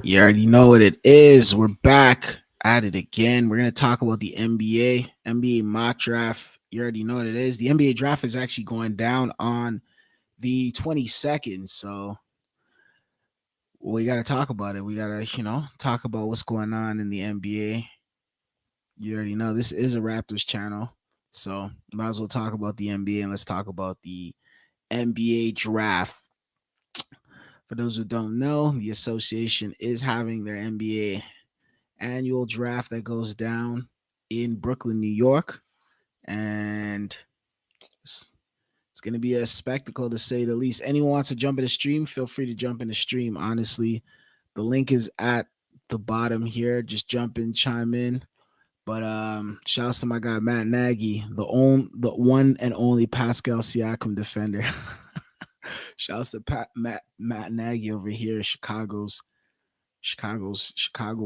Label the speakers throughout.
Speaker 1: You already know what it is. We're back at it again. We're going to talk about the NBA mock draft. You already know what it is. The NBA draft is actually going down on the 22nd. So we got to talk about it. We got to, talk about what's going on in the NBA. You already know this is a Raptors channel. So might as well talk about the NBA and let's talk about the NBA draft. For those who don't know, the association is having their NBA annual draft that goes down in Brooklyn, New York. And it's going to be a spectacle to say the least. Anyone wants to jump in the stream, feel free to jump in the stream. Honestly, the link is at the bottom here. Just jump in, chime in. But shouts to my guy Matt Nagy, the one and only Pascal Siakam defender. Shouts to Matt Nagy over here, Chicago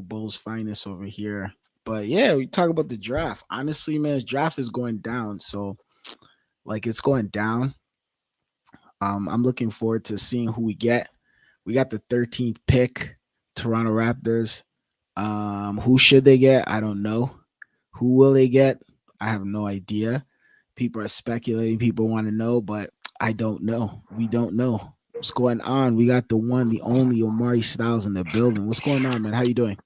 Speaker 1: Bulls finest over here. But yeah, we talk about the draft. Honestly, man, this draft is going down. So like it's going down. I'm looking forward to seeing who we get. We got the 13th pick, Toronto Raptors. Who should they get? I don't know. Who will they get? I have no idea. People are speculating. People want to know, but I don't know. We don't know what's going on. We got the one, the only Omari Styles in the building. What's going on, man? How you doing?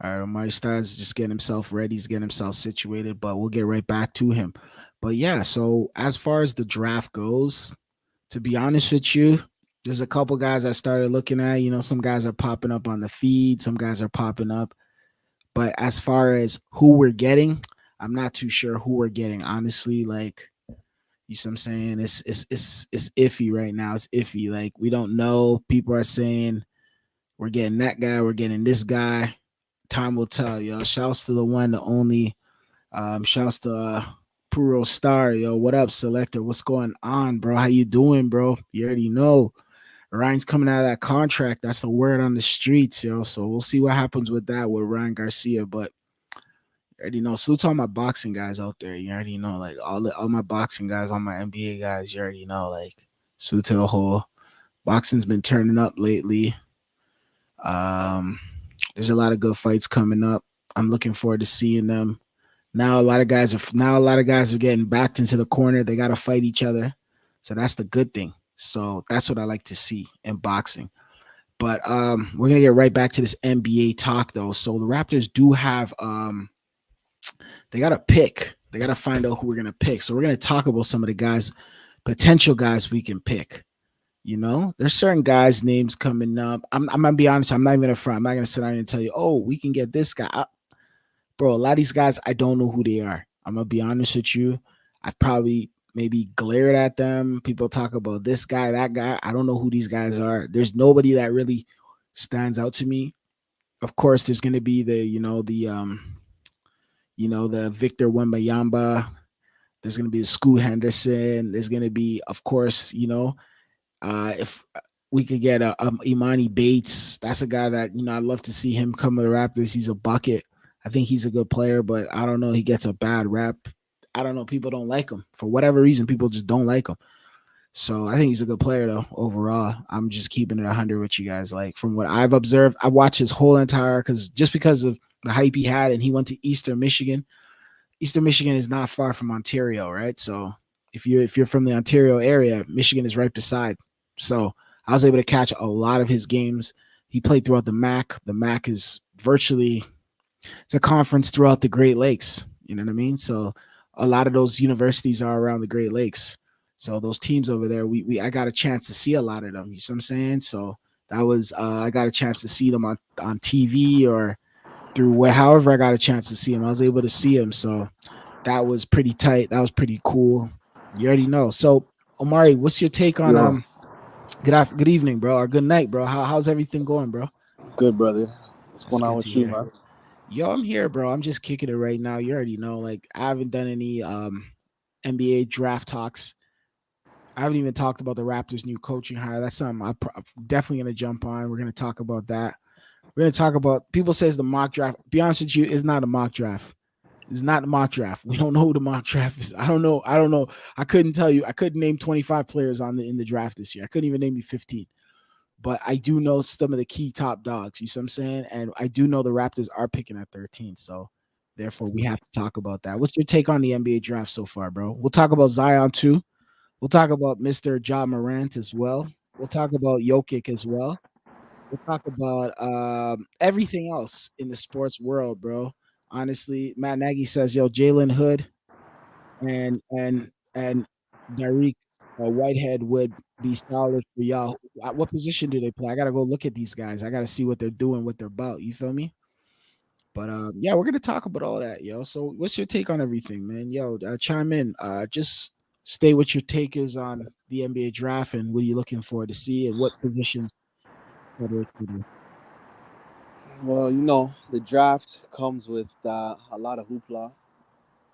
Speaker 1: All right, Omari Styles is just getting himself ready. He's getting himself situated, but we'll get right back to him. But yeah, so as far as the draft goes, to be honest with you, there's a couple guys I started looking at. Some guys are popping up on the feed, some guys are popping up. But as far as who we're getting, I'm not too sure who we're getting. Honestly, like, you see what I'm saying? It's iffy right now. It's iffy. Like, we don't know. People are saying we're getting that guy, we're getting this guy. Time will tell, yo. Shouts to the one, the only. Shouts to Puro Star, yo. What up, Selector? What's going on, bro? How you doing, bro? You already know. Ryan's coming out of that contract. That's the word on the streets, yo. So we'll see what happens with that with Ryan Garcia. But you already know. Salute to all my boxing guys out there. You already know. Like all my boxing guys, all my NBA guys, you already know. Like, salute to the whole. Boxing's been turning up lately. There's a lot of good fights coming up. I'm looking forward to seeing them. Now a lot of guys are getting backed into the corner. They got to fight each other. So that's the good thing. So that's what I like to see in boxing. But we're going to get right back to this NBA talk though. So the Raptors do have they got to pick. They got to find out who we're going to pick. So we're going to talk about some of the guys, potential guys we can pick. There's certain guys' names coming up. I'm going to be honest. I'm not even a front. I'm not going to sit down and tell you, oh, we can get this guy. Bro, a lot of these guys, I don't know who they are. I'm going to be honest with you. I've probably maybe glared at them. People talk about this guy, that guy. I don't know who these guys are. There's nobody that really stands out to me. Of course, there's going to be the Victor Wembanyama. There's going to be the Scoot Henderson. There's going to be, of course, if we could get Imani Bates, that's a guy that, I'd love to see him come to the Raptors. He's a bucket. I think he's a good player, but I don't know. He gets a bad rap. I don't know. People don't like him. For whatever reason, people just don't like him. So I think he's a good player, though, overall. I'm just keeping it 100 with you guys. Like, from what I've observed, I watched his whole entire, because of the hype he had, and he went to Eastern Michigan. Eastern Michigan is not far from Ontario, right? So if you're from the Ontario area, Michigan is right beside. So I was able to catch a lot of his games. He played throughout the MAC. The MAC is virtually, it's a conference throughout the Great Lakes. You know what I mean? So a lot of those universities are around the Great Lakes. So those teams over there, I got a chance to see a lot of them. You see what I'm saying? So that was I got a chance to see them on TV or through however I got a chance to see them. I was able to see them. So that was pretty tight. That was pretty cool. You already know. So Omari, what's your take on good evening, bro, or good night, bro? How's everything going, bro?
Speaker 2: Good, brother. What's
Speaker 1: That's
Speaker 2: going on
Speaker 1: good to
Speaker 2: with you,
Speaker 1: hear.
Speaker 2: man?
Speaker 1: Yo, I'm here, bro. I'm just kicking it right now. You already know. Like, I haven't done any NBA draft talks. I haven't even talked about the Raptors' new coaching hire. That's something I'm definitely going to jump on. We're going to talk about that. We're going to talk about, people say it's the mock draft. Be honest with you, it's not a mock draft. It's not the mock draft. We don't know who the mock draft is. I don't know. I don't know. I couldn't tell you. I couldn't name 25 players on the in the draft this year. I couldn't even name you 15. But I do know some of the key top dogs. You see what I'm saying? And I do know the Raptors are picking at 13. So therefore, we have to talk about that. What's your take on the NBA draft so far, bro? We'll talk about Zion too. We'll talk about Mr. Ja Morant as well. We'll talk about Jokic as well. We'll talk about everything else in the sports world, bro. Honestly, Matt Nagy says, "Yo, Jalen Hood and Derek Whitehead would be solid for y'all." What position do they play? I gotta go look at these guys. I gotta see what they're doing, what they're about. You feel me? But yeah, we're gonna talk about all that, yo. So, what's your take on everything, man? Yo, chime in. Just stay what your take is on the NBA draft and what are you looking for to see and what positions, et cetera, et cetera.
Speaker 2: Well, the draft comes with a lot of hoopla.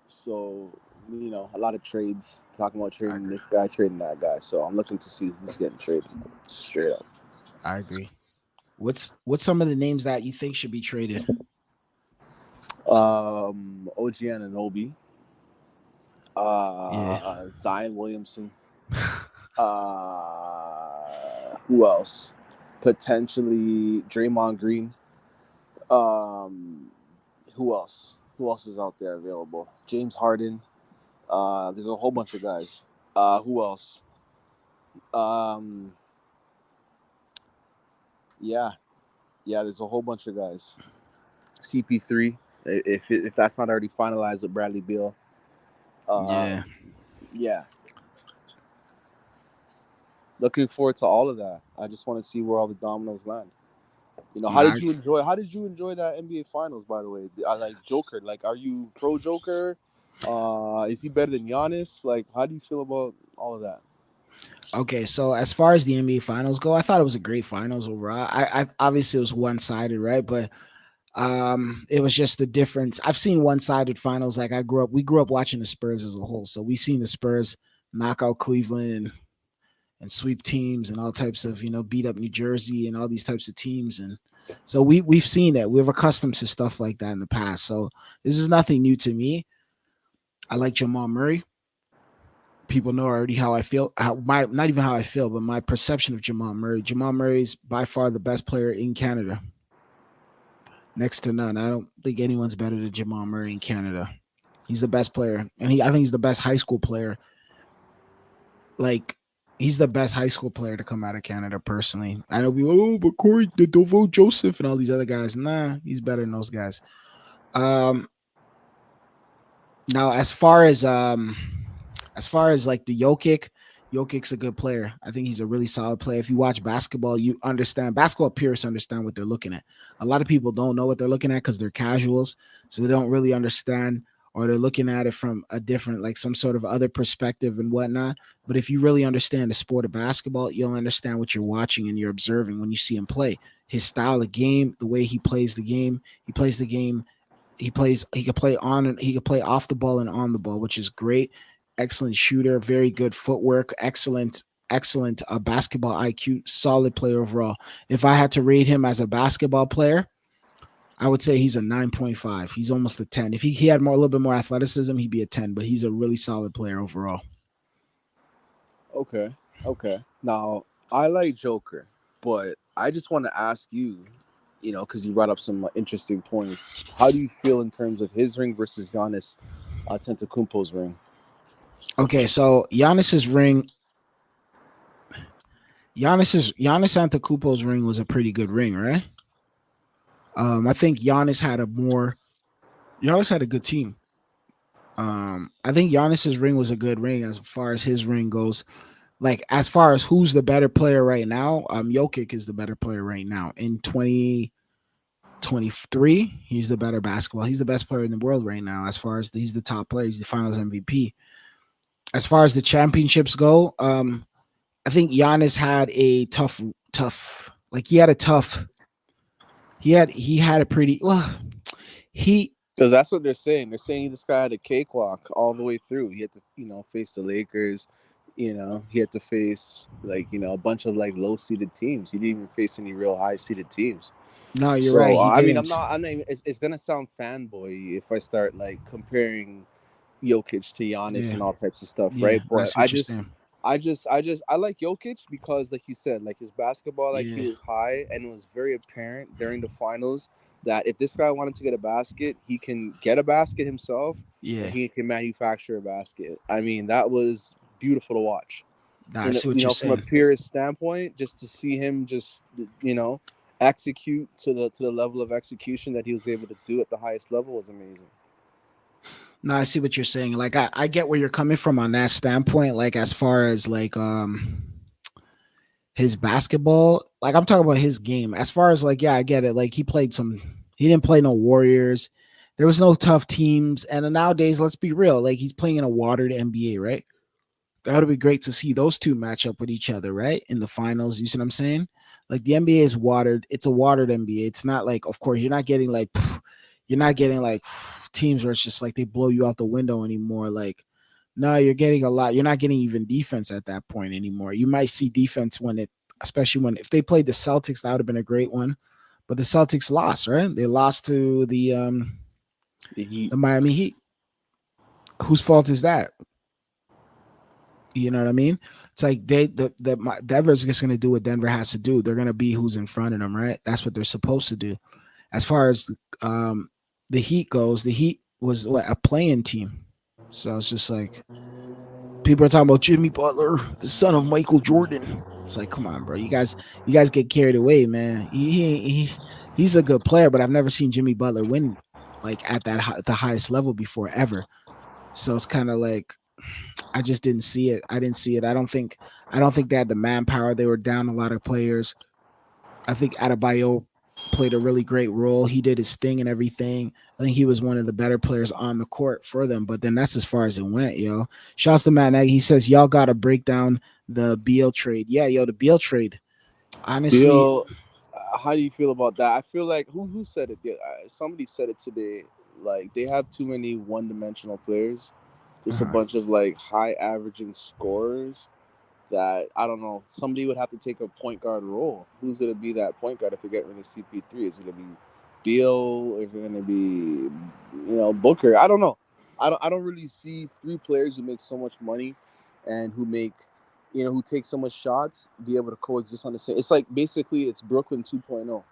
Speaker 2: So, a lot of trades. Talking about
Speaker 1: I
Speaker 2: trading
Speaker 1: agree.
Speaker 2: this guy, trading that guy. So I'm looking to see who's getting traded. Straight up.
Speaker 1: I agree. What's some of the names that you think should be traded?
Speaker 2: OG Ananobi,
Speaker 1: Yeah.
Speaker 2: Zion Williamson. Who else? Potentially Draymond Green. Um, who else? Who else is out there available? James Harden. There's a whole bunch of guys. Who else? Um, yeah, yeah. There's a whole bunch of guys. CP3. If that's not already finalized with Bradley Beal.
Speaker 1: Yeah.
Speaker 2: Yeah. Looking forward to all of that. I just want to see where all the dominoes land. How
Speaker 1: Nah,
Speaker 2: did you enjoy? How did you enjoy that NBA Finals? By the way, I like Joker. Like, are you pro Joker? Is he better than Giannis? Like, how do you feel about all of that?
Speaker 1: okay, so as far as the NBA finals go, I thought it was a great finals overall. I obviously it was one sided, right? But it was just the difference. I've seen one sided finals. Like we grew up watching the Spurs as a whole. So we seen the Spurs knock out Cleveland and sweep teams and all types of, beat up New Jersey and all these types of teams. And so we've seen that. We're accustomed to stuff like that in the past. So this is nothing new to me. I like Jamal Murray. People know already how I feel. How my not even how I feel, but my perception of Jamal Murray. Jamal Murray is by far the best player in Canada, next to none. I don't think anyone's better than Jamal Murray in Canada. He's the best player, and I think he's the best high school player. Like he's the best high school player to come out of Canada. Personally, I know people. Oh, but Corey, don't vote Joseph and all these other guys. Nah, he's better than those guys. Um, Now, as far as like the Jokic's a good player. I think he's a really solid player. If you watch basketball, you understand basketball purists understand what they're looking at. A lot of people don't know what they're looking at because they're casuals, so they don't really understand or they're looking at it from a different, like some sort of other perspective and whatnot. But if you really understand the sport of basketball, you'll understand what you're watching and you're observing when you see him play. His style of game, the way he plays the game he could play on and he could play off the ball and on the ball, which is great. Excellent shooter, very good footwork, excellent basketball IQ, solid player overall. If I had to rate him as a basketball player, I would say he's a 9.5. He's almost a 10. If he had a little bit more athleticism, he'd be a 10, but he's a really solid player overall.
Speaker 2: Okay, okay. Now I like Joker, but I just want to ask you, because you brought up some interesting points. How do you feel in terms of his ring versus Giannis Antetokounmpo's ring?
Speaker 1: Okay, so Giannis Antetokounmpo's ring was a pretty good ring, right? I think Giannis had a good team. I think Giannis's ring was a good ring as far as his ring goes. Like as far as who's the better player right now, Jokic is the better player right now. In 2023, he's the better basketball. He's the best player in the world right now. As far as he's the top player, he's the Finals MVP. As far as the championships go, I think Giannis had a tough. Like he had a tough. He had a pretty well. He
Speaker 2: Because that's what they're saying. They're saying this guy had a cakewalk all the way through. He had to, face the Lakers. He had to face a bunch of like low seeded teams. He didn't even face any real high seeded teams.
Speaker 1: No, you're right.
Speaker 2: So
Speaker 1: He
Speaker 2: I mean,
Speaker 1: didn't.
Speaker 2: I'm not even, it's gonna sound fanboy if I start like comparing Jokic to Giannis
Speaker 1: Yeah,
Speaker 2: and all types of stuff,
Speaker 1: yeah.
Speaker 2: right?
Speaker 1: I
Speaker 2: But
Speaker 1: see what you're saying.
Speaker 2: I like Jokic because, like you said, like his basketball
Speaker 1: Yeah,
Speaker 2: IQ is high, and it was very apparent during the finals that if this guy wanted to get a basket, he can get a basket himself, and
Speaker 1: yeah.
Speaker 2: he can manufacture a basket. I mean, that was beautiful to watch.
Speaker 1: Nah, I see what
Speaker 2: You
Speaker 1: you're
Speaker 2: know, from a
Speaker 1: saying.
Speaker 2: purist standpoint, just to see him just, you know, execute to the level of execution that he was able to do at the highest level was amazing.
Speaker 1: No, I see what you're saying. Like I get where you're coming from on that standpoint. Like as far as like his basketball, like I'm talking about his game. As far as like, yeah, I get it. Like he didn't play no Warriors. There was no tough teams. And nowadays, let's be real, like he's playing in a watered NBA, right? That would be great to see those two match up with each other, right? In the finals. You see what I'm saying? Like the NBA is watered. It's a watered NBA. It's not like, of course, you're not getting like, you're not getting like teams where it's just like they blow you out the window anymore. Like, no, you're getting a lot. You're not getting even defense at that point anymore. You might see defense when it, especially when if they played the Celtics, that would have been a great one. But the Celtics lost, right? They lost to
Speaker 2: The Heat.
Speaker 1: the Miami Heat. Whose fault is that? You know what I mean? It's like Denver's just going to do what Denver has to do. They're going to be who's in front of them, right? That's what they're supposed to do. As far as um, the Heat goes, the Heat was what, a playing team. So it's just like people are talking about Jimmy Butler, the son of Michael Jordan. It's like, come on, bro. You guys get carried away, man. He's a good player, but I've never seen Jimmy Butler win like at the highest level before ever. So it's kind of like I just didn't see it. I didn't see it. I don't think they had the manpower. They were down a lot of players. I think Adebayo played a really great role. He did his thing and everything. I think he was one of the better players on the court for them. But then that's as far as it went, yo. Shouts to Matt Nagy. He says y'all got to break down the Beal trade. Yeah, yo, the Beal trade. Honestly,
Speaker 2: Bill, how do you feel about that? I feel like who said it? Somebody said it today. Like they have too many one-dimensional players. Just a
Speaker 1: uh
Speaker 2: bunch of like high averaging scorers that I don't know. Somebody would have to take a point guard role. Who's gonna be that point guard if we get rid of CP3? Is it gonna be Beal? Is it gonna be Booker? I don't know. I don't really see three players who make so much money and who make who take so much shots be able to coexist on the same. It's like basically it's Brooklyn 2.0.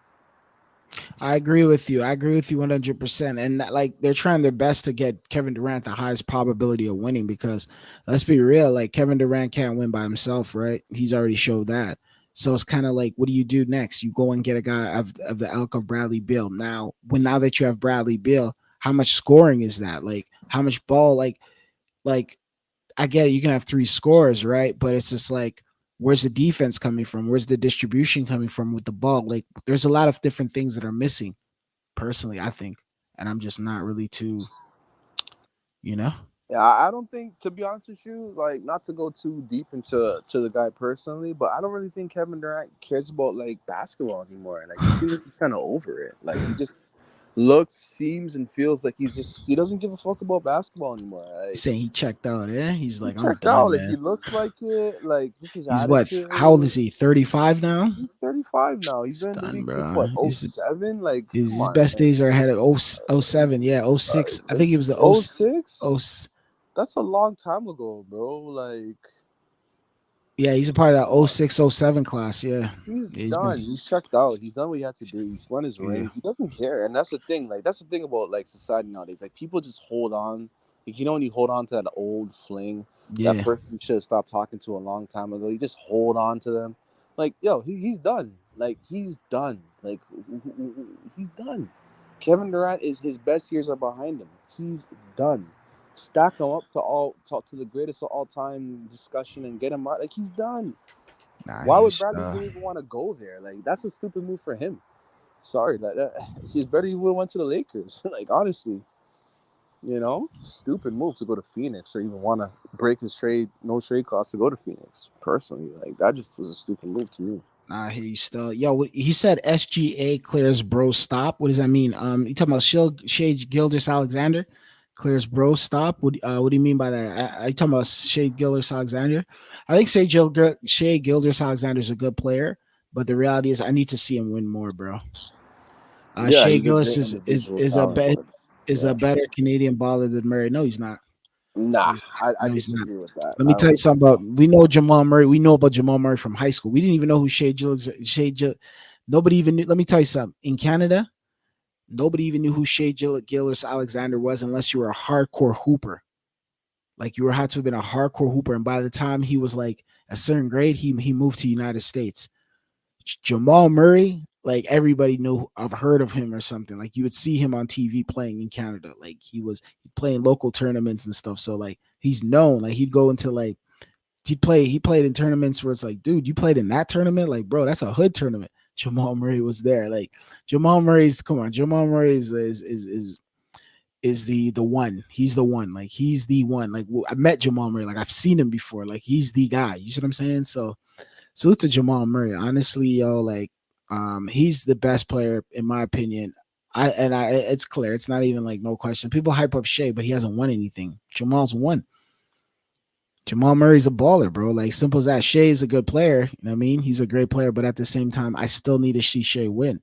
Speaker 1: I agree with you. I agree with you 100%. And that, like they're trying their best to get Kevin Durant the highest probability of winning because let's be real, like Kevin Durant can't win by himself, right? He's already showed that. So it's kind of like, what do you do next? You go and get a guy of the ilk of Bradley Beal. Now that you have Bradley Beal, how much scoring is that? Like how much ball? Like I get it. You can have three scores, right? But it's just like, where's the defense coming from? Where's the distribution coming from with the ball? Like, there's a lot of different things that are missing. Personally, I think, and I'm just not really too, you know.
Speaker 2: Yeah, I don't think, to be honest with you, like not to go too deep into the guy personally, but I don't really think Kevin Durant cares about like basketball anymore. Like he seems like he's kind of over it. Like he just looks, seems, and feels like he doesn't give a fuck about basketball anymore. Like
Speaker 1: Saying he checked out, eh? He's
Speaker 2: he
Speaker 1: like, I'm
Speaker 2: checked out.
Speaker 1: done,
Speaker 2: Like he
Speaker 1: man.
Speaker 2: looks like it. Like just his
Speaker 1: He's what? How old is
Speaker 2: attitude.
Speaker 1: he? 35 now.
Speaker 2: He's 35 now. He's
Speaker 1: He's
Speaker 2: been in the
Speaker 1: done,
Speaker 2: league since
Speaker 1: bro.
Speaker 2: what, oh seven? Like come
Speaker 1: His
Speaker 2: on,
Speaker 1: best
Speaker 2: man.
Speaker 1: days are ahead of oh 07. Yeah, oh six. I think he was the
Speaker 2: Oh 06?
Speaker 1: oh
Speaker 2: That's a long time ago, bro. Like
Speaker 1: yeah. He's a part of that
Speaker 2: come
Speaker 1: oh
Speaker 2: on.
Speaker 1: 06, oh 07 class. Yeah,
Speaker 2: He's
Speaker 1: yeah. He's been
Speaker 2: done. He's checked out. He's done what he had to do. He's run his
Speaker 1: yeah,
Speaker 2: ring. He doesn't care, and that's the thing. Like that's the thing about like society nowadays. Like people just hold on. Like when you hold on to that old fling, that
Speaker 1: yeah.
Speaker 2: person you should have stopped talking to a long time ago. You just hold on to them. Like yo, he's done. Like he's done. Like he's done. Kevin Durant is his best years are behind him. He's done. Stack him up to to the greatest of all time discussion and get him out. Like he's done.
Speaker 1: Nah,
Speaker 2: Why would
Speaker 1: he's
Speaker 2: Bradley Beal even want to go there? Like that's a stupid move for him. Sorry, he's better he would have went to the Lakers. Like honestly, stupid move to go to Phoenix or even want to break his no trade clause to go to Phoenix. Personally, like that just was a stupid move to me.
Speaker 1: Nah, he still he said SGA clears bro stop. What does that mean? You talking about Shea Gilders Alexander clears bro stop? What do you mean by that? I you talking about Shea Gilders Alexander? I think Shea Gilders Alexander is a good player, but the reality is I need to see him win more, bro.
Speaker 2: Yeah,
Speaker 1: Shea
Speaker 2: he's a
Speaker 1: Gillis
Speaker 2: great
Speaker 1: is
Speaker 2: individual talent, but
Speaker 1: a
Speaker 2: yeah,
Speaker 1: better Canadian baller than Murray. No, he's not. No,
Speaker 2: nah,
Speaker 1: he's
Speaker 2: I
Speaker 1: not. No, he's not.
Speaker 2: disagree with that.
Speaker 1: Let
Speaker 2: I
Speaker 1: me
Speaker 2: don't
Speaker 1: tell you
Speaker 2: think
Speaker 1: something about. We know Jamal Murray. We know about Jamal Murray from high school. We didn't even know who Shea Gillis. Nobody even knew. Let me tell you something. In Canada, nobody even knew who Gillis Alexander was unless you were a hardcore hooper. Like you were had to have been a hardcore hooper, and by the time he was like a certain grade, he moved to the United States. Jamal Murray, like everybody knew, I've heard of him or something. Like you would see him on TV playing in Canada. Like he was playing local tournaments and stuff. So like he's known. Like he'd go into like he played in tournaments where it's like, dude, you played in that tournament? Like, bro, that's a hood tournament. Jamal Murray was there. Like Jamal Murray's come on, Jamal Murray is the one. He's the one. Like he's the one. Like I met Jamal Murray. Like I've seen him before. Like he's the guy. You see what I'm saying? So salute to Jamal Murray. Honestly, yo, like he's the best player in my opinion. It's clear. It's not even like no question. People hype up Shea, but he hasn't won anything. Jamal's won. Jamal Murray's a baller, bro. Like simple as that. Shea is a good player. You know what I mean? He's a great player, but at the same time, I still need to see Shea win.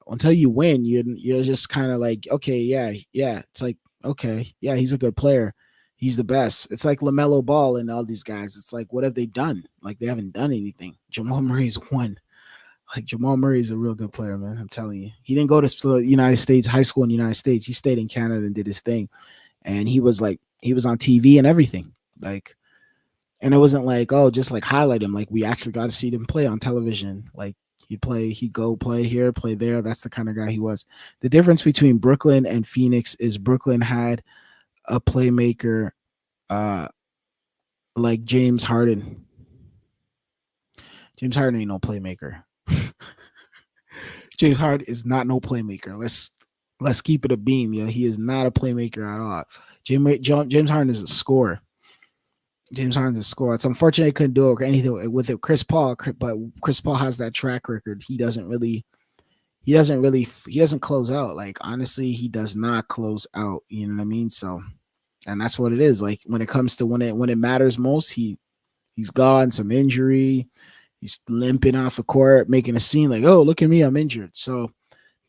Speaker 1: Until you win, you're just kind of like, okay, yeah, yeah. It's like, okay, yeah, he's a good player. He's the best. It's like LaMelo Ball and all these guys. It's like, what have they done? Like they haven't done anything. Jamal Murray's won. Like Jamal Murray's a real good player, man. I'm telling you. He didn't go to the United States, high school in the United States. He stayed in Canada and did his thing. And he was on TV and everything. Like, and it wasn't like, oh, just like highlight him. Like we actually got to see him play on television. Like he'd go play here, play there. That's the kind of guy he was. The difference between Brooklyn and Phoenix is Brooklyn had a playmaker uh like James Harden. James Harden ain't no playmaker. James Harden is not no playmaker. Let's keep it a beam, yo. He is not a playmaker at all. James Harden is a scorer. James Harden's a scorer. It's unfortunate he couldn't do it or anything with it. Chris Paul, but Chris Paul has that track record. He doesn't close out. Like honestly, he does not close out. You know what I mean? So, and that's what it is. Like when it comes to when it matters most, he's gone. Some injury. He's limping off the court, making a scene like, oh, look at me, I'm injured. So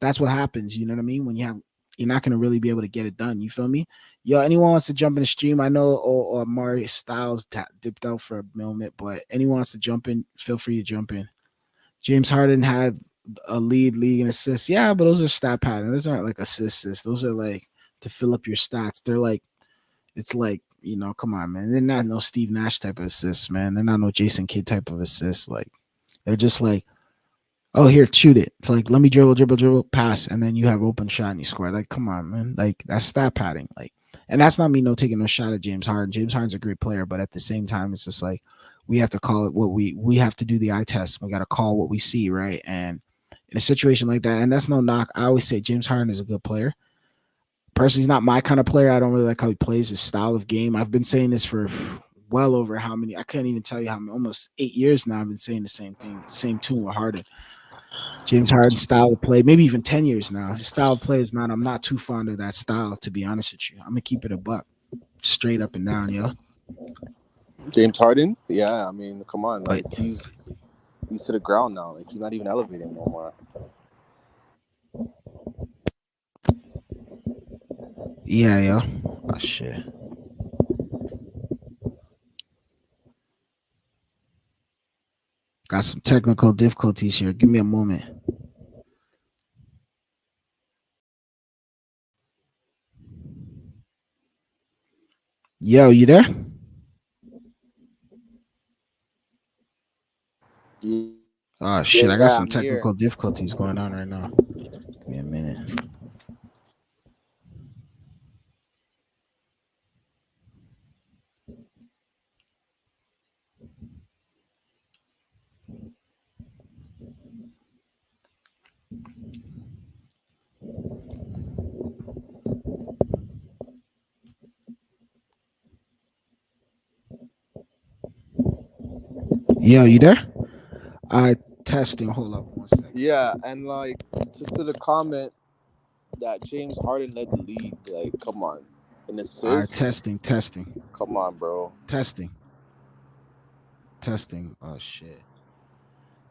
Speaker 1: that's what happens. You know what I mean? When you're not gonna really be able to get it done. You feel me? Yo, anyone wants to jump in the stream? I know or Mari Styles dipped out for a moment, but anyone wants to jump in, feel free to jump in. James Harden had a league in assists. Yeah, but those are stat patterns. Those aren't like assists. Those are like to fill up your stats. They're like it's like, come on, man. They're not no Steve Nash type of assists, man. They're not no Jason Kidd type of assists. Like they're just like, oh, here, shoot it. It's like, let me dribble, pass, and then you have open shot and you score. Like, come on, man. Like, that's stat padding. Like, and that's not me no taking no shot at James Harden. James Harden's a great player, but at the same time, it's just like we have to call it what we have to do the eye test. We got to call what we see, right? And in a situation like that, and that's no knock. I always say James Harden is a good player. Personally, he's not my kind of player. I don't really like how he plays, his style of game. I've been saying this for well over how many? I can't even tell you how many. Almost 8 years now. I've been saying the same thing, the same tune with Harden. James Harden's style of play, maybe even 10 years now. His style of play is not, I'm not too fond of that style, to be honest with you. I'm going to keep it a buck, straight up and down, yo.
Speaker 2: James Harden. Yeah, I mean, come on,
Speaker 1: But
Speaker 2: like he's to the ground now. Like he's not even elevating no more.
Speaker 1: yeah, yo. Oh, shit. Got some technical difficulties here. Give me a moment. Yo, you there? Oh, shit. I got
Speaker 2: Yeah,
Speaker 1: some
Speaker 2: I'm here.
Speaker 1: technical difficulties going on right now. Give me a minute. Yo, you there? Testing. Hold up one second.
Speaker 2: Yeah, and like to the comment that James Harden led the league. Like, come on, an assist.
Speaker 1: Testing.
Speaker 2: Come on, bro.
Speaker 1: Testing. Testing. Oh, shit.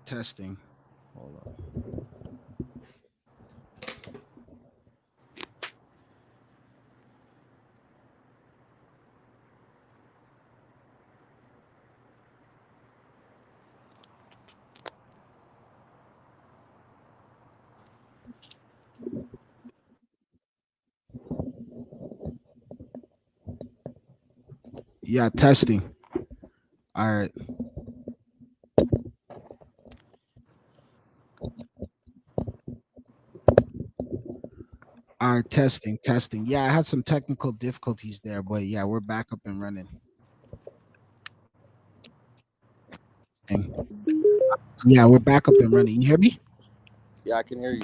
Speaker 1: Testing. Hold up. Yeah, testing. All right. All right, testing, testing. Yeah, I had some technical difficulties there, but yeah, we're back up and running. Testing. Yeah, we're back up and running. You hear me?
Speaker 2: Yeah, I can hear you.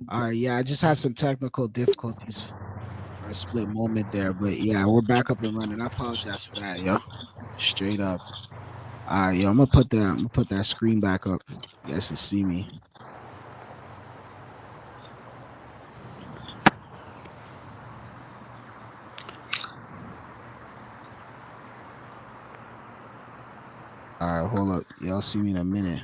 Speaker 1: All right. Yeah, I just had some technical difficulties for a split moment there, but yeah, we're back up and running. I apologize for that, yo. Straight up. All right, yo. I'm gonna put that screen back up. You guys can see me. All right, hold up. Y'all see me in a minute.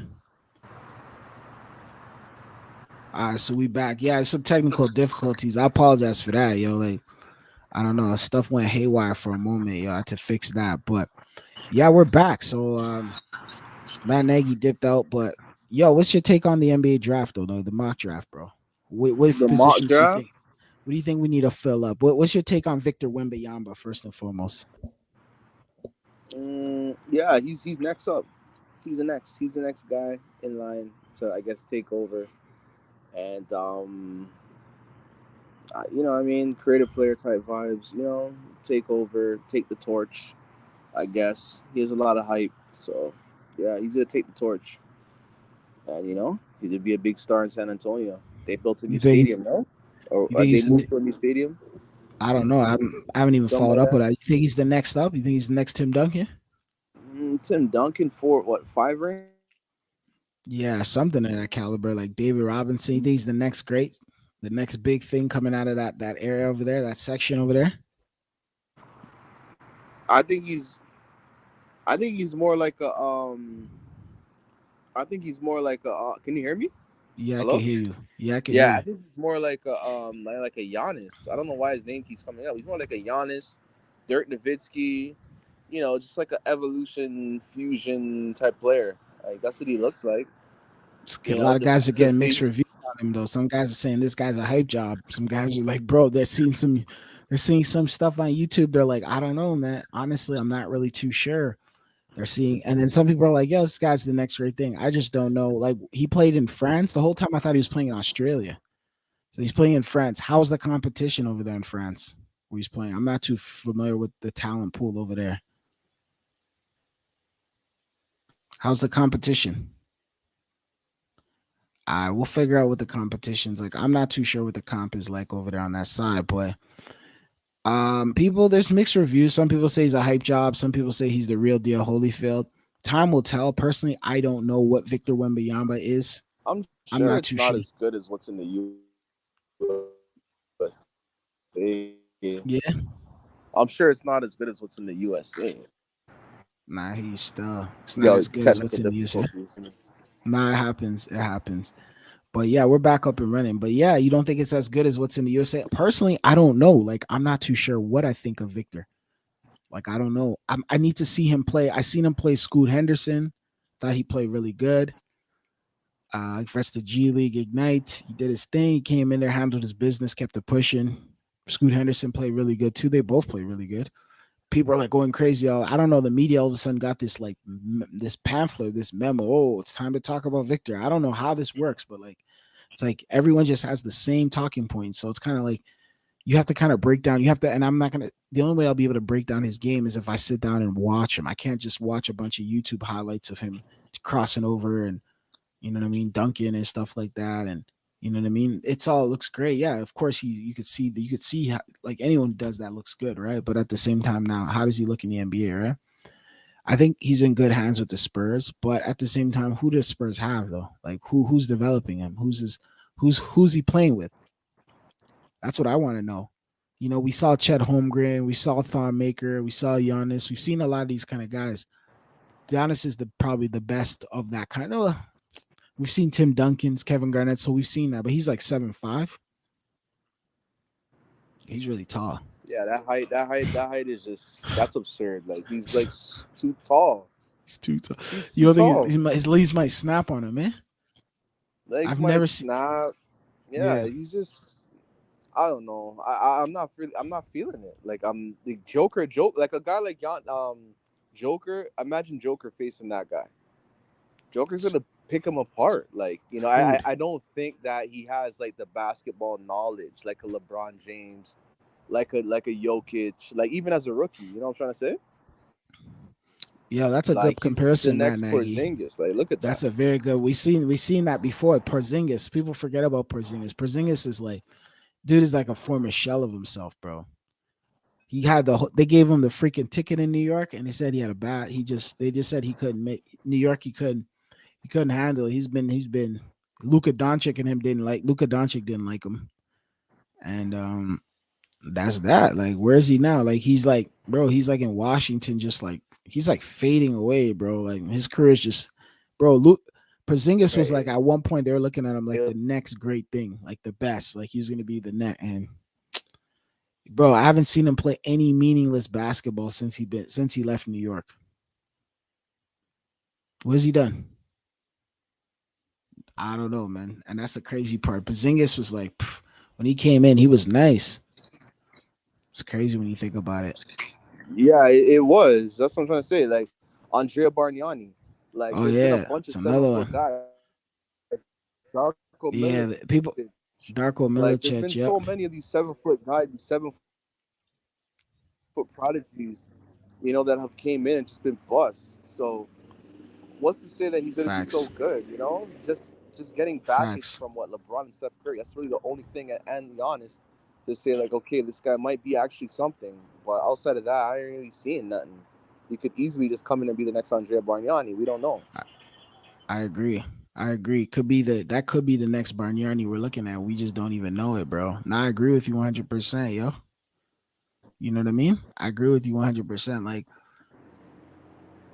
Speaker 1: All right, so we back. Yeah, some technical difficulties. I apologize for that, yo. Like, I don't know, stuff went haywire for a moment, yo. I had to fix that, but yeah, we're back. So, Matt Nagy dipped out, but yo, what's your take on the NBA draft though? The mock draft, bro. What
Speaker 2: The mock
Speaker 1: positions do you
Speaker 2: draft.
Speaker 1: think? What do you think we need to fill up? What's your take on Victor Wembanyama first and foremost?
Speaker 2: Yeah, he's next up. He's the next guy in line to, I guess, take over. And I mean, creative player type vibes. Take over, take the torch. I guess he has a lot of hype. So yeah, he's gonna take the torch, and he's gonna be a big star in San Antonio. They built a
Speaker 1: You
Speaker 2: new
Speaker 1: think
Speaker 2: stadium, no? Or
Speaker 1: you think
Speaker 2: they
Speaker 1: he's
Speaker 2: moved to a new stadium
Speaker 1: I don't know. I haven't even
Speaker 2: something
Speaker 1: followed
Speaker 2: like
Speaker 1: up with
Speaker 2: that.
Speaker 1: that. You think he's the next up? You think he's the next Tim Duncan?
Speaker 2: Tim Duncan for what, 5 rings?
Speaker 1: Yeah, something of that caliber, like David Robinson. You think he's the next great, the next big thing coming out of that area over there, that section over there?
Speaker 2: I think he's I think he's more like a can you hear me?
Speaker 1: Yeah, I can
Speaker 2: Hello?
Speaker 1: hear you. Yeah, I can hear
Speaker 2: Yeah, I
Speaker 1: you.
Speaker 2: think he's more like a like a Giannis. I don't know why his name keeps coming up. He's more like a Giannis, Dirk Nowitzki, just like a evolution fusion type player. Like that's what he looks like.
Speaker 1: A lot of guys are getting mixed
Speaker 2: Defensively,
Speaker 1: reviews on him though. Some guys are saying this guy's a hype job. Some guys are like, bro, they're seeing some stuff on YouTube. They're like, I don't know, man. Honestly, I'm not really too sure. They're seeing, and then some people are like, yeah, this guy's the next great thing. I just don't know. Like he played in France the whole time. I thought he was playing in Australia. So he's playing in France. How's the competition over there in France where he's playing? I'm not too familiar with the talent pool over there. How's the competition? I will figure out what the competition's like. I'm not too sure what the comp is like over there on that side, but people, there's mixed reviews. Some people say he's a hype job. Some people say he's the real deal Holyfield. Time will tell. Personally, I don't know what Victor Wembanyama is.
Speaker 2: I'm
Speaker 1: I'm
Speaker 2: sure
Speaker 1: not
Speaker 2: it's
Speaker 1: too
Speaker 2: not
Speaker 1: sure.
Speaker 2: as good as what's in the USA.
Speaker 1: Yeah,
Speaker 2: I'm sure it's not as good as what's in the USA.
Speaker 1: nah, he's still. It's not
Speaker 2: Yo,
Speaker 1: as good as
Speaker 2: technical
Speaker 1: what's in the USA.
Speaker 2: difficulties.
Speaker 1: Nah, it happens. It happens. But yeah, we're back up and running. But yeah, you don't think it's as good as what's in the USA? Personally, I don't know. Like, I'm not too sure what I think of Victor. Like, I don't know. I need to see him play. I seen him play Scoot Henderson. Thought he played really good. Versus the G League Ignite, he did his thing. He came in there, handled his business, kept it pushing. Scoot Henderson played really good too. They both played really good. People are like going crazy. I don't know. The media all of a sudden got this like this pamphlet, this memo. Oh, it's time to talk about Victor. I don't know how this works, but like it's like everyone just has the same talking points. So it's kind of like you have to kind of break down. You have to, and I'm not gonna. The only way I'll be able to break down his game is if I sit down and watch him. I can't just watch a bunch of YouTube highlights of him crossing over and what I mean, dunking and stuff like that, and what I mean. It's all looks great. Yeah, of course you could see how, like anyone who does that looks good, right? But at the same time, now how does he look in the NBA, right? I think he's in good hands with the Spurs, but at the same time, who does Spurs have though? Like who's developing him? Who's he playing with? That's what I want to know. We saw Chet Holmgren, we saw Thon Maker, we saw Giannis. We've seen a lot of these kind of guys. Giannis is the probably the best of that kind of. We've seen Tim Duncan's, Kevin Garnett, so we've seen that, but he's like 7'5". He's really tall.
Speaker 2: Yeah, that height is that's absurd. Like he's like too tall.
Speaker 1: He's too tall.
Speaker 2: He's
Speaker 1: You
Speaker 2: too
Speaker 1: don't think
Speaker 2: tall.
Speaker 1: his legs might snap on him, man?
Speaker 2: Legs
Speaker 1: I've
Speaker 2: might
Speaker 1: never seen.
Speaker 2: snap. Yeah,
Speaker 1: Yeah,
Speaker 2: he's just. I don't know. I'm not feeling it. Like I'm the Joker, like a guy like Joker. Imagine Joker facing that guy. Joker's gonna pick him apart. Like
Speaker 1: It's
Speaker 2: I
Speaker 1: food.
Speaker 2: I don't think that he has like the basketball knowledge like a LeBron James, like a Jokic, like even as a rookie. You know what I'm trying to say?
Speaker 1: Yeah, that's a
Speaker 2: Like
Speaker 1: good
Speaker 2: he's the
Speaker 1: comparison,
Speaker 2: next
Speaker 1: Matt Nagy.
Speaker 2: Porzingis. Like look at that.
Speaker 1: That's a very good. We seen that before. Porzingis. People forget about Porzingis. Porzingis is like, dude is like a former shell of himself, bro. He had they gave him the freaking ticket in New York, and they said he had a bat. They just said he couldn't make New York. He couldn't handle it. He's been Luka Doncic didn't like him, and that's that. Like, where's he now? Like, he's like, bro, he's like in Washington, just like he's like fading away, bro. Like his career is just, bro. Luke Porzingis was like at one point they were looking at him like the next great thing, like the best, like he was gonna be the net. And bro, I haven't seen him play any meaningless basketball since he left New York. What has he done? I don't know, man. And that's the crazy part. Porzingis was like, when he came in, he was nice. It's crazy when you think about it.
Speaker 2: Yeah, it was. That's what I'm trying to say. Like Andrea Bargnani. Like
Speaker 1: Oh
Speaker 2: there's been a
Speaker 1: yeah,
Speaker 2: bunch of
Speaker 1: it's
Speaker 2: seven
Speaker 1: another
Speaker 2: foot
Speaker 1: one.
Speaker 2: guys. Darko Milicic.
Speaker 1: Yeah, people
Speaker 2: Like there's
Speaker 1: Darko
Speaker 2: been so
Speaker 1: Milicic.
Speaker 2: many of
Speaker 1: Yep,
Speaker 2: these 7 foot guys, these 7 foot prodigies, that have came in and just been busts. So what's to say that he's gonna be so good?
Speaker 1: facts,
Speaker 2: Just getting baggage from what
Speaker 1: facts.
Speaker 2: LeBron and Steph Curry. That's really the only thing, and Giannis, to say like, okay, this guy might be actually something. But outside of that, I ain't really seeing nothing. You could easily just come in and be the next Andrea Bargnani. We don't know.
Speaker 1: I, I agree. I agree. Could be the next Bargnani we're looking at. We just don't even know it, bro. Now I agree with you 100%, yo. You know what I mean? I agree with you 100%. Like,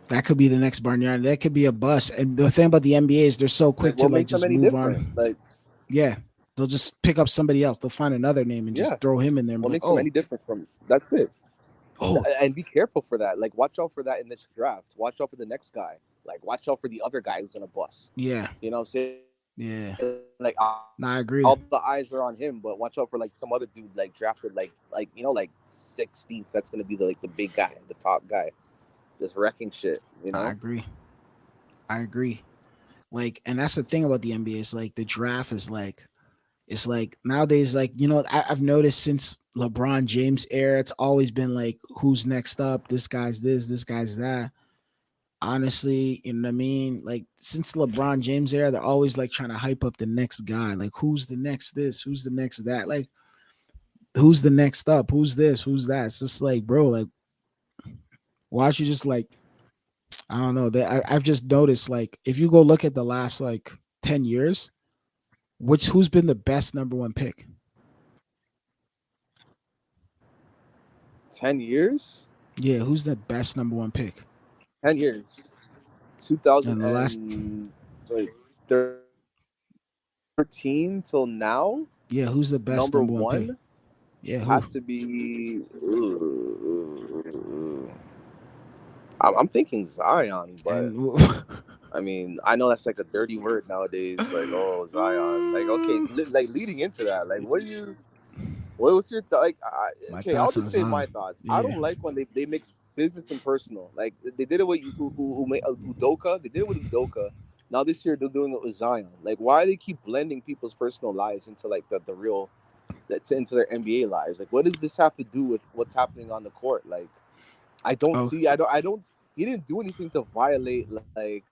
Speaker 1: that could be the next Bargnani. That could be a bust. And the thing about the NBA is they're so quick
Speaker 2: Like,
Speaker 1: to
Speaker 2: what
Speaker 1: like
Speaker 2: makes him
Speaker 1: just
Speaker 2: any
Speaker 1: move
Speaker 2: different?
Speaker 1: on.
Speaker 2: Like,
Speaker 1: Yeah, they'll just pick up somebody else. They'll find another name and just
Speaker 2: yeah,
Speaker 1: throw him in there and be
Speaker 2: what
Speaker 1: like,
Speaker 2: makes him
Speaker 1: oh,
Speaker 2: any different from? That's it.
Speaker 1: oh,
Speaker 2: And be careful for that. Like, watch out for that in this draft. Watch out for the next guy. Like, watch out for the other guy who's gonna bust.
Speaker 1: yeah,
Speaker 2: You know what I'm saying? Like,
Speaker 1: yeah.
Speaker 2: all the eyes are on him,
Speaker 1: Nah, I
Speaker 2: but watch
Speaker 1: agree.
Speaker 2: out for like some other dude like drafted like 16th. That's gonna be the big guy, the top guy, just wrecking shit.
Speaker 1: I agree. I agree. Like, and that's the thing about the NBA. Is like the draft is like it's like nowadays, like I've noticed since LeBron James era, it's always been like who's next up. This guy's this guy's that. Honestly, you know what I mean? Like since LeBron James era, they're always like trying to hype up the next guy. Like who's the next this? Who's the next that? Like who's the next up? Who's this? Who's that? It's just like, bro, like why don't you just like I don't know. I've just noticed like if you go look at the last like 10 years, who's been the best number one pick?
Speaker 2: 10 years,
Speaker 1: Yeah, who's the best number one pick
Speaker 2: 10 years, two thousand
Speaker 1: in the last?
Speaker 2: and like 13 till now.
Speaker 1: Yeah, who's the
Speaker 2: Number
Speaker 1: best number one
Speaker 2: one
Speaker 1: pick? Yeah,
Speaker 2: has
Speaker 1: who?
Speaker 2: to be. I'm thinking Zion, but
Speaker 1: And
Speaker 2: I mean, I know that's like a dirty word nowadays. Like, oh, Zion. Like, okay, it's like leading into that. Like, what was your like?
Speaker 1: my
Speaker 2: Okay, I'll
Speaker 1: thoughts
Speaker 2: just
Speaker 1: on
Speaker 2: say my
Speaker 1: Zion.
Speaker 2: thoughts. I
Speaker 1: Yeah.
Speaker 2: don't like when they mix business and personal. Like they did it with Udoka. They did it with Udoka. Now this year they're doing it with Zion. Like, why do they keep blending people's personal lives into like the real that into their NBA lives? Like, what does this have to do with what's happening on the court? Like, I don't
Speaker 1: Oh,
Speaker 2: see. I don't. He didn't do anything to violate like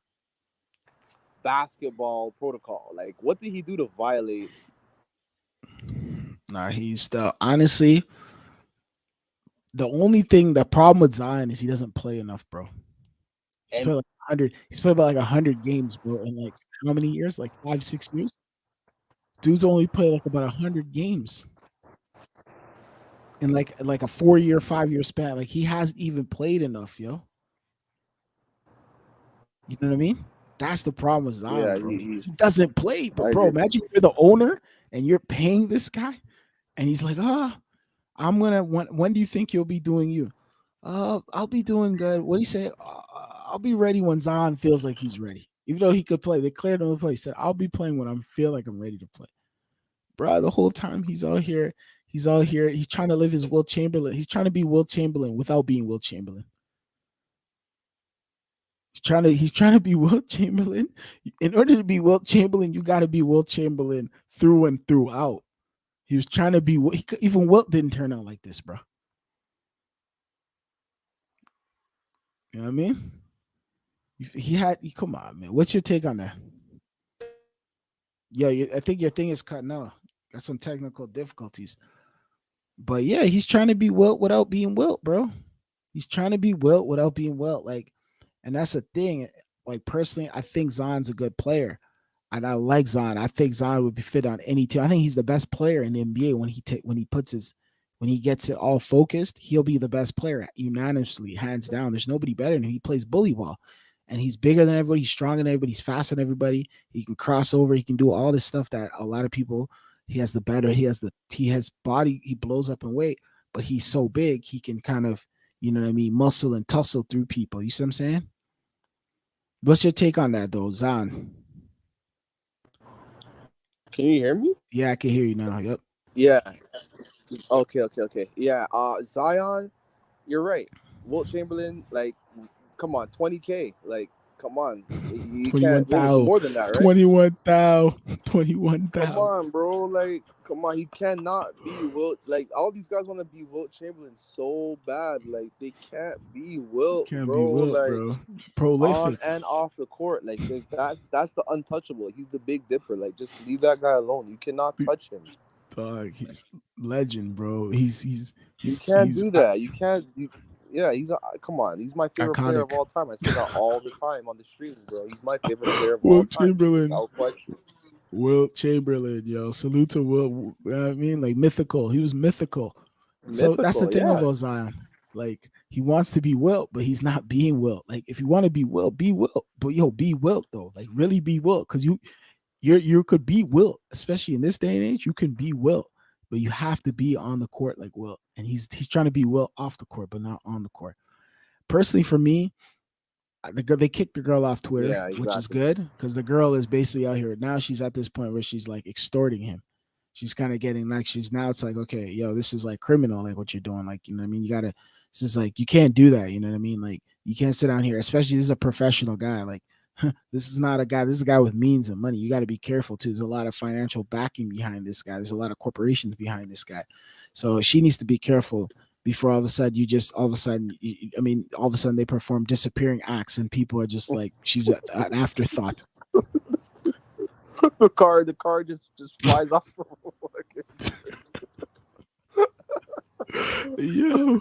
Speaker 2: basketball protocol. Like, what did he do to violate
Speaker 1: nah, he's still honestly the only thing. The problem with Zion is he doesn't play enough, bro. He's
Speaker 2: and
Speaker 1: played like 100. He's played about like 100 games, bro. In like how many years? Like 5, 6 years. Dude's only played like about 100 games in like a 4 year, 5 year span. Like he hasn't even played enough, yo. You know what I mean? That's the problem with
Speaker 2: yeah,
Speaker 1: Zion, bro.
Speaker 2: he
Speaker 1: He doesn't play,
Speaker 2: I
Speaker 1: but bro,
Speaker 2: agree.
Speaker 1: imagine you're the owner and you're paying this guy, and he's like, I'm gonna. When do you think you'll be doing you? I'll be doing good. What do you say? I'll be ready when Zion feels like he's ready. Even though he could play, they cleared him to play. He said, I'll be playing when I feel like I'm ready to play. Bro, the whole time he's out here, He's out here. He's trying to live his Will Chamberlain. He's trying to be Will Chamberlain without being Will Chamberlain. He's trying to be Will Chamberlain. In order to be Will Chamberlain, you got to be Will Chamberlain through and throughout. He was trying to be. Even Wilt didn't turn out like this, bro. You know what I mean? He had. Come on, man. What's your take on that? Yeah, I think your thing is cutting out. Got some technical difficulties. But yeah, he's trying to be Wilt without being Wilt, bro. He's trying to be Wilt without being Wilt. Like, and that's the thing. Like personally, I think Zion's a good player, and I like Zion. I think Zion would be fit on any team. I think he's the best player in the NBA when he puts his when he gets it all focused. He'll be the best player unanimously, hands down. There's nobody better than him. He plays bully ball, and he's bigger than everybody. He's stronger than everybody. He's faster than everybody. He can cross over. He can do all this stuff that a lot of people. He has the better. He has body. He blows up in weight, but he's so big. He can kind of what I mean, muscle and tussle through people. You see what I'm saying? What's your take on that, though, Zan?
Speaker 2: Can you hear me?
Speaker 1: Yeah, I can hear you now. Yep.
Speaker 2: Yeah. Okay. Yeah. Zion, you're right. Wilt Chamberlain, like, come on, 20K. Like, come on. You
Speaker 1: Twenty-one
Speaker 2: can't. What was it?
Speaker 1: thou,
Speaker 2: More than that, right?
Speaker 1: 21 thou, 21
Speaker 2: Come
Speaker 1: thou.
Speaker 2: on, bro. Like, come on. He cannot be Wilt. Like, all these guys want to be Wilt Chamberlain so bad. Like, they can't be Wilt,
Speaker 1: Can't be
Speaker 2: bro.
Speaker 1: Wilt,
Speaker 2: Like,
Speaker 1: bro.
Speaker 2: on
Speaker 1: Prolific.
Speaker 2: and off the court. Like, that's the untouchable. He's the Big Dipper. Like, just leave that guy alone. You cannot touch him.
Speaker 1: Dog, he's legend, bro. He's
Speaker 2: You
Speaker 1: he's
Speaker 2: can't
Speaker 1: he's
Speaker 2: do that. You can't. Yeah, come on. He's my favorite player of
Speaker 1: iconic.
Speaker 2: all time. I say that all the time on the stream, bro. He's my favorite player of all
Speaker 1: Wilt
Speaker 2: time,
Speaker 1: Chamberlain.
Speaker 2: without question.
Speaker 1: Wilt Chamberlain, yo. Salute to Wilt. You know what I mean? Like mythical. He was mythical. So that's the
Speaker 2: Mythical,
Speaker 1: thing
Speaker 2: yeah.
Speaker 1: about Zion. Like he wants to be Wilt, but he's not being Wilt. Like if you want to be Wilt, be Wilt. But be Wilt though. Like really be Wilt. Because you could be Wilt, especially in this day and age. You can be Wilt, but you have to be on the court like Wilt. And he's trying to be Wilt off the court, but not on the court. Personally, for me, they kicked the girl off Twitter,
Speaker 2: Yeah,
Speaker 1: which is
Speaker 2: exactly.
Speaker 1: good because the girl is basically out here now. She's at this point where she's like extorting him. She's kind of getting like she's now. It's like okay, yo, this is like criminal, like what you're doing. Like you know what I mean. You gotta. This is like you can't do that. You know what I mean. Like you can't sit down here, especially this is a professional guy. Like this is not a guy. This is a guy with means and money. You got to be careful too. There's a lot of financial backing behind this guy. There's a lot of corporations behind this guy. So she needs to be careful before all of a sudden I mean all of a sudden they perform disappearing acts and people are just like she's an afterthought.
Speaker 2: The car just flies off.
Speaker 1: Yo,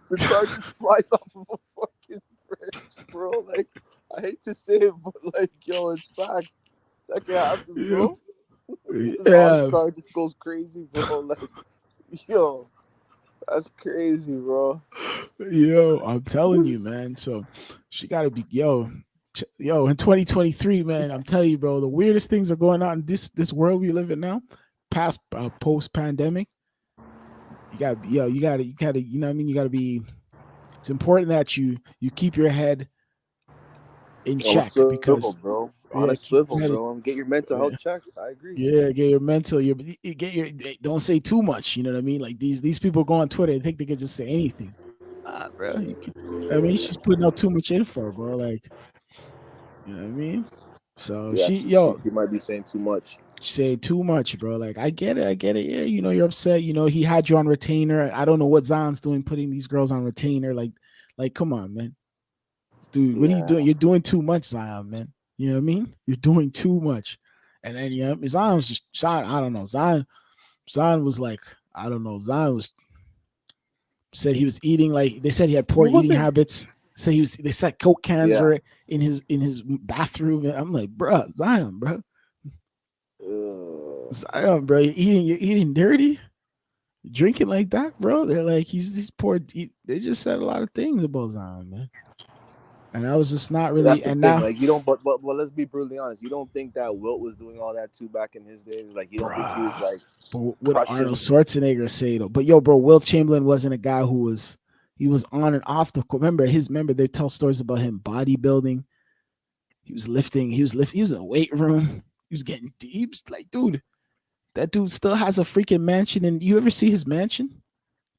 Speaker 2: The car just flies off of a fucking bridge, bro. Like, I hate to say it, but like, yo, it's facts. That can happen,
Speaker 1: yo,
Speaker 2: bro. The
Speaker 1: yeah,
Speaker 2: All-Star just goes crazy, bro. Like, yo, that's crazy, bro.
Speaker 1: yo, I'm telling you, man. So she got to be yo in 2023, man. I'm telling you, bro. The weirdest things are going on in this world we live in now, past post pandemic. You got to, you know what I mean. You got to be. It's important that you keep your head in
Speaker 2: On a
Speaker 1: check
Speaker 2: swivel,
Speaker 1: because
Speaker 2: bro. On a
Speaker 1: yeah, keep
Speaker 2: swivel,
Speaker 1: your head,
Speaker 2: bro. And get your mental health checks. I agree.
Speaker 1: yeah, get your mental, get your. Don't say too much. You know what I mean? Like these people go on Twitter, they think they can just say anything. Bro, you can. I mean, she's putting out too much info, bro. Like, you know what I mean? So
Speaker 2: Yeah, she might be saying too much.
Speaker 1: say too much, bro. Like, I get it. Yeah, you're upset. He had you on retainer. I don't know what Zion's doing, putting these girls on retainer. Like, come on, man. Dude, what are you
Speaker 2: Yeah.
Speaker 1: doing? You're doing too much, Zion, man. You know what I mean? You're doing too much. And then Zion's just Zion. I don't know. Zion was like, I don't know. Zion was said he was eating like they said he had
Speaker 2: He
Speaker 1: poor eating
Speaker 2: wasn't.
Speaker 1: habits. Say he was. They said Coke cans
Speaker 2: Yeah.
Speaker 1: were in his bathroom. And I'm like, bro, Zion, bro,
Speaker 2: Uh,
Speaker 1: Zion, bro, you're eating dirty, drinking like that, bro. They're like he's poor. They just said a lot of things about Zion, man. And I was just not really.
Speaker 2: that's the
Speaker 1: And
Speaker 2: thing.
Speaker 1: now,
Speaker 2: Like, you don't. But let's be brutally honest. You don't think that Wilt was doing all that too back in his days? Like, you don't think he was
Speaker 1: bruh.
Speaker 2: like
Speaker 1: But what Arnold
Speaker 2: crushing?
Speaker 1: Schwarzenegger say though? But yo, bro, Will Chamberlain wasn't a guy who was. He was on and off the court. Remember they tell stories about him bodybuilding. He was lifting. He was in the weight room. He was getting deep. Like, dude, That dude still has a freaking mansion. And you ever see his mansion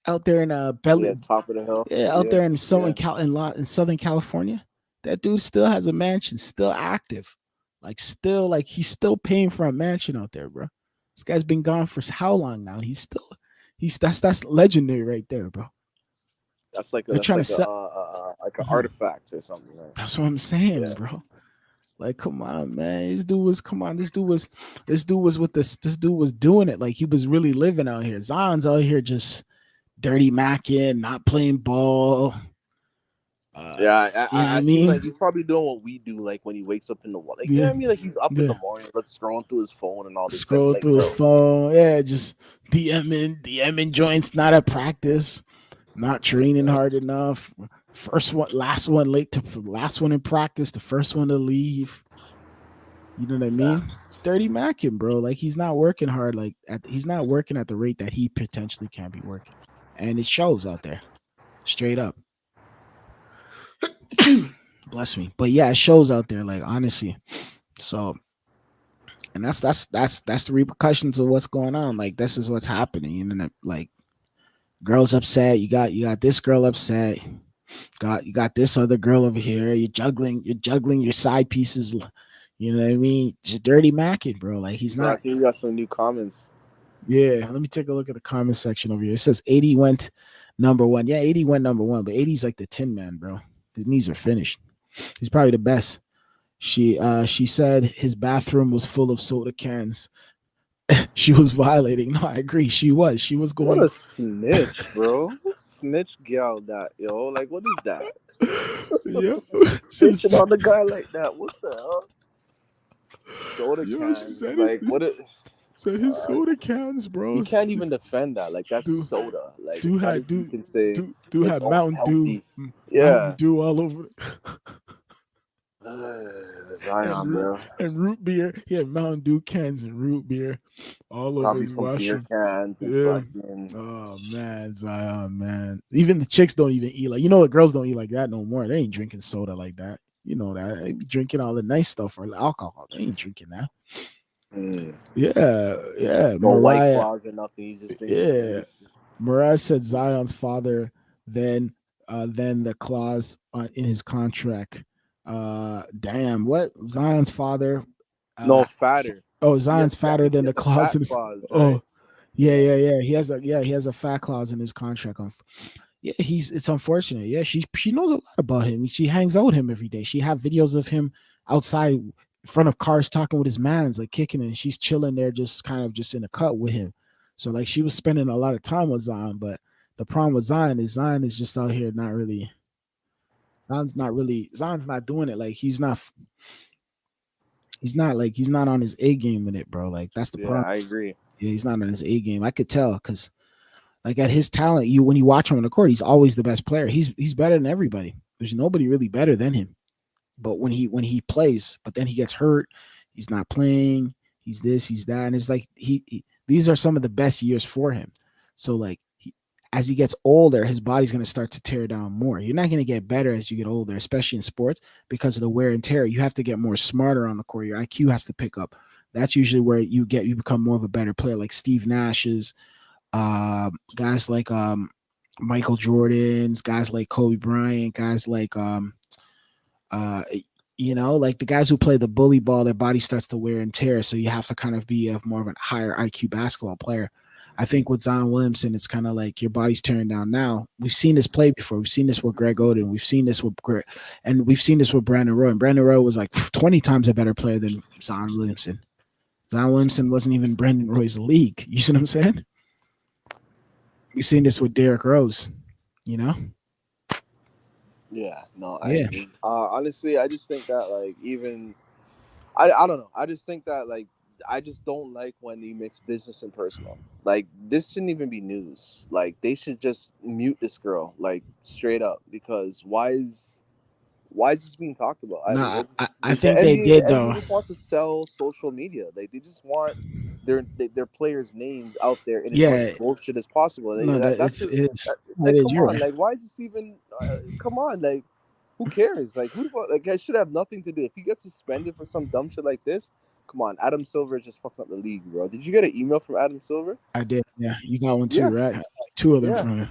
Speaker 1: out there in
Speaker 2: Yeah,
Speaker 1: Belly?
Speaker 2: top of the hill.
Speaker 1: Yeah, out
Speaker 2: Yeah,
Speaker 1: there in
Speaker 2: yeah,
Speaker 1: in Southern California. That dude still has a mansion, still active. Like still, like he's still paying for a mansion out there, bro. This guy's been gone for how long now? He's still, he's that's legendary right there, bro. They're
Speaker 2: that's
Speaker 1: trying to
Speaker 2: like a
Speaker 1: sell.
Speaker 2: like an
Speaker 1: Mhm.
Speaker 2: artifact or something. Right?
Speaker 1: That's what I'm saying,
Speaker 2: Yeah,
Speaker 1: bro. Like, come on, man. This dude was, come on. This dude was with this dude was doing it. Like, he was really living out here. Zion's out here just dirty macking, not playing ball. Uh,
Speaker 2: yeah.
Speaker 1: you know what I
Speaker 2: I seen like
Speaker 1: mean?
Speaker 2: he's probably doing what we do, like when he wakes up in the like you know
Speaker 1: Yeah,
Speaker 2: what I mean, like he's up in the
Speaker 1: yeah.
Speaker 2: morning, like scrolling through his phone and all this type.
Speaker 1: Scroll
Speaker 2: Like,
Speaker 1: through his
Speaker 2: bro,
Speaker 1: phone. Yeah, just DMing joints, not at practice, not training hard enough. First one, last one late to last one in practice, the first one to leave. You know what I
Speaker 2: yeah,
Speaker 1: mean? It's dirty macking, bro. Like he's not working hard. Like he's not working at the rate that he potentially can be working, and it shows out there, straight up. Bless me, but yeah, it shows out there. Like honestly, so and that's the repercussions of what's going on. Like this is what's happening. You know, like girls upset. You got this girl upset. You got this other girl over here. You're juggling your side pieces. You know what I mean? Just dirty macking, bro. Like he's
Speaker 2: bro. I
Speaker 1: not.
Speaker 2: think you got some new comments.
Speaker 1: Yeah, let me take a look at the comment section over here. It says 80 went number one. Yeah, 80 went number one, but 80's like the Tin Man, bro. His knees are finished. He's probably the best. She said his bathroom was full of soda cans. She was violating. No, I agree. She was. She was
Speaker 2: What
Speaker 1: going.
Speaker 2: a snitch, bro. Snitch gal that, yo. Like, what is that?
Speaker 1: Yeah.
Speaker 2: Snitching on the guy like that. What the hell? Soda
Speaker 1: Yo, she
Speaker 2: cans.
Speaker 1: said
Speaker 2: Like, what it
Speaker 1: his soda cans, bro.
Speaker 2: you can't even defend that. Like, that's
Speaker 1: Dude,
Speaker 2: soda. Like,
Speaker 1: dude
Speaker 2: it's not
Speaker 1: had
Speaker 2: even you
Speaker 1: dude
Speaker 2: can say
Speaker 1: dude
Speaker 2: it's
Speaker 1: had
Speaker 2: oh it's
Speaker 1: Mountain Dew,
Speaker 2: healthy.
Speaker 1: Mountain
Speaker 2: Yeah.
Speaker 1: Dew all over. and
Speaker 2: Zion,
Speaker 1: root
Speaker 2: bro.
Speaker 1: and root beer. He had Mountain Dew cans and root beer all over
Speaker 2: Probably
Speaker 1: his
Speaker 2: some beer
Speaker 1: washroom.
Speaker 2: cans and
Speaker 1: Yeah.
Speaker 2: fucking
Speaker 1: Oh man, Zion, man. Even the chicks don't even eat like, the girls don't eat like that no more. They ain't drinking soda like that. You know that. They be drinking all the nice stuff or alcohol. They ain't drinking that.
Speaker 2: mm,
Speaker 1: Yeah, yeah.
Speaker 2: no white
Speaker 1: Mariah.
Speaker 2: claws or nothing. He's just drinking
Speaker 1: Yeah.
Speaker 2: straight.
Speaker 1: Mariah said Zion's father then the clause in his contract. Damn, what Zion's father?
Speaker 2: No,
Speaker 1: Uh,
Speaker 2: fatter.
Speaker 1: Zion's fatter
Speaker 2: He
Speaker 1: than the
Speaker 2: has a
Speaker 1: clause
Speaker 2: fat
Speaker 1: in his.
Speaker 2: clause, right?
Speaker 1: Oh, yeah,
Speaker 2: Yeah.
Speaker 1: yeah, yeah. He has a fat clause in his contract. Yeah, it's unfortunate. Yeah, she knows a lot about him. She hangs out with him every day. She have videos of him outside in front of cars talking with his mans, like kicking it. And she's chilling there, just kind of just in a cut with him. So like she was spending a lot of time with Zion, but the problem with Zion is just out here not really. Zion's not doing it. Like he's not on his A game with it, bro. Like that's the
Speaker 2: Yeah,
Speaker 1: problem.
Speaker 2: I agree.
Speaker 1: Yeah, he's not on his A game. I could tell because like at his talent, you when you watch him on the court, he's always the best player. He's better than everybody. There's nobody really better than him. But when he plays, but then he gets hurt, he's not playing. He's this, he's that, and it's like these are some of the best years for him. So like as he gets older, his body's going to start to tear down more. You're not going to get better as you get older, especially in sports because of the wear and tear. You have to get more smarter on the court. Your IQ has to pick up. That's usually where you become more of a better player, like Steve Nash's, guys like Michael Jordan's, guys like Kobe Bryant, guys like uh, like the guys who play the bully ball, their body starts to wear and tear. So you have to kind of be a more of a higher IQ basketball player. I think with Zion Williamson, it's kind of like your body's tearing down now. We've seen this play before. We've seen this with Greg Oden. We've seen this with and we've seen this with Brandon Roy. And Brandon Roy was like 20 times a better player than Zion Williamson. Zion Williamson wasn't even Brandon Roy's league. You see what I'm saying? We've seen this with Derrick Rose. You know?
Speaker 2: Yeah, no, I
Speaker 1: Yeah.
Speaker 2: agree. Honestly, I just think that like even I don't know. I just think that like I just don't like when they mix business and personal. Like this shouldn't even be news. Like they should just mute this girl, like straight up, because why is this being talked about?
Speaker 1: No, I
Speaker 2: The
Speaker 1: think they
Speaker 2: NBA, the
Speaker 1: did
Speaker 2: NBA
Speaker 1: though.
Speaker 2: just wants to sell social media. They just want their players' names out there in as much
Speaker 1: Yeah.
Speaker 2: bullshit as possible.
Speaker 1: No, that
Speaker 2: Like,
Speaker 1: it is.
Speaker 2: come
Speaker 1: You're
Speaker 2: on,
Speaker 1: right.
Speaker 2: like, why is this even? Come on, like, who cares? Like, who the fuck? Like, I should have nothing to do. If he gets suspended for some dumb shit like this, Come on, Adam Silver is just fucking up the league, bro. Did you get an email from Adam Silver?
Speaker 1: I did. Yeah, you got one
Speaker 2: Yeah,
Speaker 1: too, right? Like two of them
Speaker 2: yeah.
Speaker 1: from him.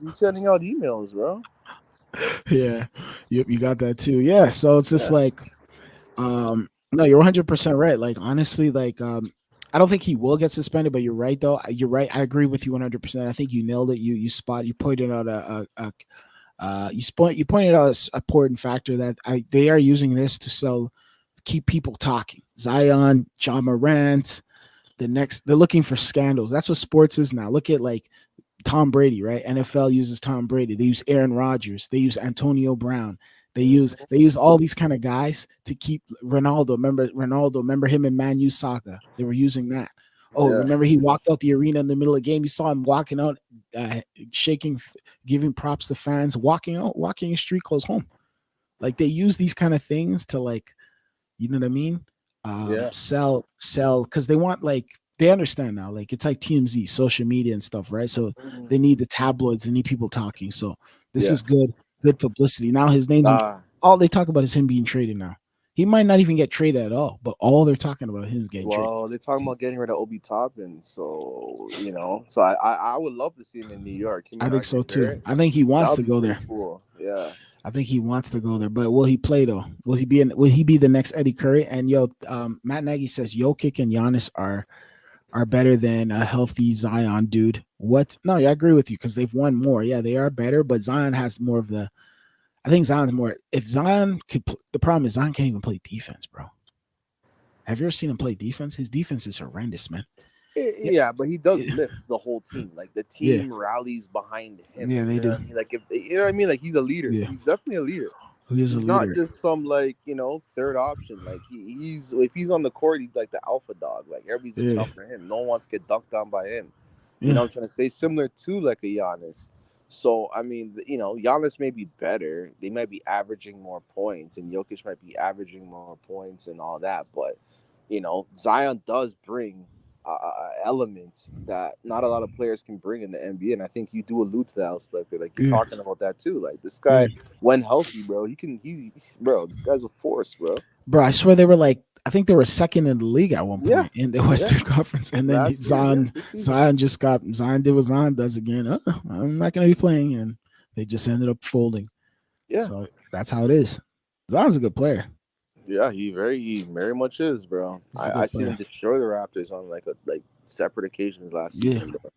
Speaker 2: He's sending out emails, bro.
Speaker 1: Yeah, yep, you got that too. Yeah, so it's just
Speaker 2: Yeah.
Speaker 1: like, no, you're 100% right. Like honestly, like I don't think he will get suspended, but you're right though. You're right. I agree with you 100%. I think you nailed it. You pointed out you pointed out an important factor that they are using this to keep people talking. Zion, John Morant, they're looking for scandals. That's what sports is now. Look at like Tom Brady, right? NFL uses Tom Brady. They use Aaron Rodgers. They use Antonio Brown.
Speaker 2: Hmm.
Speaker 1: They use all these kind of guys to keep Ronaldo. Remember Ronaldo? Remember him in Man U saga? They were using that. Oh,
Speaker 2: Yeah,
Speaker 1: remember he walked out the arena in the middle of the game. You saw him walking out, uh, shaking, giving props to fans, walking out, walking in street clothes home. Like they use these kind of things to like, you know what I mean?
Speaker 2: yeah,
Speaker 1: Sell, because they want like they understand now. Like it's like TMZ, social media and stuff, right? So
Speaker 2: mhm,
Speaker 1: they need the tabloids, they need people talking. So this
Speaker 2: yeah.
Speaker 1: is good publicity. Now his name's in,
Speaker 2: Ah,
Speaker 1: all they talk about is him being traded now. He might not even get traded at all, but all they're talking about is him getting traded.
Speaker 2: well, they're talking about getting rid of Obi Toppin, so so I would love to see him in New York. Him
Speaker 1: I
Speaker 2: and
Speaker 1: think
Speaker 2: RJ
Speaker 1: so too.
Speaker 2: Barrett,
Speaker 1: I think he
Speaker 2: that
Speaker 1: wants
Speaker 2: would
Speaker 1: to
Speaker 2: be
Speaker 1: go
Speaker 2: pretty
Speaker 1: there.
Speaker 2: cool. Yeah.
Speaker 1: I think he wants to go there, but will he play though? Will he be the next Eddie Curry? And Matt Nagy says Jokic and Giannis are better than a healthy Zion, dude. What? No, yeah, I agree with you because they've won more. Yeah, they are better, but Zion has more of the. I think Zion's more. If Zion could, the problem is Zion can't even play defense, bro. Have you ever seen him play defense? His defense is horrendous, man. Yeah,
Speaker 2: Yeah, but he does
Speaker 1: yeah,
Speaker 2: lift the whole team. Like the
Speaker 1: yeah,
Speaker 2: team rallies behind him.
Speaker 1: yeah,
Speaker 2: You
Speaker 1: they
Speaker 2: know
Speaker 1: do.
Speaker 2: what I mean? Like if you know what I mean? Like he's a leader.
Speaker 1: Yeah,
Speaker 2: He's definitely a leader.
Speaker 1: he is a
Speaker 2: He's not
Speaker 1: leader.
Speaker 2: just some like third option. Like he's if he's on the court, he's like the alpha dog. Like everybody's looking
Speaker 1: Yeah,
Speaker 2: out for him. No one wants to get dunked on by him. You know
Speaker 1: yeah,
Speaker 2: what I'm trying to say? Similar to like a Giannis. So I mean, Giannis may be better. They might be averaging more points, and Jokic might be averaging more points and all that. But Zion does bring element that not a lot of players can bring in the NBA, and I think you do allude to that, Selector. Like you're
Speaker 1: yeah,
Speaker 2: talking about that too. Like this
Speaker 1: yeah.
Speaker 2: guy, when healthy, bro, bro. This guy's a force, bro.
Speaker 1: Bro, I swear they were like, I think they were second in the league at one
Speaker 2: Yeah,
Speaker 1: point in the
Speaker 2: yeah.
Speaker 1: Western Conference, and then
Speaker 2: Last year, yeah,
Speaker 1: Zion,
Speaker 2: this season.
Speaker 1: Zion just got Zion did what Zion does again. I'm not gonna be playing, and they just ended up folding.
Speaker 2: Yeah,
Speaker 1: So that's how it is. Zion's a good player.
Speaker 2: yeah. He very much is, bro.
Speaker 1: He's a
Speaker 2: I
Speaker 1: good
Speaker 2: seen him
Speaker 1: player.
Speaker 2: destroy the Raptors on like separate occasions last
Speaker 1: Yeah,
Speaker 2: season, bro.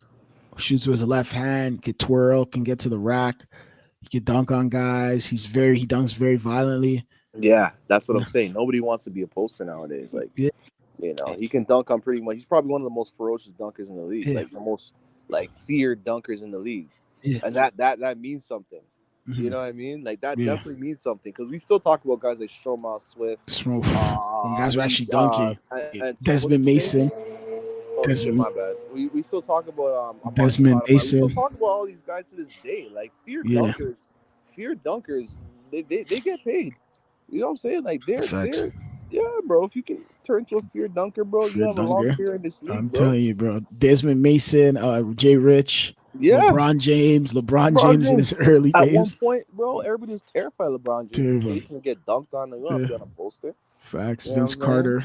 Speaker 1: shoots with his left hand, can twirl, can get to the rack. He can dunk on guys. He dunks very violently.
Speaker 2: Yeah, that's what I'm
Speaker 1: Yeah,
Speaker 2: saying. Nobody wants to be a poster nowadays. Like
Speaker 1: yeah,
Speaker 2: he can dunk on pretty much. He's probably one of the most ferocious dunkers in the league,
Speaker 1: yeah,
Speaker 2: like the most like feared dunkers in the league,
Speaker 1: yeah.
Speaker 2: and that means something. You
Speaker 1: Hmm.
Speaker 2: know what I mean? Like that
Speaker 1: Yeah.
Speaker 2: definitely means something because we still talk about guys like Stromile Swift.
Speaker 1: Smoke. When guys were
Speaker 2: We
Speaker 1: actually dunking,
Speaker 2: what's
Speaker 1: Desmond
Speaker 2: his name?
Speaker 1: Mason,
Speaker 2: Oh shit,
Speaker 1: Desmond
Speaker 2: my bad. We still talk about Amari
Speaker 1: Desmond
Speaker 2: Stoudemire. We still
Speaker 1: Mason.
Speaker 2: talk about all these guys to this day. Like
Speaker 1: Yeah,
Speaker 2: feared dunkers, they get paid. You know what I'm saying? Like
Speaker 1: facts.
Speaker 2: they're yeah, bro. If you can turn to a fear dunker, bro, you
Speaker 1: Fear
Speaker 2: have a long
Speaker 1: Dunker.
Speaker 2: career in this league,
Speaker 1: I'm
Speaker 2: bro.
Speaker 1: telling you, bro. Desmond Mason, Jay Rich,
Speaker 2: Yeah,
Speaker 1: LeBron
Speaker 2: LeBron
Speaker 1: James in
Speaker 2: James.
Speaker 1: his early
Speaker 2: At one
Speaker 1: days.
Speaker 2: point, bro, everybody was terrified of LeBron James. In
Speaker 1: Terrible.
Speaker 2: case him get dunked on, you don't have to
Speaker 1: Yeah.
Speaker 2: be on a poster.
Speaker 1: Facts.
Speaker 2: You know what
Speaker 1: Vince
Speaker 2: I'm saying?
Speaker 1: Carter.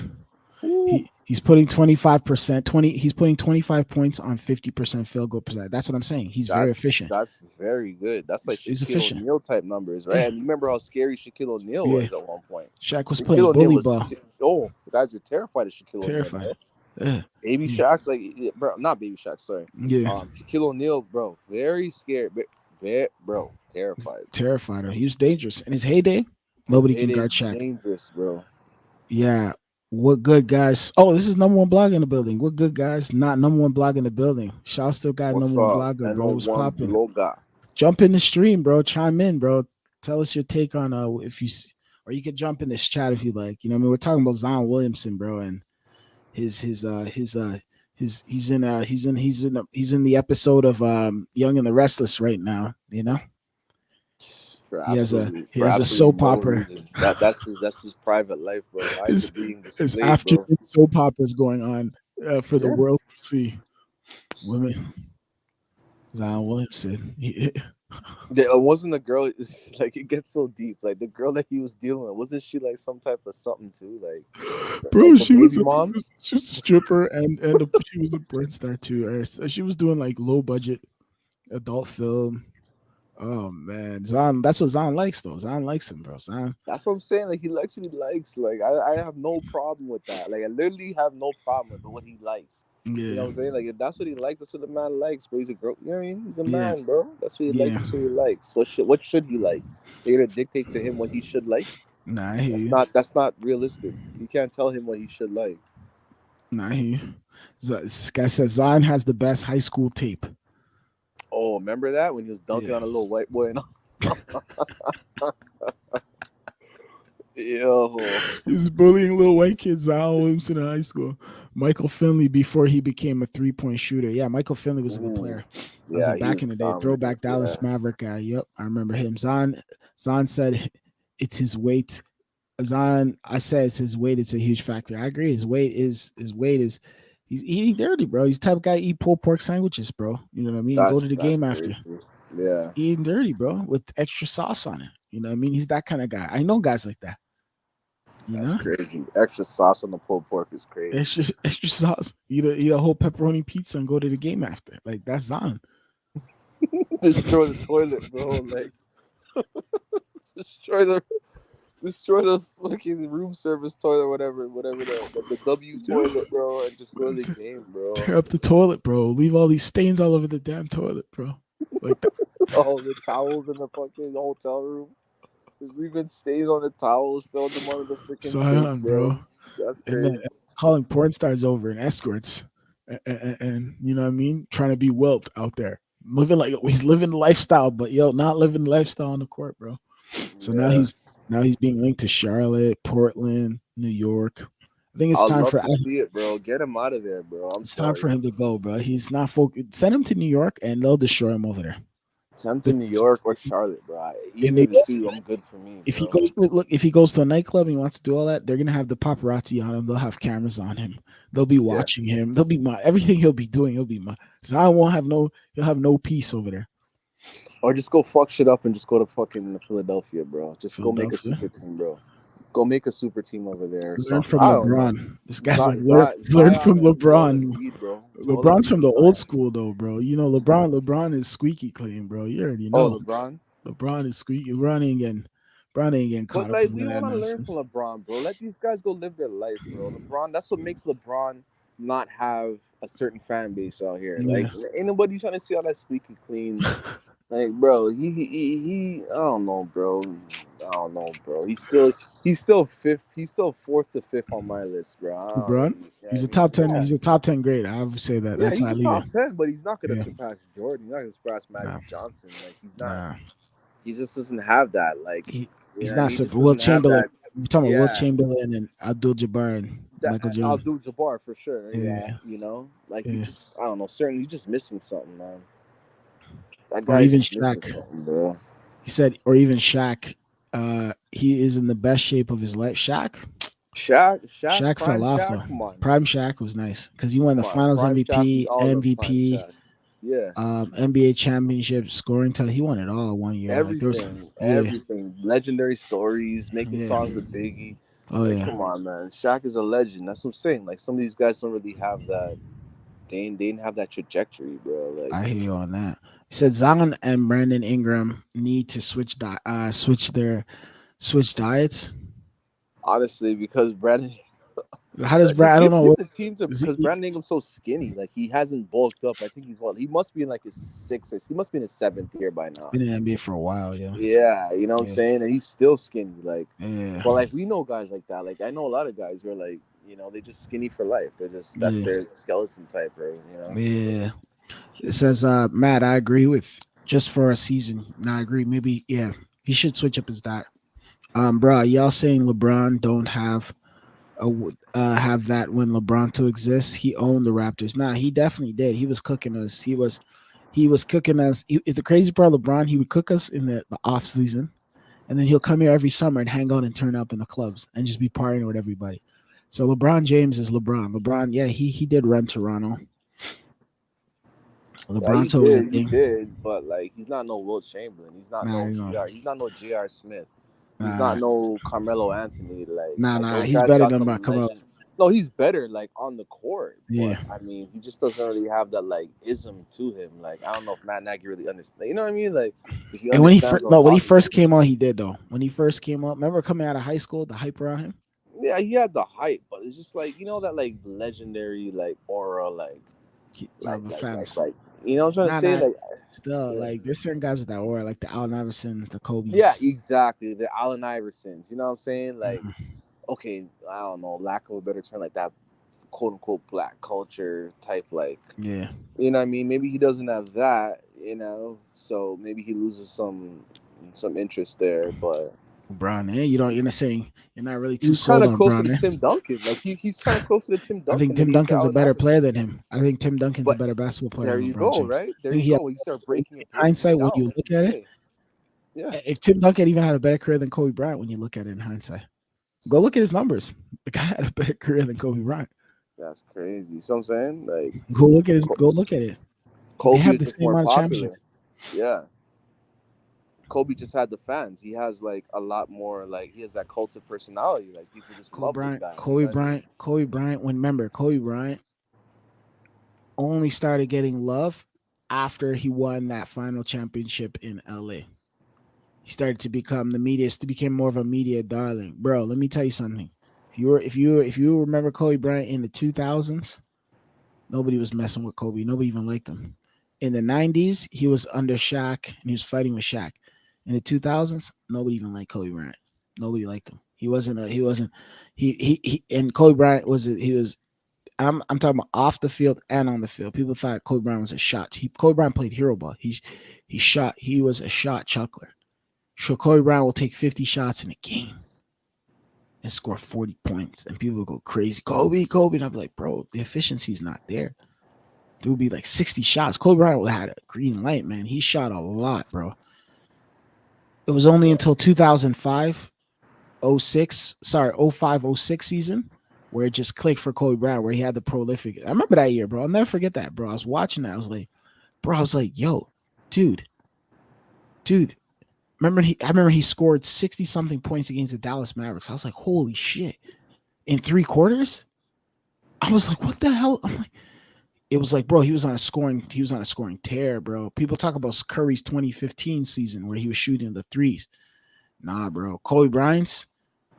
Speaker 2: Woo.
Speaker 1: He's putting 25%, 20, he's putting 25 points on 50% field goal percent. That's what I'm saying. He's very efficient.
Speaker 2: That's very good. That's like
Speaker 1: He's
Speaker 2: Shaquille
Speaker 1: efficient.
Speaker 2: O'Neal type numbers, right?
Speaker 1: Yeah.
Speaker 2: And you remember how scary Shaquille O'Neal
Speaker 1: Yeah.
Speaker 2: was at one point.
Speaker 1: Shaq was playing
Speaker 2: Shaquille O'Neal
Speaker 1: bully
Speaker 2: was
Speaker 1: ball.
Speaker 2: the guys were terrified of Shaquille O'Neal,
Speaker 1: Terrified.
Speaker 2: bro.
Speaker 1: Yeah.
Speaker 2: Baby
Speaker 1: Yeah.
Speaker 2: Shaq's like, yeah, bro, not Baby Shaq, sorry.
Speaker 1: Yeah.
Speaker 2: Shaquille O'Neal, bro, very scared, but bro, terrified.
Speaker 1: Terrified. He was dangerous. In his heyday,
Speaker 2: His
Speaker 1: nobody can
Speaker 2: heyday
Speaker 1: guard
Speaker 2: was
Speaker 1: Shaq.
Speaker 2: dangerous, bro.
Speaker 1: Yeah. What good guys? Oh, this is number one blog in the building. What good guys? Not number one blog in the building. Shouts to guy
Speaker 2: What's
Speaker 1: number one
Speaker 2: up?
Speaker 1: blogger,
Speaker 2: And no
Speaker 1: bro. What's
Speaker 2: one
Speaker 1: popping?
Speaker 2: bloga.
Speaker 1: Jump in the stream, bro. Chime in, bro. Tell us your take on or you could jump in this chat if you like. You know, what I mean, we're talking about Zion Williamson, bro, and his he's in the episode of Young and the Restless right now. You know, he
Speaker 2: For
Speaker 1: has a
Speaker 2: absolutely
Speaker 1: soap
Speaker 2: no
Speaker 1: opera.
Speaker 2: reason. That's his private life, bro. Why is
Speaker 1: his
Speaker 2: it being
Speaker 1: his
Speaker 2: displayed, bro?
Speaker 1: afternoon soap operas going on for the
Speaker 2: Yeah.
Speaker 1: world to see. Women, Zion Williamson. Yeah.
Speaker 2: Wasn't the girl like it gets so deep? Like the girl that he was dealing with, wasn't she like some type of something too?
Speaker 1: Bro,
Speaker 2: Like the baby moms?
Speaker 1: she was a stripper she was a porn star too. She was doing like low budget adult film. Oh man, Zon. That's what Zon likes though. Zon likes him, bro. Zon.
Speaker 2: That's what I'm saying. Like he likes what he likes. Like I have no problem with that. Like I literally have no problem with what he likes. You know
Speaker 1: Yeah,
Speaker 2: what I'm saying? Like if that's what he likes, that's what the man likes. But he's a girl. You know what I mean? He's a
Speaker 1: yeah,
Speaker 2: man, bro. That's what he likes.
Speaker 1: yeah.
Speaker 2: That's what he likes. What should he like? You're gonna dictate to him what he should like?
Speaker 1: Nah, I hear
Speaker 2: That's
Speaker 1: you.
Speaker 2: not realistic. You can't tell him what he should like.
Speaker 1: Nah, I hear you. This guy says Zion has the best high school tape.
Speaker 2: Oh, remember that when he was dunking
Speaker 1: Yeah.
Speaker 2: on a little white boy and yo,
Speaker 1: He's bullying little white kids. Zion Williamson in high school. Michael Finley before he became a 3-point shooter. Yeah, Michael Finley was a good
Speaker 2: ooh,
Speaker 1: player. That was
Speaker 2: yeah,
Speaker 1: like
Speaker 2: he
Speaker 1: back
Speaker 2: was
Speaker 1: in the day.
Speaker 2: dominant.
Speaker 1: Throwback
Speaker 2: Yeah,
Speaker 1: Dallas Maverick guy. Yep, I remember him. Zon said it's his weight. Zon, I said it's his weight. It's a huge factor. I agree. His weight is he's eating dirty, bro. He's the type of guy eat pulled pork sandwiches, bro. You know what I mean? Go to the
Speaker 2: that's
Speaker 1: game
Speaker 2: crazy.
Speaker 1: after. He's
Speaker 2: Yeah,
Speaker 1: eating dirty, bro, with extra sauce on it. You know what I mean? He's that kind of guy. I know guys like that. You
Speaker 2: that's
Speaker 1: know?
Speaker 2: crazy. Extra sauce on the pulled pork is crazy.
Speaker 1: Extra sauce. Eat a whole pepperoni pizza and go to the game after. Like that's Zon.
Speaker 2: Destroy the toilet, bro. Like destroy the destroy the fucking room service toilet, whatever the W
Speaker 1: Yeah.
Speaker 2: toilet, bro, and just go to the
Speaker 1: T-
Speaker 2: game, bro.
Speaker 1: Tear up the toilet, bro. Leave all these stains all over the damn toilet, bro. Like that.
Speaker 2: Oh, the towels in the fucking hotel room. Just leaving stains on the towels, throwing them under the freaking sink,
Speaker 1: Zion, bro.
Speaker 2: bro. That's
Speaker 1: And then
Speaker 2: crazy.
Speaker 1: calling porn stars over and escorts, and you know what I mean, trying to be whelped out there, living like he's living the lifestyle, but yo, not living the lifestyle on the court, bro. So
Speaker 2: Yeah.
Speaker 1: now he's being linked to Charlotte, Portland, New York. I think
Speaker 2: I'd love to see it, bro. Get him out of there, bro. I'm
Speaker 1: it's time
Speaker 2: sorry.
Speaker 1: for him to go, bro. He's not focused. Send him to New York, and they'll destroy him over there.
Speaker 2: Send
Speaker 1: The,
Speaker 2: to New York or Charlotte, bro.
Speaker 1: and they,
Speaker 2: Either the two, I'm good for me,
Speaker 1: if he
Speaker 2: bro.
Speaker 1: goes, look, if he goes to a nightclub and he wants to do all that, they're gonna have the paparazzi on him. They'll have cameras on him. They'll be
Speaker 2: Yeah.
Speaker 1: watching him. They'll be everything he'll be doing. He'll be Zion won't have no. He'll have no peace over there.
Speaker 2: Or just go fuck shit up and just go to fucking Philadelphia, bro. Just go make a
Speaker 1: Philadelphia.
Speaker 2: super team, bro. Go make a super team over there or
Speaker 1: Learn
Speaker 2: something.
Speaker 1: from
Speaker 2: I don't know.
Speaker 1: LeBron. This guy's like learn
Speaker 2: Zion
Speaker 1: from
Speaker 2: and Joel
Speaker 1: LeBron.
Speaker 2: Embiid, bro. Joel
Speaker 1: LeBron's
Speaker 2: Embiid
Speaker 1: from
Speaker 2: and
Speaker 1: the old
Speaker 2: Zion.
Speaker 1: school though, bro. You know LeBron is squeaky clean, bro. You already
Speaker 2: Oh,
Speaker 1: know.
Speaker 2: LeBron.
Speaker 1: LeBron is squeaky. LeBron ain't getting
Speaker 2: But
Speaker 1: caught up
Speaker 2: like,
Speaker 1: in
Speaker 2: we
Speaker 1: none of
Speaker 2: want
Speaker 1: that
Speaker 2: to learn
Speaker 1: nonsense.
Speaker 2: from LeBron, bro. Let these guys go live their life, bro. LeBron. That's what makes LeBron not have a certain fan base out here. Like,
Speaker 1: Yeah.
Speaker 2: ain't nobody trying to see all that squeaky clean. Like, bro, I don't know, bro. I don't know, bro. He's still fifth. He's still fourth to fifth on my list, bro. I don't
Speaker 1: LeBron.
Speaker 2: really. Yeah,
Speaker 1: He's
Speaker 2: I
Speaker 1: a
Speaker 2: mean,
Speaker 1: top 10.
Speaker 2: yeah,
Speaker 1: He's a top 10 grade. I would say that.
Speaker 2: yeah,
Speaker 1: That's how
Speaker 2: he's
Speaker 1: I
Speaker 2: a
Speaker 1: leave it.
Speaker 2: top 10, but he's not gonna
Speaker 1: Yeah.
Speaker 2: surpass Jordan. He's not gonna surpass Magic
Speaker 1: Nah.
Speaker 2: Johnson. Like, he's not.
Speaker 1: Nah.
Speaker 2: He just doesn't have that. Like, you
Speaker 1: He's
Speaker 2: know what I
Speaker 1: not
Speaker 2: mean? He
Speaker 1: super.
Speaker 2: just
Speaker 1: Will
Speaker 2: doesn't have
Speaker 1: Chamberlain.
Speaker 2: that.
Speaker 1: We're talking about Will
Speaker 2: Yeah,
Speaker 1: Chamberlain and Abdul Jabbar and
Speaker 2: that
Speaker 1: Michael Jordan.
Speaker 2: Abdul Jabbar for sure. Yeah,
Speaker 1: Yeah.
Speaker 2: like he
Speaker 1: Yeah.
Speaker 2: just I don't know. Certainly, he's just missing something, man. That
Speaker 1: Or
Speaker 2: guy's
Speaker 1: even
Speaker 2: just missing
Speaker 1: Shaq.
Speaker 2: something, bro.
Speaker 1: He said, or even Shaq. He is in the best shape of his life.
Speaker 2: Shaq,
Speaker 1: Shaq fell
Speaker 2: prime
Speaker 1: off
Speaker 2: Shaq.
Speaker 1: though.
Speaker 2: Come on,
Speaker 1: Prime Shaq was nice because he won the
Speaker 2: come on,
Speaker 1: Finals
Speaker 2: prime Shaq. We
Speaker 1: MVP,
Speaker 2: all love prime
Speaker 1: MVP,
Speaker 2: Shaq. Yeah,
Speaker 1: NBA championship, scoring title. He won it all 1 year. Like there was, yeah,
Speaker 2: everything. Legendary stories, making
Speaker 1: yeah,
Speaker 2: songs with Biggie.
Speaker 1: oh
Speaker 2: Like,
Speaker 1: yeah.
Speaker 2: come on, man. Shaq is a legend. That's what I'm saying. Like, some of these guys don't really have that. They didn't have that trajectory, bro. Like,
Speaker 1: I hear you on that. He said Zion and Brandon Ingram need to switch diets.
Speaker 2: honestly, because Brandon
Speaker 1: How does Brad?
Speaker 2: Just
Speaker 1: I don't
Speaker 2: give
Speaker 1: know.
Speaker 2: give
Speaker 1: What
Speaker 2: the team to
Speaker 1: is
Speaker 2: because Brandon Ingram's so skinny. Like he hasn't bulked up. I think he must be in like his sixth or he must be in his seventh year by now.
Speaker 1: been in the NBA for a while? Yeah,
Speaker 2: Yeah, you know what I'm
Speaker 1: yeah,
Speaker 2: saying? And he's still skinny. Like
Speaker 1: yeah,
Speaker 2: but like we know guys like that. Like I know a lot of guys who are like, they just skinny for life. They're just that's
Speaker 1: yeah,
Speaker 2: their skeleton type or.
Speaker 1: yeah. It says, Matt, I agree with just for a season. And I agree. Maybe, yeah, he should switch up his diet. Bro, y'all saying LeBron don't have that when LeBron to exist? He owned the Raptors. Nah, he definitely did. He was cooking us. He was cooking us. The crazy part of LeBron, he would cook us in the off season, and then he'll come here every summer and hang out and turn up in the clubs and just be partying with everybody. So LeBron James is LeBron. LeBron, yeah, he did run Toronto.
Speaker 2: Yeah,
Speaker 1: LeBron told his
Speaker 2: he
Speaker 1: thing.
Speaker 2: did, but like he's not no Will Chamberlain. He's not
Speaker 1: Nah,
Speaker 2: no
Speaker 1: you know,
Speaker 2: He's not no J.R. Smith. He's not
Speaker 1: nah,
Speaker 2: no Carmelo Anthony. Like
Speaker 1: nah.
Speaker 2: those
Speaker 1: He's
Speaker 2: guys
Speaker 1: better
Speaker 2: got
Speaker 1: than
Speaker 2: some
Speaker 1: come up.
Speaker 2: legend. No, he's better like on the court,
Speaker 1: Yeah.
Speaker 2: but I mean, he just doesn't really have that like ism to him. Like I don't know if Matt Nagy really understands. You know what I mean? Like if he
Speaker 1: And when he
Speaker 2: understands
Speaker 1: first
Speaker 2: what I'm
Speaker 1: no, when he
Speaker 2: talking
Speaker 1: first
Speaker 2: about.
Speaker 1: came on, he did though. When he first came up, remember coming out of high school, the hype around him.
Speaker 2: Yeah, he had the hype, but it's just like that like legendary like aura,
Speaker 1: Nah, but fams,
Speaker 2: like you know what I'm trying to say?
Speaker 1: nah.
Speaker 2: Like
Speaker 1: Still,
Speaker 2: yeah.
Speaker 1: like there's certain guys with that aura, like the Allen Iversons, the
Speaker 2: Yeah,
Speaker 1: Kobe's.
Speaker 2: exactly. The Allen Iversons. You know what I'm saying? Like,
Speaker 1: Mhm.
Speaker 2: okay, I don't know, lack of a better term, like that quote unquote black culture type, like,
Speaker 1: Yeah,
Speaker 2: you know what I mean? Maybe he doesn't have that, so maybe he loses some interest there, but
Speaker 1: Brown. Eh? You don't. You're not saying you're not really too
Speaker 2: he's kind
Speaker 1: sold
Speaker 2: of
Speaker 1: on
Speaker 2: closer to
Speaker 1: Brown. Eh?
Speaker 2: Tim Duncan. Like he's kind of closer to Tim
Speaker 1: I think
Speaker 2: Duncan than
Speaker 1: Tim
Speaker 2: he is to
Speaker 1: Duncan's a
Speaker 2: Allen
Speaker 1: better
Speaker 2: Iverson.
Speaker 1: player than him. I think Tim Duncan's a
Speaker 2: But
Speaker 1: better basketball player
Speaker 2: there
Speaker 1: than
Speaker 2: you
Speaker 1: LeBron
Speaker 2: go,
Speaker 1: James.
Speaker 2: right? There
Speaker 1: I think
Speaker 2: you
Speaker 1: he had,
Speaker 2: go. When you start
Speaker 1: in
Speaker 2: breaking it
Speaker 1: hindsight, when
Speaker 2: down,
Speaker 1: you
Speaker 2: like
Speaker 1: look
Speaker 2: you
Speaker 1: at it,
Speaker 2: say, yeah,
Speaker 1: if Tim Duncan even had a better career than Kobe Bryant, when you look at it in hindsight, go look at his numbers. The guy had a better career than Kobe Bryant.
Speaker 2: that's crazy. So I'm saying, like,
Speaker 1: Go look at it. They
Speaker 2: Kobe
Speaker 1: have
Speaker 2: is
Speaker 1: the
Speaker 2: just
Speaker 1: same
Speaker 2: more
Speaker 1: amount of
Speaker 2: popular.
Speaker 1: championships.
Speaker 2: Yeah. Kobe just had the fans. He has like a lot more like he has that cult of personality. Like people just love the guy. You know what I mean?
Speaker 1: Kobe Bryant. When remember, Kobe Bryant only started getting love after he won that final championship in LA. He started to become the media. To became more of a media darling, bro. Let me tell you something. If you remember Kobe Bryant in the 2000s, nobody was messing with Kobe. Nobody even liked him. In the 90s, he was under Shaq and he was fighting with Shaq. In the 2000s, nobody even liked Kobe Bryant. Nobody liked him. He wasn't he and Kobe Bryant was he was I'm talking about off the field and on the field. People thought Kobe Bryant was a shot. Kobe Bryant played hero ball. He shot. He was a shot chuckler. Sure, Kobe Bryant will take 50 shots in a game and score 40 points, and people will go crazy. Kobe, and I'll be like, bro, the efficiency's not there. There would be like 60 shots. Kobe Bryant had a green light, man. He shot a lot, bro. It was only until 2005, '06, sorry, '05, '06 season where it just clicked for Kobe Bryant, where he had the prolific. I remember that year, bro. I'll never forget that, bro. I was watching that. I was like, yo, dude, dude. I remember he scored 60 something points against the Dallas Mavericks. I was like, holy shit. In 3 quarters? I was like, what the hell? I'm like, it was like, bro, he was on a scoring tear, bro. People talk about Curry's 2015 season where he was shooting the threes. Nah, bro. Kobe Bryant's,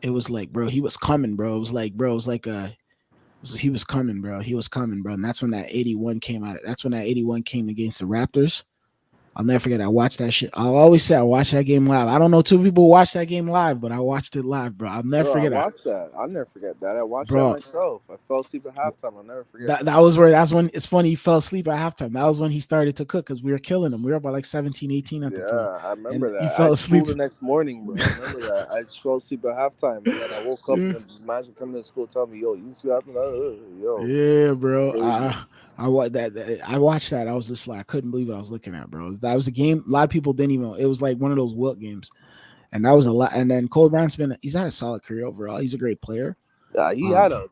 Speaker 1: it was like, bro, he was coming, bro. It was like, bro, it was like he was coming, bro. He was coming, bro. And that's when that 81 came out. That's when that 81 came against the Raptors. I'll never forget. I watched that shit. I'll always say I watched that game live. I don't know two people watch that game live, but I watched it live, bro. I'll never
Speaker 2: Bro, I
Speaker 1: forget that,
Speaker 2: watched that. I'll never forget that. I watched that
Speaker 1: bro.
Speaker 2: myself. I fell asleep at halftime. I'll never forget
Speaker 1: That
Speaker 2: that.
Speaker 1: that was where that's when it's funny he fell asleep at halftime. That was when he started to cook because we were killing him. We were about like 17, 18 at the point,
Speaker 2: Yeah, I
Speaker 1: and
Speaker 2: remember
Speaker 1: he
Speaker 2: that. I
Speaker 1: fell
Speaker 2: had school
Speaker 1: asleep.
Speaker 2: the next morning, bro. I remember that. I just fell asleep at halftime, and then I woke up,
Speaker 1: Yeah,
Speaker 2: and then imagine coming to school telling me, "Yo, you see what happened?" Yo,
Speaker 1: yeah, bro.
Speaker 2: crazy.
Speaker 1: I watched that. I was just like I couldn't believe what I was looking at, bro. That was a game. A lot of people didn't even. It was like one of those Wilt games, and that was a lot. And then Kobe Bryant's he's had a solid career overall. He's a great player.
Speaker 2: Yeah, he
Speaker 1: Um,
Speaker 2: had a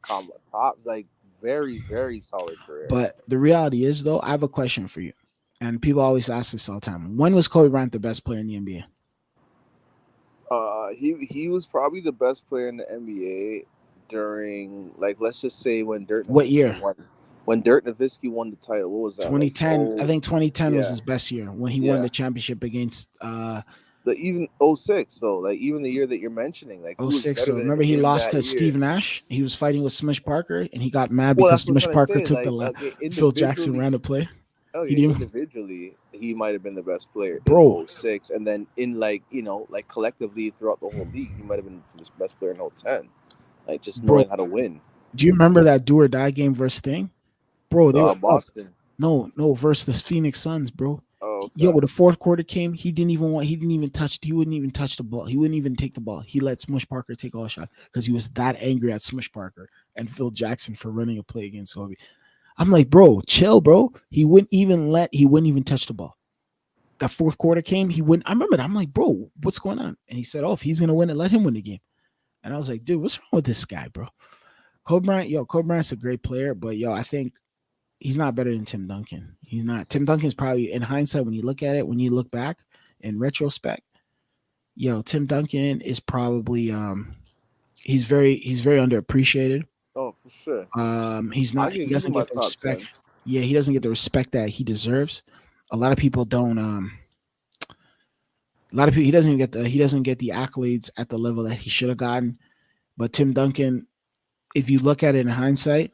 Speaker 2: tops like very very solid career.
Speaker 1: but the reality is though, I have a question for you, and people always ask this all the time. When was Kobe Bryant the best player in the NBA?
Speaker 2: He was probably the best player in the NBA during like let's just say when Dirk
Speaker 1: What
Speaker 2: Nowitzki
Speaker 1: year?
Speaker 2: won the title. What was that like?
Speaker 1: 2010. I
Speaker 2: Oh
Speaker 1: think 2010 was
Speaker 2: yeah,
Speaker 1: his best year when he won
Speaker 2: yeah.
Speaker 1: the championship against
Speaker 2: The even '06 though, like even the year that you're mentioning, like who was
Speaker 1: '06.
Speaker 2: better
Speaker 1: So
Speaker 2: than
Speaker 1: remember he
Speaker 2: him
Speaker 1: lost
Speaker 2: that
Speaker 1: to
Speaker 2: year?
Speaker 1: Steve Nash. He was fighting with Smush Parker, and he got mad
Speaker 2: Well,
Speaker 1: because
Speaker 2: that's what I'm
Speaker 1: Smush
Speaker 2: trying to
Speaker 1: Parker
Speaker 2: say.
Speaker 1: took the
Speaker 2: Like okay,
Speaker 1: Phil Jackson ran the
Speaker 2: individually,
Speaker 1: play. He
Speaker 2: okay,
Speaker 1: didn't,
Speaker 2: individually, he might have been the best player in
Speaker 1: bro,
Speaker 2: '06, and then in like like collectively throughout the whole league, he might have been the best player in '10. Like just
Speaker 1: bro.
Speaker 2: knowing how to win.
Speaker 1: Do you remember that do or die game versus thing, bro? They were up.
Speaker 2: Boston.
Speaker 1: No, versus the Phoenix Suns, bro.
Speaker 2: Oh,
Speaker 1: Yo,
Speaker 2: okay.
Speaker 1: when the fourth quarter came, he didn't even want. He didn't even touch. He wouldn't even touch the ball. He wouldn't even take the ball. He let Smush Parker take all shots because he was that angry at Smush Parker and Phil Jackson for running a play against Kobe. I'm like, bro, chill, bro. He wouldn't even touch the ball. That fourth quarter came, he wouldn't. I remember that. I'm like, bro, what's going on? And he said, oh, if he's gonna win it, let him win the game. And I was like, dude, what's wrong with this guy, bro? Kobe Bryant, Kobe Bryant's a great player, but I think he's not better than Tim Duncan. He's not. Tim Duncan's probably in hindsight when you look at it, when you look back in retrospect, Tim Duncan is probably he's very underappreciated.
Speaker 2: Oh, for sure.
Speaker 1: He's
Speaker 2: I
Speaker 1: not.
Speaker 2: give
Speaker 1: He
Speaker 2: he's in
Speaker 1: doesn't
Speaker 2: my
Speaker 1: get the
Speaker 2: top
Speaker 1: respect.
Speaker 2: 10.
Speaker 1: Yeah, he doesn't get the respect that he deserves. A lot of people don't. A lot of people. He doesn't get the accolades at the level that he should have gotten. But Tim Duncan, if you look at it in hindsight,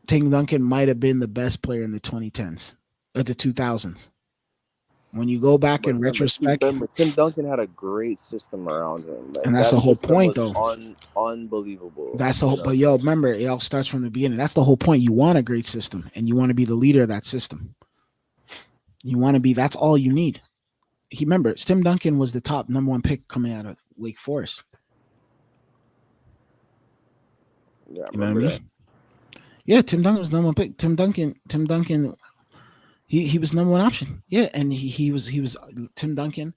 Speaker 1: Tim Duncan might have been the best player in the 2010s or the 2000s. When you go back
Speaker 2: But
Speaker 1: in
Speaker 2: remember,
Speaker 1: retrospect,
Speaker 2: Tim Duncan had a great system around him.
Speaker 1: and
Speaker 2: Like
Speaker 1: that's
Speaker 2: that
Speaker 1: the whole
Speaker 2: system
Speaker 1: point,
Speaker 2: was
Speaker 1: though.
Speaker 2: unbelievable.
Speaker 1: That's the
Speaker 2: You
Speaker 1: whole.
Speaker 2: know.
Speaker 1: But remember, it all starts from the beginning. That's the whole point. You want a great system, and you want to be the leader of that system. You want to be. That's all you need. Remember, Tim Duncan was the top number one pick coming out of Wake Forest.
Speaker 2: Yeah, I
Speaker 1: You know what I
Speaker 2: remember that.
Speaker 1: mean? Yeah, Tim Duncan was number one pick. Tim Duncan, he was number one option. Yeah, and he was Tim Duncan.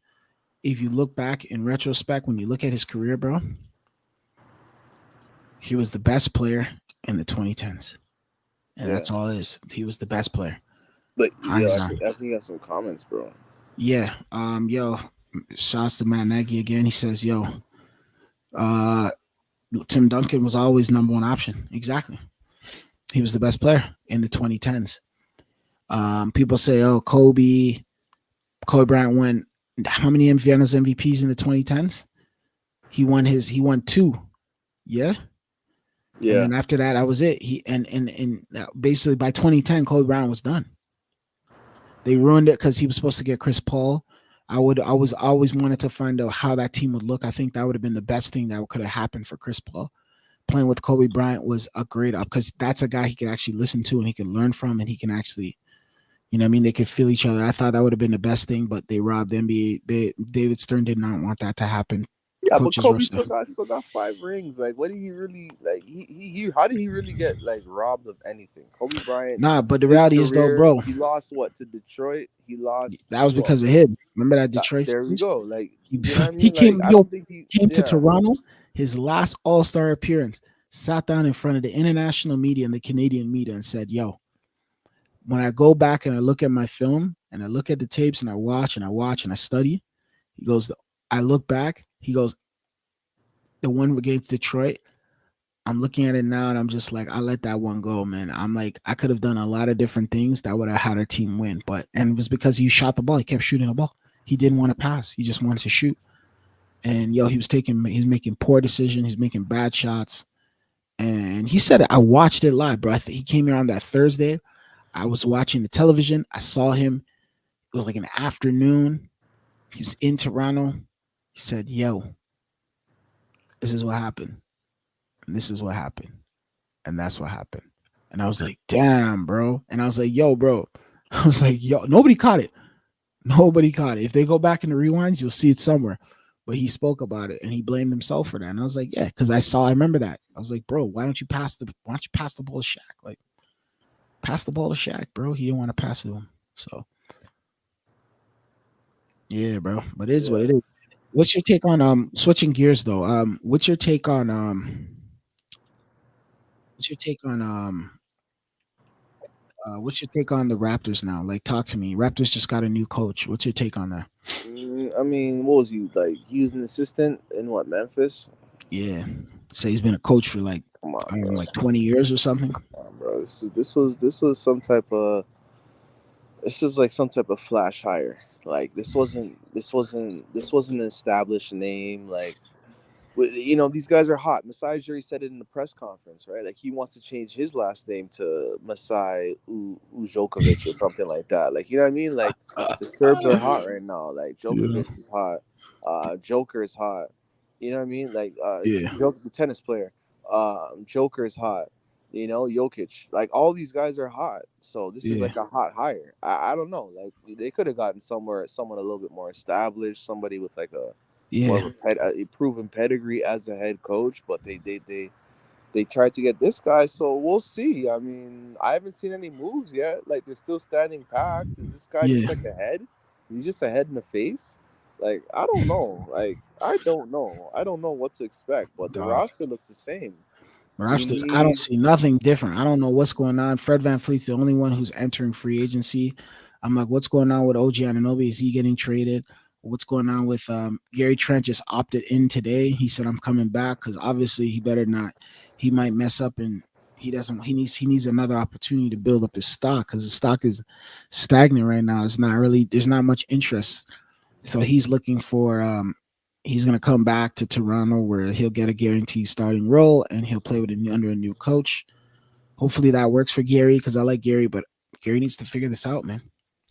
Speaker 1: If you look back in retrospect, when you look at his career, bro, he was the best player in the 2010s, and
Speaker 2: Yeah,
Speaker 1: that's all it is. He was the best player,
Speaker 2: but
Speaker 1: hands
Speaker 2: I
Speaker 1: down.
Speaker 2: think you got some comments, bro.
Speaker 1: Yeah. Shouts to Matt Nagy again. He says, uh, Tim Duncan was always number one option. Exactly. He was the best player in the 2010s. People say, oh, Kobe Bryant won how many Finals MVPs in the 2010s? He won two. Yeah. And
Speaker 2: Yeah,
Speaker 1: then after that, that was it. Basically by 2010, Kobe Bryant was done. They ruined it because he was supposed to get Chris Paul. I was always wanted to find out how that team would look. I think that would have been the best thing that could have happened for Chris Paul. Playing with Kobe Bryant was a great up because that's a guy he could actually listen to and he could learn from and he can actually, what I mean, they could feel each other. I thought that would have been the best thing, but they robbed the NBA. David Stern did not want that to happen.
Speaker 2: yeah, but
Speaker 1: Coaches
Speaker 2: Kobe
Speaker 1: rushed it.
Speaker 2: still got 5 rings. Like, what did he really like? How did he really get like robbed of anything? Kobe Bryant,
Speaker 1: Nah, but the
Speaker 2: his
Speaker 1: reality is though,
Speaker 2: career,
Speaker 1: bro,
Speaker 2: he lost what to Detroit? He lost
Speaker 1: that was
Speaker 2: who
Speaker 1: because of
Speaker 2: else?
Speaker 1: him. Remember that Detroit
Speaker 2: There we
Speaker 1: series?
Speaker 2: go. Like,
Speaker 1: He
Speaker 2: you know what I
Speaker 1: he
Speaker 2: mean? Like,
Speaker 1: came
Speaker 2: I don't think he.
Speaker 1: came to
Speaker 2: Yeah,
Speaker 1: Toronto, his last All Star appearance, sat down in front of the international media and the Canadian media and said, "Yo, when I go back and I look at my film and I look at the tapes and I watch and I watch and I study," he goes, "I look back." He goes, "The one against Detroit, I'm looking at it now and I'm just like, I let that one go, man. I'm like, I could have done a lot of different things that would have had our team win, and it was because he shot the ball. He kept shooting the ball. He didn't want to pass. He just wanted to shoot." And he was making poor decisions. He's making bad shots. And he said, I watched it live, bro. He came here on that Thursday. I was watching the television. I saw him. It was like an afternoon. He was in Toronto. He said, "Yo, this is what happened. And this is what happened. And that's what happened." And I was like, "Damn, bro." And I was like, "Yo, bro." I was like, "Yo, nobody caught it. Nobody caught it. If they go back in the rewinds, you'll see it somewhere." But he spoke about it and he blamed himself for that. And I was like, "Yeah," because I remember that. I was like, "Bro, why don't you pass the ball to Shaq? Like, pass the ball to Shaq, bro." He didn't want to pass it to him. So yeah, bro. But it is what
Speaker 2: yeah.
Speaker 1: it is. What's your take on switching gears though? What's your take on what's your take on the Raptors now? Like, talk to me. Raptors just got a new coach. What's your take on that?
Speaker 2: I mean, what was he like? He was an assistant in what, Memphis?
Speaker 1: Yeah. Say he's been a coach for like,
Speaker 2: Come on,
Speaker 1: I don't know,
Speaker 2: bro.
Speaker 1: like 20 years or something.
Speaker 2: Come on, bro. This was some type of. This is like some type of flash hire. Like this wasn't an established name. Like, you know, these guys are hot. Masai Ujiri said it in the press conference, right? Like, he wants to change his last name to Masai Ujokovic or something like that. Like, you know what I mean? Like, the Serbs are hot right now. Like,
Speaker 1: Yeah.
Speaker 2: Djokovic is hot. Joker is hot. You know what I mean? Like,
Speaker 1: Yeah.
Speaker 2: The tennis player. Joker is hot. You know, Jokic. Like, all these guys are hot. So this is
Speaker 1: Yeah.
Speaker 2: like a hot hire. I don't know. Like, they could have gotten someone a little bit more established, somebody with like a more
Speaker 1: Yeah.
Speaker 2: of a proven pedigree as a head coach, but they tried to get this guy, so we'll see. I mean, I haven't seen any moves yet. Like, they're still standing packed. Is this guy just
Speaker 1: Yeah.
Speaker 2: like a head? He's just a head in the face. Like, I don't know. Like, I don't know. I don't know what to expect, but the
Speaker 1: Dog.
Speaker 2: roster looks the same. We
Speaker 1: Raptors, I don't
Speaker 2: need.
Speaker 1: see nothing different. I don't know what's going on. Fred Van Fleet's the only one who's entering free agency. I'm like, what's going on with OG Ananobi? Is he getting traded? What's going on with Gary Trent? Just opted in today. He said I'm coming back because obviously he better not. He might mess up and he doesn't. He needs another opportunity to build up his stock because his stock is stagnant right now. It's not really. There's not much interest. So he's looking for he's going to come back to Toronto where he'll get a guaranteed starting role and he'll play with under a new coach. Hopefully that works for Gary because I like Gary, but Gary needs to figure this out, man.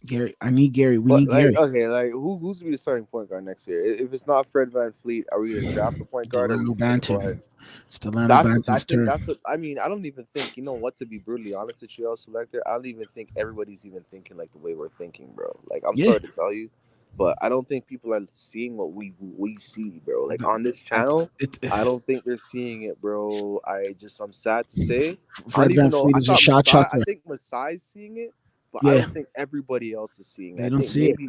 Speaker 1: Gary, I need Gary. We
Speaker 2: But
Speaker 1: need
Speaker 2: like,
Speaker 1: Gary.
Speaker 2: okay, like who's to be the starting point guard next year? If it's not Fred Van Fleet, are we gonna draft a point guard, or are we
Speaker 1: Delano
Speaker 2: just gonna go ahead?
Speaker 1: Banton. It's Delano
Speaker 2: That's what I
Speaker 1: Banton's
Speaker 2: think.
Speaker 1: turn.
Speaker 2: That's what I mean. I don't even think, you know what, to be brutally honest with you, all selector. I don't even think everybody's even thinking like the way we're thinking, bro. Like, I'm
Speaker 1: Yeah,
Speaker 2: sorry to tell you, but I don't think people are seeing what we see, bro. Like
Speaker 1: th-
Speaker 2: on this
Speaker 1: that's
Speaker 2: channel,
Speaker 1: it.
Speaker 2: I don't think they're seeing it, bro. I'm sad to say. I don't
Speaker 1: Fred Van
Speaker 2: even know.
Speaker 1: Fleet
Speaker 2: I
Speaker 1: is a
Speaker 2: thought
Speaker 1: shot
Speaker 2: Masai. I
Speaker 1: chucker.
Speaker 2: think Masai's seeing it, but I
Speaker 1: Yeah,
Speaker 2: don't think everybody else is seeing it.
Speaker 1: they
Speaker 2: I
Speaker 1: don't
Speaker 2: think
Speaker 1: see it.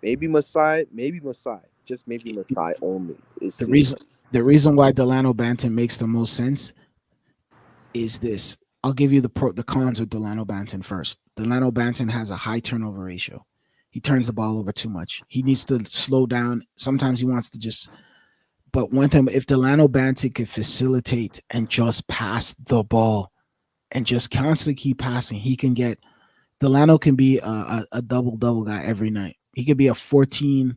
Speaker 2: maybe Masai, just maybe Masai only is
Speaker 1: The
Speaker 2: seeing
Speaker 1: reason
Speaker 2: it.
Speaker 1: the reason why Delano Banton makes the most sense is this. I'll give you the cons with Delano Banton first. Delano Banton has a high turnover ratio. He turns the ball over too much. He needs to slow down. Sometimes he wants to just. But one thing, if Delano Banton could facilitate and just pass the ball and just constantly keep passing, he can get. Delano can be a double double guy every night. He could be a 14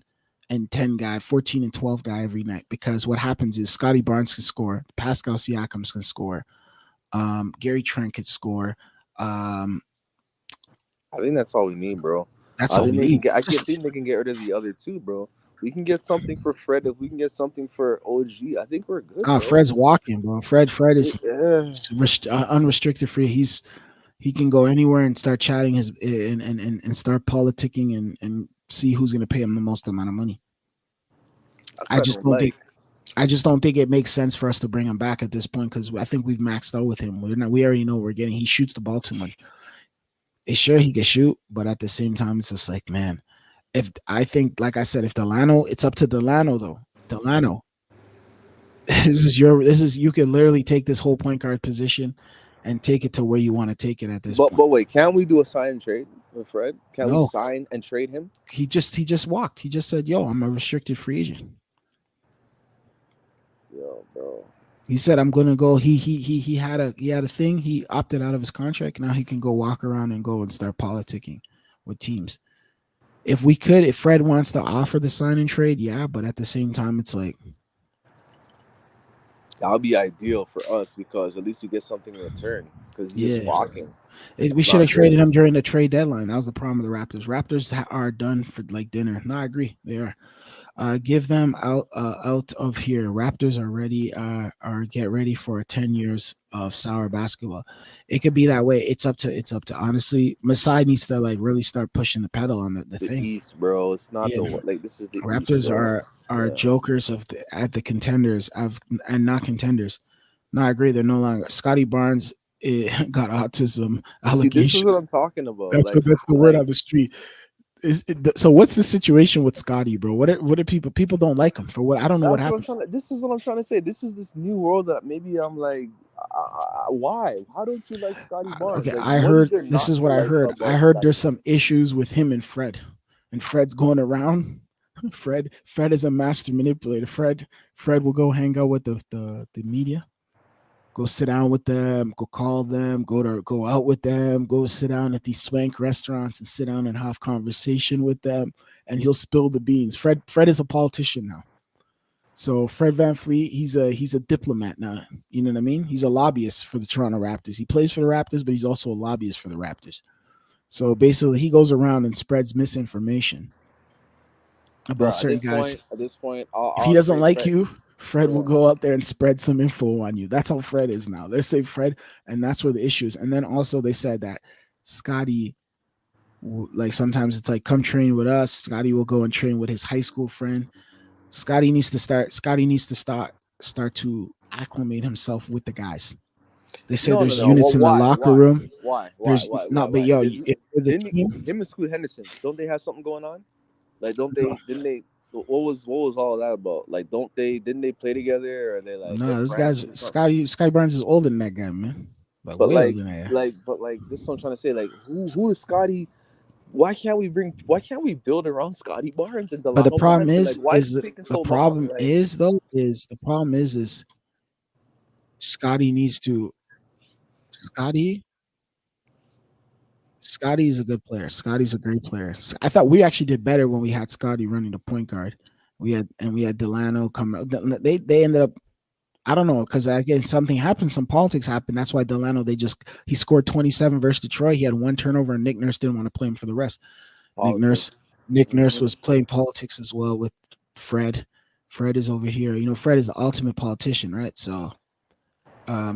Speaker 1: and 10 guy, 14 and 12 guy every night. Because what happens is Scotty Barnes can score, Pascal Siakams can score, Gary Trent could score. Um,
Speaker 2: I think that's all we need, bro.
Speaker 1: that's
Speaker 2: I
Speaker 1: all
Speaker 2: think
Speaker 1: we
Speaker 2: they can
Speaker 1: need.
Speaker 2: get. I can
Speaker 1: Just
Speaker 2: think they can get rid of the other two, bro. We can get something for Fred. If we can get something for OG, I think we're good, bro.
Speaker 1: Fred's walking, bro. Fred is
Speaker 2: Yeah.
Speaker 1: unrestricted free. He can go anywhere and start chatting his and start politicking and see who's going to pay him the most amount of money.
Speaker 2: That's
Speaker 1: I
Speaker 2: what I
Speaker 1: just
Speaker 2: don't
Speaker 1: don't think
Speaker 2: like.
Speaker 1: I just don't think it makes sense for us to bring him back at this point because I think we've maxed out with him. We're not. We already know what we're getting. He shoots the ball too much. It's sure he can shoot, but at the same time, it's just like, man, if I think, like I said, if Delano, it's up to Delano though. Delano, this is you can literally take this whole point guard position and take it to where you want to take it at this point.
Speaker 2: But wait, can't we do a sign and trade with Fred? Can we
Speaker 1: No,
Speaker 2: sign and trade him?
Speaker 1: he just walked. He just said, "Yo, I'm a restricted free agent."
Speaker 2: Yo, bro.
Speaker 1: He said, "I'm gonna go." He had a thing. He opted out of his contract. Now he can go walk around and go and start politicking with teams. If Fred wants to offer the sign and trade, yeah, but at the same time, it's like,
Speaker 2: That would be ideal for us because at least we get something in return. Because he's just
Speaker 1: yeah,
Speaker 2: walking.
Speaker 1: we
Speaker 2: That's
Speaker 1: should have
Speaker 2: not
Speaker 1: traded
Speaker 2: good.
Speaker 1: him during the trade deadline. That was the problem with the Raptors. Raptors are done for like dinner. No, I agree. They are. Give them out of here. Raptors are ready. Are get ready for 10 years of sour basketball. It could be that way. It's up to honestly. Masai needs to like really start pushing the pedal on the
Speaker 2: The
Speaker 1: thing.
Speaker 2: East, bro. It's not
Speaker 1: Yeah,
Speaker 2: the like. This is the East,
Speaker 1: Raptors
Speaker 2: bro.
Speaker 1: are
Speaker 2: Yeah.
Speaker 1: jokers at the contenders of and not contenders. No, I agree. They're no longer. Scotty Barnes got autism
Speaker 2: See, this is
Speaker 1: allegation.
Speaker 2: what I'm talking about.
Speaker 1: That's the word on the street. So what's the situation with Scotty, bro? What are people don't like him for? What I don't know what
Speaker 2: that's what I'm
Speaker 1: happened.
Speaker 2: trying to. This is what I'm trying to say. This is this new world that maybe I'm like, why? How don't you like Scotty Barnes?
Speaker 1: Okay,
Speaker 2: Like,
Speaker 1: I
Speaker 2: what is
Speaker 1: heard
Speaker 2: there
Speaker 1: this
Speaker 2: not
Speaker 1: is
Speaker 2: to
Speaker 1: what I
Speaker 2: like
Speaker 1: heard. I
Speaker 2: about
Speaker 1: heard
Speaker 2: Scotty
Speaker 1: there's
Speaker 2: Barnes?
Speaker 1: some issues with him and Fred's going around. Fred is a master manipulator. Fred will go hang out with the media, go sit down with them, go call them, go out with them, go sit down at these swank restaurants and sit down and have conversation with them, and he'll spill the beans. Fred is a politician now. So Fred Van Fleet, he's a diplomat now. You know what I mean? He's a lobbyist for the Toronto Raptors. He plays for the Raptors, but he's also a lobbyist for the Raptors. So basically, he goes around and spreads misinformation about
Speaker 2: Bro,
Speaker 1: certain guys.
Speaker 2: at this point,
Speaker 1: If he
Speaker 2: I'll
Speaker 1: doesn't
Speaker 2: trade
Speaker 1: like
Speaker 2: Fred.
Speaker 1: you, Fred will
Speaker 2: Yeah.
Speaker 1: go out there and spread some info on you. That's how Fred is now. Let's say Fred, and that's where the issue is. And then also they said that Scotty, like sometimes it's like, come train with us. Scotty will go and train with his high school friend. Scotty needs to start to acclimate himself with the guys. They say
Speaker 2: No, no,
Speaker 1: there's
Speaker 2: no.
Speaker 1: units
Speaker 2: Well,
Speaker 1: in the
Speaker 2: why?
Speaker 1: locker
Speaker 2: Why?
Speaker 1: room.
Speaker 2: Why? Why?
Speaker 1: There's
Speaker 2: Why?
Speaker 1: not,
Speaker 2: Why?
Speaker 1: but
Speaker 2: Why?
Speaker 1: yo, if you're the
Speaker 2: Didn't
Speaker 1: team,
Speaker 2: him and Scoot Henderson? Don't they have something going on? Like, don't
Speaker 1: no,
Speaker 2: they? Didn't they? what was all that about? Like, don't they didn't they play together? Or are they like good
Speaker 1: Nah, this
Speaker 2: friends
Speaker 1: guy's
Speaker 2: or something?
Speaker 1: Scotty Barnes is older than that guy, man. Like
Speaker 2: But
Speaker 1: way
Speaker 2: like
Speaker 1: older than that.
Speaker 2: but like this is what I'm trying to say. Like, who is Scotty? Why can't we build around Scotty Barnes and
Speaker 1: But the
Speaker 2: Delano
Speaker 1: problem
Speaker 2: Banton? Like, why is it taking
Speaker 1: the
Speaker 2: so long?
Speaker 1: problem
Speaker 2: Like,
Speaker 1: is though is the problem is Scotty needs to Scotty Scotty's a good player. Scotty's a great player. I thought we actually did better when we had Scotty running the point guard. We had Delano come. They ended up. I don't know because again something happened. Some politics happened. That's why Delano he scored 27 versus Detroit. He had one turnover and Nick Nurse didn't want to play him for the rest. Nick Nurse
Speaker 2: politics.
Speaker 1: Nick Nurse
Speaker 2: Hmm.
Speaker 1: was playing politics as well with Fred. Fred is over here. You know, Fred is the ultimate politician, right? So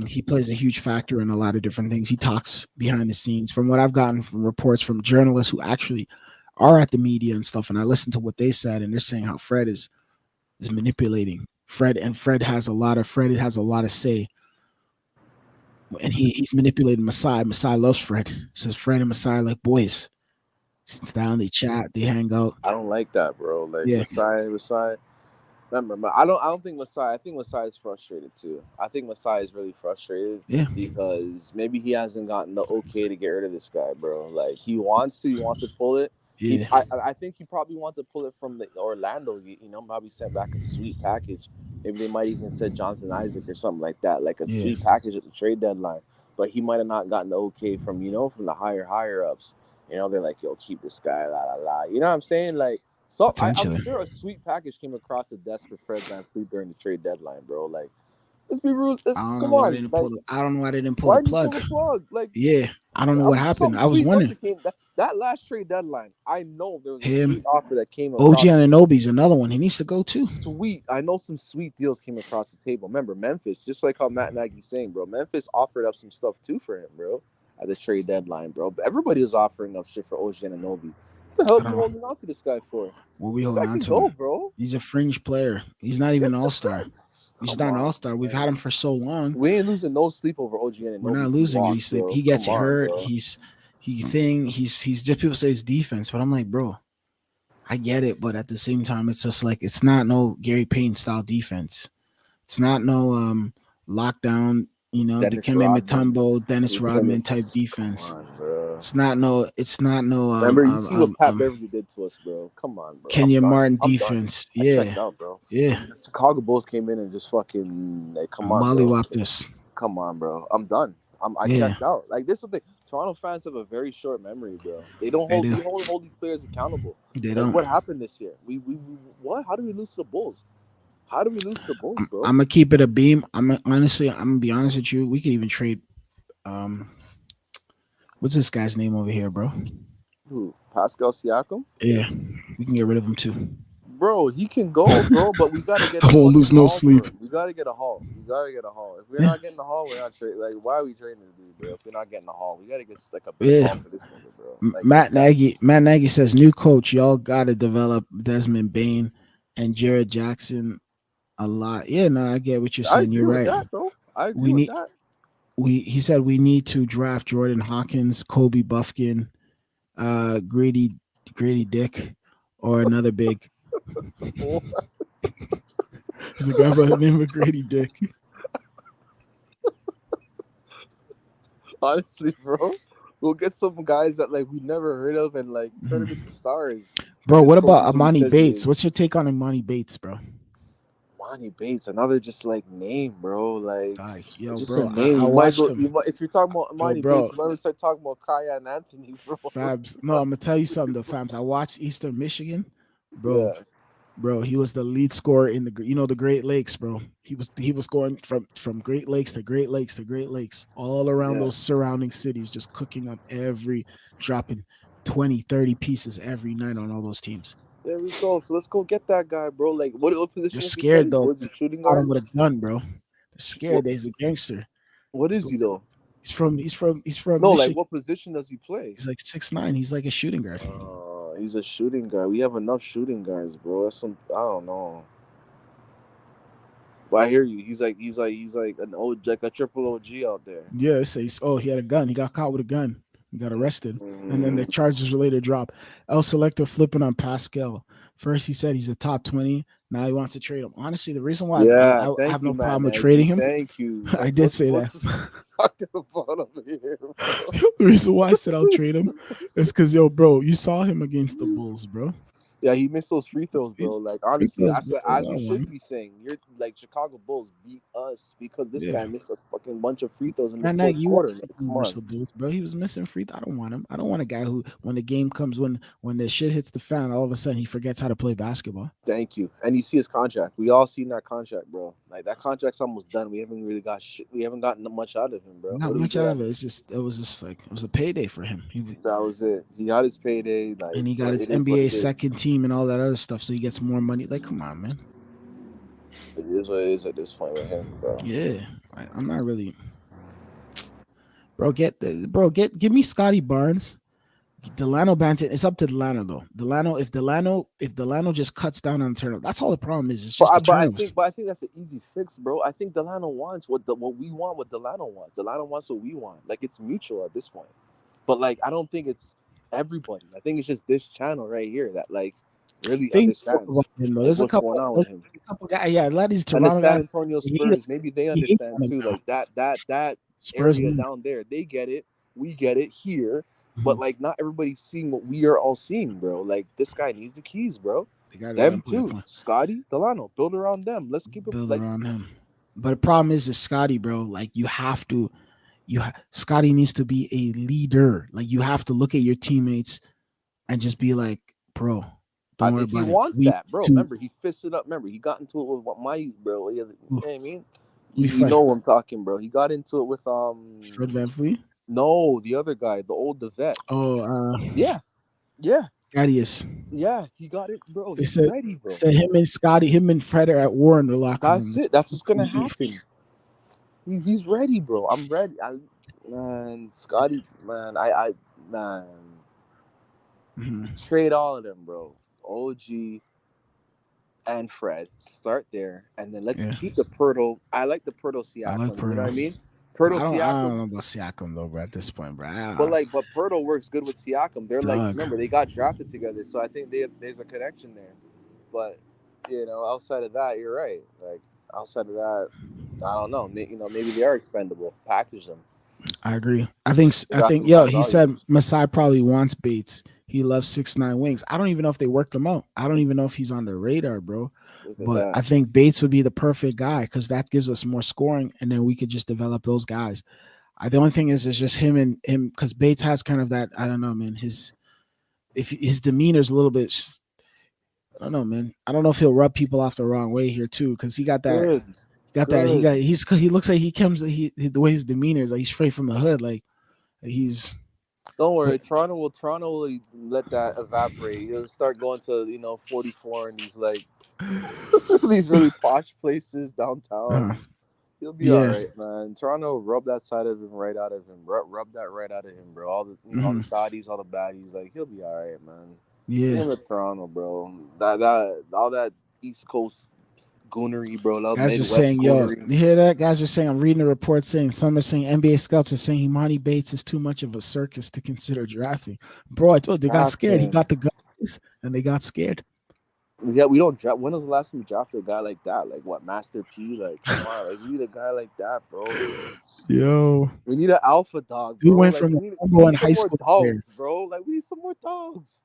Speaker 1: he plays a huge factor in a lot of different things. He talks behind the scenes. From what I've gotten from reports from journalists who actually are at the media and stuff, and I listened to what they said, and they're saying how Fred is manipulating Fred, and Fred has a lot of say, and he's manipulating Masai. Masai loves Fred. Says Fred and Masai are like boys. Sits down, they chat, they hang out.
Speaker 2: I don't like that, bro. Like,
Speaker 1: Yeah,
Speaker 2: Masai. Remember, I don't think Masai. I think Masai is frustrated too. I think Masai is really frustrated
Speaker 1: yeah,
Speaker 2: because maybe he hasn't gotten the okay to get rid of this guy, bro. Like, he wants to pull it.
Speaker 1: yeah,
Speaker 2: I think he probably wants to pull it from the Orlando. Probably sent back a sweet package. Maybe they might even said Jonathan Isaac or something like that, like a
Speaker 1: yeah.
Speaker 2: sweet package at the trade deadline. But he might have not gotten the okay from from the higher ups. They're like, yo, keep this guy, la la la. You know what I'm saying? Like, so I'm
Speaker 1: Potentially.
Speaker 2: sure a sweet package came across the desk for Fred VanVleet during the trade deadline, bro. Like, let's be real. Come on, like,
Speaker 1: I don't know why they didn't pull
Speaker 2: why
Speaker 1: the
Speaker 2: did you pull
Speaker 1: plug.
Speaker 2: the plug? Like,
Speaker 1: Yeah, I don't know what
Speaker 2: I'm sure
Speaker 1: happened.
Speaker 2: something
Speaker 1: I was
Speaker 2: sweet must
Speaker 1: wondering.
Speaker 2: have came that last trade deadline. I know there was a sweet
Speaker 1: Him,
Speaker 2: offer that came
Speaker 1: OG
Speaker 2: across.
Speaker 1: Ananobi's another one. He needs to go too.
Speaker 2: Sweet, I know some sweet deals came across the table. Remember Memphis, just like how Matt Nagy's saying, bro. Memphis offered up some stuff too for him, bro, at the trade deadline, bro. But everybody was offering up shit for OG Ananobi. What the hell
Speaker 1: I
Speaker 2: are you
Speaker 1: don't.
Speaker 2: holding on to this guy for?
Speaker 1: What we
Speaker 2: This guy
Speaker 1: holding on
Speaker 2: can
Speaker 1: to
Speaker 2: go,
Speaker 1: him?
Speaker 2: bro.
Speaker 1: He's a fringe player. He's not even
Speaker 2: Get
Speaker 1: an all
Speaker 2: the
Speaker 1: star.
Speaker 2: friends.
Speaker 1: He's
Speaker 2: Come
Speaker 1: not an
Speaker 2: on,
Speaker 1: all star. We've had him
Speaker 2: man.
Speaker 1: for so long.
Speaker 2: We ain't losing no sleep over OG
Speaker 1: We're
Speaker 2: Ananobi
Speaker 1: not
Speaker 2: if he
Speaker 1: losing, and
Speaker 2: walks, bro.
Speaker 1: he
Speaker 2: Come
Speaker 1: gets
Speaker 2: on,
Speaker 1: hurt.
Speaker 2: bro.
Speaker 1: He's just people say it's defense, but I'm like, bro, I get it, but at the same time, it's just like it's not no Gary Payton style defense. It's not no lockdown. You know,
Speaker 2: Dennis
Speaker 1: Dikembe
Speaker 2: Rodman,
Speaker 1: Mutombo, Dennis Rodman
Speaker 2: Lieutenant.
Speaker 1: type
Speaker 2: Come
Speaker 1: defense.
Speaker 2: on, bro.
Speaker 1: It's not no. It's not no.
Speaker 2: Remember, you see what Pat Beverly did to us, bro. Come on, bro. I'm
Speaker 1: Kenyon
Speaker 2: done.
Speaker 1: Martin
Speaker 2: I'm done.
Speaker 1: defense.
Speaker 2: I
Speaker 1: Yeah,
Speaker 2: checked out, bro.
Speaker 1: yeah.
Speaker 2: The Chicago Bulls came in and just fucking like, come on, bro.
Speaker 1: Mollywop this.
Speaker 2: Come on, bro. I'm done. I
Speaker 1: Yeah,
Speaker 2: checked out. Like, this is the thing. Toronto fans have a very short memory, bro. They don't
Speaker 1: they
Speaker 2: hold.
Speaker 1: do.
Speaker 2: We don't hold these players accountable.
Speaker 1: They
Speaker 2: Like,
Speaker 1: don't.
Speaker 2: what happened this year? We what? How do we lose to the Bulls? How do we lose to the Bulls,
Speaker 1: I'm
Speaker 2: bro?
Speaker 1: gonna keep it a beam. Honestly, I'm gonna be honest with you. We could even trade. Um, what's this guy's name over here, bro?
Speaker 2: Who? Pascal Siakam?
Speaker 1: Yeah, we can get rid of him too.
Speaker 2: Bro, he can go, bro, but we gotta get a
Speaker 1: I won't
Speaker 2: fucking
Speaker 1: lose no
Speaker 2: haul for
Speaker 1: sleep.
Speaker 2: him. We gotta get a haul. We gotta get a haul. If we're
Speaker 1: Yeah,
Speaker 2: not getting a haul, we're not trading. Like, why are we trading this dude, bro? If we're not getting a haul, we gotta get like a big
Speaker 1: yeah.
Speaker 2: haul for this nigga, bro. Like, this guy.
Speaker 1: Matt Nagy says new coach. Y'all got to develop Desmond Bain and Jared Jackson a lot. Yeah, no, I get what you're
Speaker 2: I
Speaker 1: saying. You're
Speaker 2: agree with
Speaker 1: right.
Speaker 2: that, bro. I agree
Speaker 1: We
Speaker 2: with
Speaker 1: need
Speaker 2: that.
Speaker 1: he said we need to draft Jordan Hawkins, Kobe Buffkin, Grady Dick, or another big. There's a guy by the name of Grady Dick.
Speaker 2: Honestly, bro, we'll get some guys that like we never heard of and like turn them into stars.
Speaker 1: Bro,
Speaker 2: This
Speaker 1: what
Speaker 2: coach
Speaker 1: about
Speaker 2: is what he
Speaker 1: Amani
Speaker 2: says he
Speaker 1: Bates?
Speaker 2: is.
Speaker 1: What's your take on Amani Bates, bro?
Speaker 2: Monty Bates, another just like name, bro. Like,
Speaker 1: Yo,
Speaker 2: just a
Speaker 1: bro,
Speaker 2: name.
Speaker 1: I
Speaker 2: You might as
Speaker 1: watched
Speaker 2: well.
Speaker 1: him.
Speaker 2: If you're talking about
Speaker 1: Yo,
Speaker 2: Monty Bates,
Speaker 1: bro,
Speaker 2: you might as well start talking about Kaya and Anthony, bro.
Speaker 1: Fabs. No, I'm gonna tell you something. The Fabs. I watched Eastern Michigan, bro.
Speaker 2: Yeah,
Speaker 1: Bro, he was the lead scorer in the Great Lakes, bro. He was going from Great Lakes to Great Lakes to Great Lakes, all around
Speaker 2: yeah.
Speaker 1: those surrounding cities, just cooking up dropping 20, 30 pieces every night on all those teams.
Speaker 2: There we go. So let's go get that guy, bro. Like, what
Speaker 1: They're
Speaker 2: position does he
Speaker 1: scared
Speaker 2: play?
Speaker 1: though.
Speaker 2: Was he shooting
Speaker 1: Got him
Speaker 2: guard?
Speaker 1: with a gun, bro. They're
Speaker 2: What
Speaker 1: scared that he's a gangster.
Speaker 2: What
Speaker 1: Let's
Speaker 2: is
Speaker 1: go.
Speaker 2: he though?
Speaker 1: He's from
Speaker 2: No, like,
Speaker 1: Michigan.
Speaker 2: what position does he play?
Speaker 1: He's like 6'9". He's like a shooting guard.
Speaker 2: He's a shooting guard. We have enough shooting guards, bro. That's some. I don't know. But I hear you. He's like an like a triple OG out there.
Speaker 1: Yeah, it says, oh, he had a gun. He got caught with a gun. He got arrested. And then the
Speaker 2: Mm,
Speaker 1: charges were later dropped. El Selector flipping on Pascal. First, he said he's a top 20. Now he wants to trade him. Honestly, the reason why
Speaker 2: yeah,
Speaker 1: I
Speaker 2: thank
Speaker 1: have
Speaker 2: you,
Speaker 1: no
Speaker 2: Matt
Speaker 1: problem with
Speaker 2: Nagy.
Speaker 1: trading him,
Speaker 2: Thank you.
Speaker 1: I
Speaker 2: Like,
Speaker 1: did say
Speaker 2: what's
Speaker 1: that.
Speaker 2: this talking about over here, bro?
Speaker 1: The reason why I said I'll trade him is because, yo, bro, you saw him against the Bulls, bro.
Speaker 2: Yeah, he missed those free throws, bro. Like
Speaker 1: Free
Speaker 2: honestly,
Speaker 1: throws,
Speaker 2: I
Speaker 1: bro.
Speaker 2: said
Speaker 1: I
Speaker 2: as you
Speaker 1: don't want
Speaker 2: should
Speaker 1: him.
Speaker 2: be saying. You're like Chicago Bulls beat us because this
Speaker 1: Yeah.
Speaker 2: guy missed a fucking bunch of free throws in the
Speaker 1: Man,
Speaker 2: fourth
Speaker 1: that you want
Speaker 2: quarter. Like, come
Speaker 1: versus
Speaker 2: on.
Speaker 1: the Bulls, bro. He was missing free. I don't want him. I don't want a guy who, when the game comes, when the shit hits the fan, all of a sudden he forgets how to play basketball.
Speaker 2: Thank you. And you see his contract. We all seen that contract, bro. Like that contract's almost done. We haven't really got shit. We haven't gotten much out of him, bro.
Speaker 1: Not
Speaker 2: What do we
Speaker 1: much
Speaker 2: get
Speaker 1: out
Speaker 2: out
Speaker 1: of
Speaker 2: of
Speaker 1: it.
Speaker 2: him?
Speaker 1: It was just like it was a payday for him.
Speaker 2: That was it. He got his payday. Like,
Speaker 1: And he got
Speaker 2: but
Speaker 1: his
Speaker 2: it is what
Speaker 1: NBA
Speaker 2: it is.
Speaker 1: second team and all that other stuff, so he gets more money. Like, come on, man.
Speaker 2: It is what it is at this point with him, bro.
Speaker 1: Yeah, I'm not really, bro. Give me Scotty Barnes. Delano Banton. It's up to Delano though. If Delano just cuts down on the turnover, that's all the problem is. It's
Speaker 2: But
Speaker 1: just the
Speaker 2: I think
Speaker 1: turnovers.
Speaker 2: but I think that's an easy fix, bro. I think Delano wants what we want, what Delano wants. Delano wants what we want. Like it's mutual at this point. But like I don't think it's everybody. I think it's just this channel right here that like really
Speaker 1: Think more
Speaker 2: understands
Speaker 1: about him though.
Speaker 2: like what's going on with him.
Speaker 1: There's a couple guys. Yeah, a lot of these
Speaker 2: And the
Speaker 1: Toronto
Speaker 2: San
Speaker 1: guys.
Speaker 2: Antonio
Speaker 1: He ain't,
Speaker 2: Spurs, maybe they
Speaker 1: he ain't
Speaker 2: understand
Speaker 1: on him
Speaker 2: too.
Speaker 1: now.
Speaker 2: Like that
Speaker 1: Spurs
Speaker 2: area
Speaker 1: move.
Speaker 2: down there, they get it. We get it here. But
Speaker 1: Mhm.
Speaker 2: like not everybody's seeing what we are all seeing, bro. Like this guy needs the keys, bro.
Speaker 1: They gotta
Speaker 2: Them
Speaker 1: play a
Speaker 2: too.
Speaker 1: point.
Speaker 2: Scotty, Delano, build around them. Let's keep it
Speaker 1: Build
Speaker 2: like
Speaker 1: around him. But the problem is Scotty, bro. Like you have to, Scotty needs to be a leader. Like you have to look at your teammates and just be like, bro,
Speaker 2: I
Speaker 1: don't worry
Speaker 2: think he
Speaker 1: about it.
Speaker 2: wants
Speaker 1: We
Speaker 2: that, bro.
Speaker 1: to
Speaker 2: Remember, he fisted up. Remember, he got into it with what my bro. You know what I mean?
Speaker 1: we
Speaker 2: You
Speaker 1: fight.
Speaker 2: know what I'm talking, bro. He got into it with
Speaker 1: Fred Van Fleet.
Speaker 2: no, the other guy, the vet.
Speaker 1: Oh,
Speaker 2: Yeah, yeah,
Speaker 1: Thaddeus.
Speaker 2: yeah. He got it, bro.
Speaker 1: They
Speaker 2: He's
Speaker 1: said
Speaker 2: ready, bro.
Speaker 1: said him and Scotty, him and Fred are at war in the locker room.
Speaker 2: That's
Speaker 1: There's
Speaker 2: it. That's what's gonna
Speaker 1: some beef.
Speaker 2: happen. He's ready, bro. I'm ready. Man, Scotty, man, man,
Speaker 1: Mhm.
Speaker 2: trade all of them, bro. OG and Fred. Start there, and then let's
Speaker 1: Yeah,
Speaker 2: keep the Pirtle. I like the Pirtle
Speaker 1: I like
Speaker 2: Siakam. You know what I
Speaker 1: Purtle.
Speaker 2: mean?
Speaker 1: But
Speaker 2: Pirtle
Speaker 1: I don't
Speaker 2: Siakam.
Speaker 1: know about Siakam though, bro. At this point, bro,
Speaker 2: But Pirtle works good with Siakam. They're like,
Speaker 1: dog.
Speaker 2: remember they got drafted together, so I think there's a connection there. But outside of that, you're right. Like outside of that, I don't know. Maybe they are expendable. Package them.
Speaker 1: I agree.
Speaker 2: They
Speaker 1: I
Speaker 2: got
Speaker 1: think
Speaker 2: some
Speaker 1: yo.
Speaker 2: high
Speaker 1: He
Speaker 2: value.
Speaker 1: said Masai probably wants Bates. He loves 6'9" wings. I don't even know if they worked him out. I don't even know if he's on the radar, bro.
Speaker 2: Look at
Speaker 1: But
Speaker 2: that.
Speaker 1: I think Bates would be the perfect guy because that gives us more scoring, and then we could just develop those guys. The only thing is just him because Bates has kind of that. I don't know, man. His demeanor's a little bit. I don't know, man. I don't know if he'll rub people off the wrong way here too, because he got that.
Speaker 2: Good.
Speaker 1: Got that.
Speaker 2: Good.
Speaker 1: He looks like he comes. The way his demeanor is like he's straight from the hood. Like he's.
Speaker 2: Don't
Speaker 1: But
Speaker 2: worry. Toronto will let that evaporate. He'll start going to 44 and these like these really posh places downtown.
Speaker 1: uh,
Speaker 2: He'll be all
Speaker 1: yeah.
Speaker 2: right, man. Toronto, rub that side of him right out of him. Rub that right out of him, bro. All the all the
Speaker 1: Mhm.
Speaker 2: thotties, all the baddies. Like he'll be all right, man. Get
Speaker 1: Yeah.
Speaker 2: him to Toronto, bro. That all that East Coast goonery, bro. That
Speaker 1: Guys are
Speaker 2: Midwest
Speaker 1: saying, yo,
Speaker 2: goonery.
Speaker 1: you hear that? Guys are saying, I'm reading a report saying some are saying NBA scouts are saying Imani Bates is too much of a circus to consider drafting. Bro, I told you, they got
Speaker 2: Draft
Speaker 1: scared. He
Speaker 2: him.
Speaker 1: got the guys and they got scared.
Speaker 2: Yeah, we don't draft. When was the last time we drafted a guy like that? Like what, Master P? Like, come on, like we need a guy like that, bro.
Speaker 1: Yo,
Speaker 2: We need an alpha dog,
Speaker 1: we
Speaker 2: bro.
Speaker 1: went
Speaker 2: Like
Speaker 1: from
Speaker 2: we
Speaker 1: the
Speaker 2: need
Speaker 1: number
Speaker 2: we need
Speaker 1: one
Speaker 2: some
Speaker 1: high
Speaker 2: more
Speaker 1: school player.
Speaker 2: dogs, bro. Like we need some more dogs.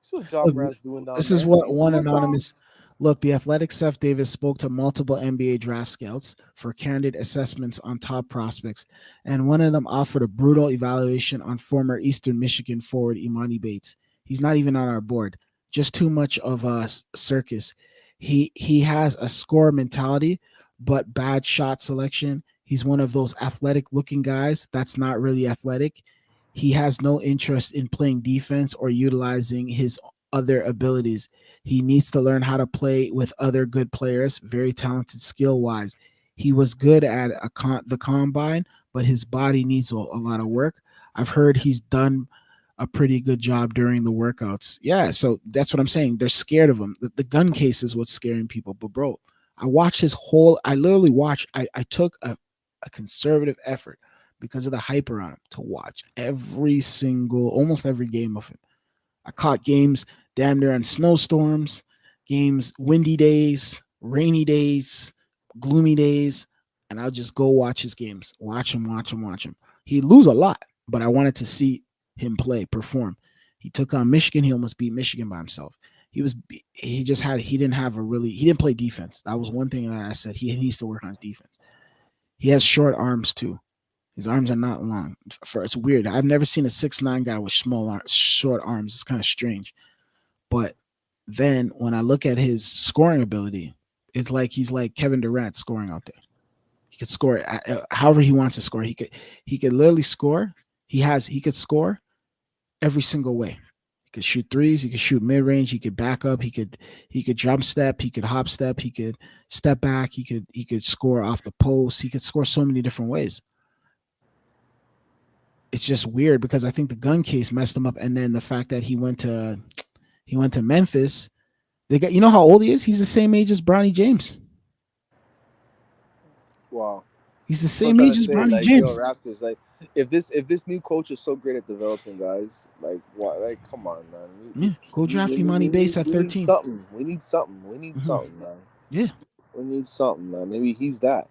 Speaker 2: That's what John
Speaker 1: Look,
Speaker 2: Morant's doing down
Speaker 1: this is
Speaker 2: there. We
Speaker 1: what
Speaker 2: need some
Speaker 1: one
Speaker 2: more
Speaker 1: anonymous.
Speaker 2: dogs.
Speaker 1: Look, the athletic Seth Davis spoke to multiple NBA draft scouts for candid assessments on top prospects, and one of them offered a brutal evaluation on former Eastern Michigan forward Imani Bates. He's not even on our board. Just too much of a circus. He has a score mentality, but bad shot selection. He's one of those athletic looking guys that's not really athletic. He has no interest in playing defense or utilizing his other abilities. He needs to learn how to play with other good players, very talented skill wise. He was good at the combine, but his body needs a lot of work. I've heard he's done a pretty good job during the workouts. Yeah, so that's what I'm saying. They're scared of him. The gun case is what's scaring people. But bro, I watched his whole. I literally watched. I took a conservative effort because of the hype around him to watch almost every game of him. I caught games damn near on snowstorms, games, windy days, rainy days, gloomy days, and I'll just go watch his games. Watch him, watch him, watch him. He'd lose a lot, but I wanted to see him play, perform. He took on Michigan. He almost beat Michigan by himself. He didn't have a really, he didn't play defense. That was one thing that I said he needs to work on his defense. He has short arms too. His arms are not long. It's weird. I've never seen a 6'9" guy with short arms. It's kind of strange. But then when I look at his scoring ability, it's like he's like Kevin Durant scoring out there. He could score however he wants to score. He could literally score. He could score every single way. He could shoot threes. He could shoot mid range. He could back up. He could jump step. He could hop step. He could step back. He could score off the post. He could score so many different ways. It's just weird because I think the gun case messed him up, and then the fact that he went to Memphis. They got, how old he is? He's the same age as Bronny James.
Speaker 2: Wow.
Speaker 1: He's the
Speaker 2: I'm
Speaker 1: same
Speaker 2: trying
Speaker 1: age
Speaker 2: to
Speaker 1: as
Speaker 2: say,
Speaker 1: Bronny
Speaker 2: like, yo,
Speaker 1: James.
Speaker 2: Raptors, like, if this new coach is so great at developing guys, like, what, like, come on, man,
Speaker 1: Yeah, go draft Imani Bates at
Speaker 2: we need
Speaker 1: 13.
Speaker 2: something,
Speaker 1: Hmm.
Speaker 2: man,
Speaker 1: Yeah,
Speaker 2: we need something, man. Maybe he's that.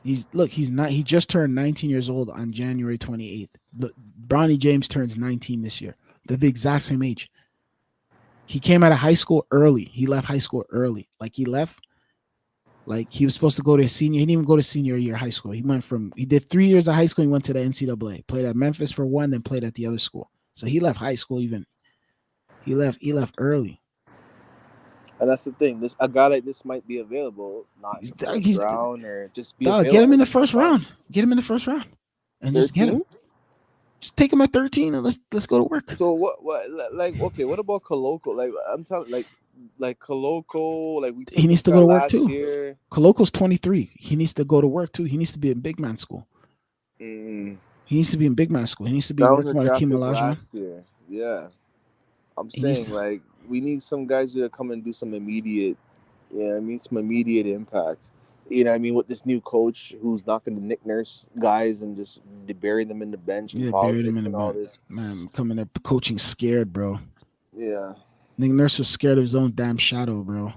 Speaker 1: he's not. He just turned 19 years old on January 28th. Look, Bronny James turns 19 this year. They're the exact same age. He came out of high school early. He left high school early. Like he was supposed to go to his senior. He didn't even go to senior year of high school. He did 3 years of high school. He went to the NCAA, played at Memphis for one, then played at the other school. So he left high school even. He left early.
Speaker 2: And that's the thing. This a guy like this might be available, not in
Speaker 1: He's
Speaker 2: the first
Speaker 1: he's
Speaker 2: round, or just be
Speaker 1: dog. Get him
Speaker 2: available
Speaker 1: in
Speaker 2: at
Speaker 1: the
Speaker 2: any
Speaker 1: first
Speaker 2: time.
Speaker 1: round. Get him in the first round, and just get him.
Speaker 2: 13.
Speaker 1: Just take him at 13 and let's go to work.
Speaker 2: So what like okay, what about Coloco? Like I'm telling like Coloco, like we
Speaker 1: He
Speaker 2: took
Speaker 1: needs
Speaker 2: this
Speaker 1: to
Speaker 2: guy
Speaker 1: go to work
Speaker 2: last
Speaker 1: too.
Speaker 2: year.
Speaker 1: Coloco's 23. He needs to go to work too. He needs to be in big man school.
Speaker 2: Mm,
Speaker 1: He needs to be in big man school. He needs to be
Speaker 2: that was a
Speaker 1: working with
Speaker 2: draft
Speaker 1: Akeem
Speaker 2: pick
Speaker 1: Olajuwon.
Speaker 2: last year. Yeah. I'm
Speaker 1: He needs
Speaker 2: saying
Speaker 1: to,
Speaker 2: like we need some guys who to come and do some immediate, yeah, I mean some immediate impact. You know, what I mean, with this new coach who's not going to Nick Nurse guys and just bury them in the bench and
Speaker 1: yeah, buried him in
Speaker 2: politics
Speaker 1: the
Speaker 2: and all
Speaker 1: back.
Speaker 2: this.
Speaker 1: Man, coming up coaching scared, bro.
Speaker 2: Yeah.
Speaker 1: Nick Nurse was scared of his own damn shadow, bro.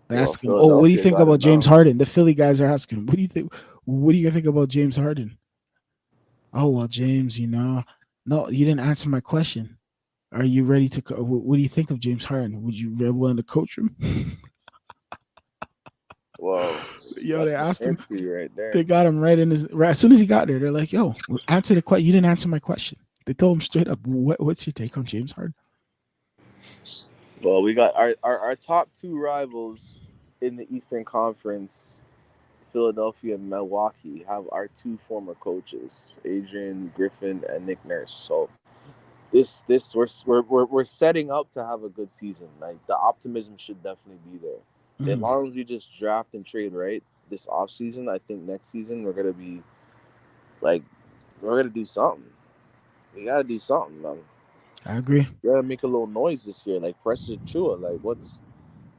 Speaker 1: They
Speaker 2: Well,
Speaker 1: asked him, "Oh, what do you
Speaker 2: Philadelphia
Speaker 1: think
Speaker 2: got
Speaker 1: about
Speaker 2: him
Speaker 1: James
Speaker 2: now.
Speaker 1: Harden?" The Philly guys are asking him, "What do you think? What do you think about James Harden?" Oh well, James, no, you didn't answer my question. Are you ready to? What do you think of James Harden? Would you be willing to coach him?
Speaker 2: Whoa,
Speaker 1: Yo, they
Speaker 2: that's some
Speaker 1: asked him.
Speaker 2: history right there.
Speaker 1: They got him right in his. Right, as soon as he got there, they're like, "Yo, answer the question. You didn't answer my question." They told him straight up, "What's your take on James Harden?"
Speaker 2: Well, we got our top two rivals in the Eastern Conference, Philadelphia and Milwaukee, have our two former coaches, Adrian Griffin and Nick Nurse. So this we're setting up to have a good season. Like the optimism should definitely be there. As
Speaker 1: Mm,
Speaker 2: long as we just draft and trade right this off season, I think next season we're gonna be like we're gonna do something. We gotta do something, man.
Speaker 1: I agree.
Speaker 2: We gotta make a little noise this year, like Preston Chua. Like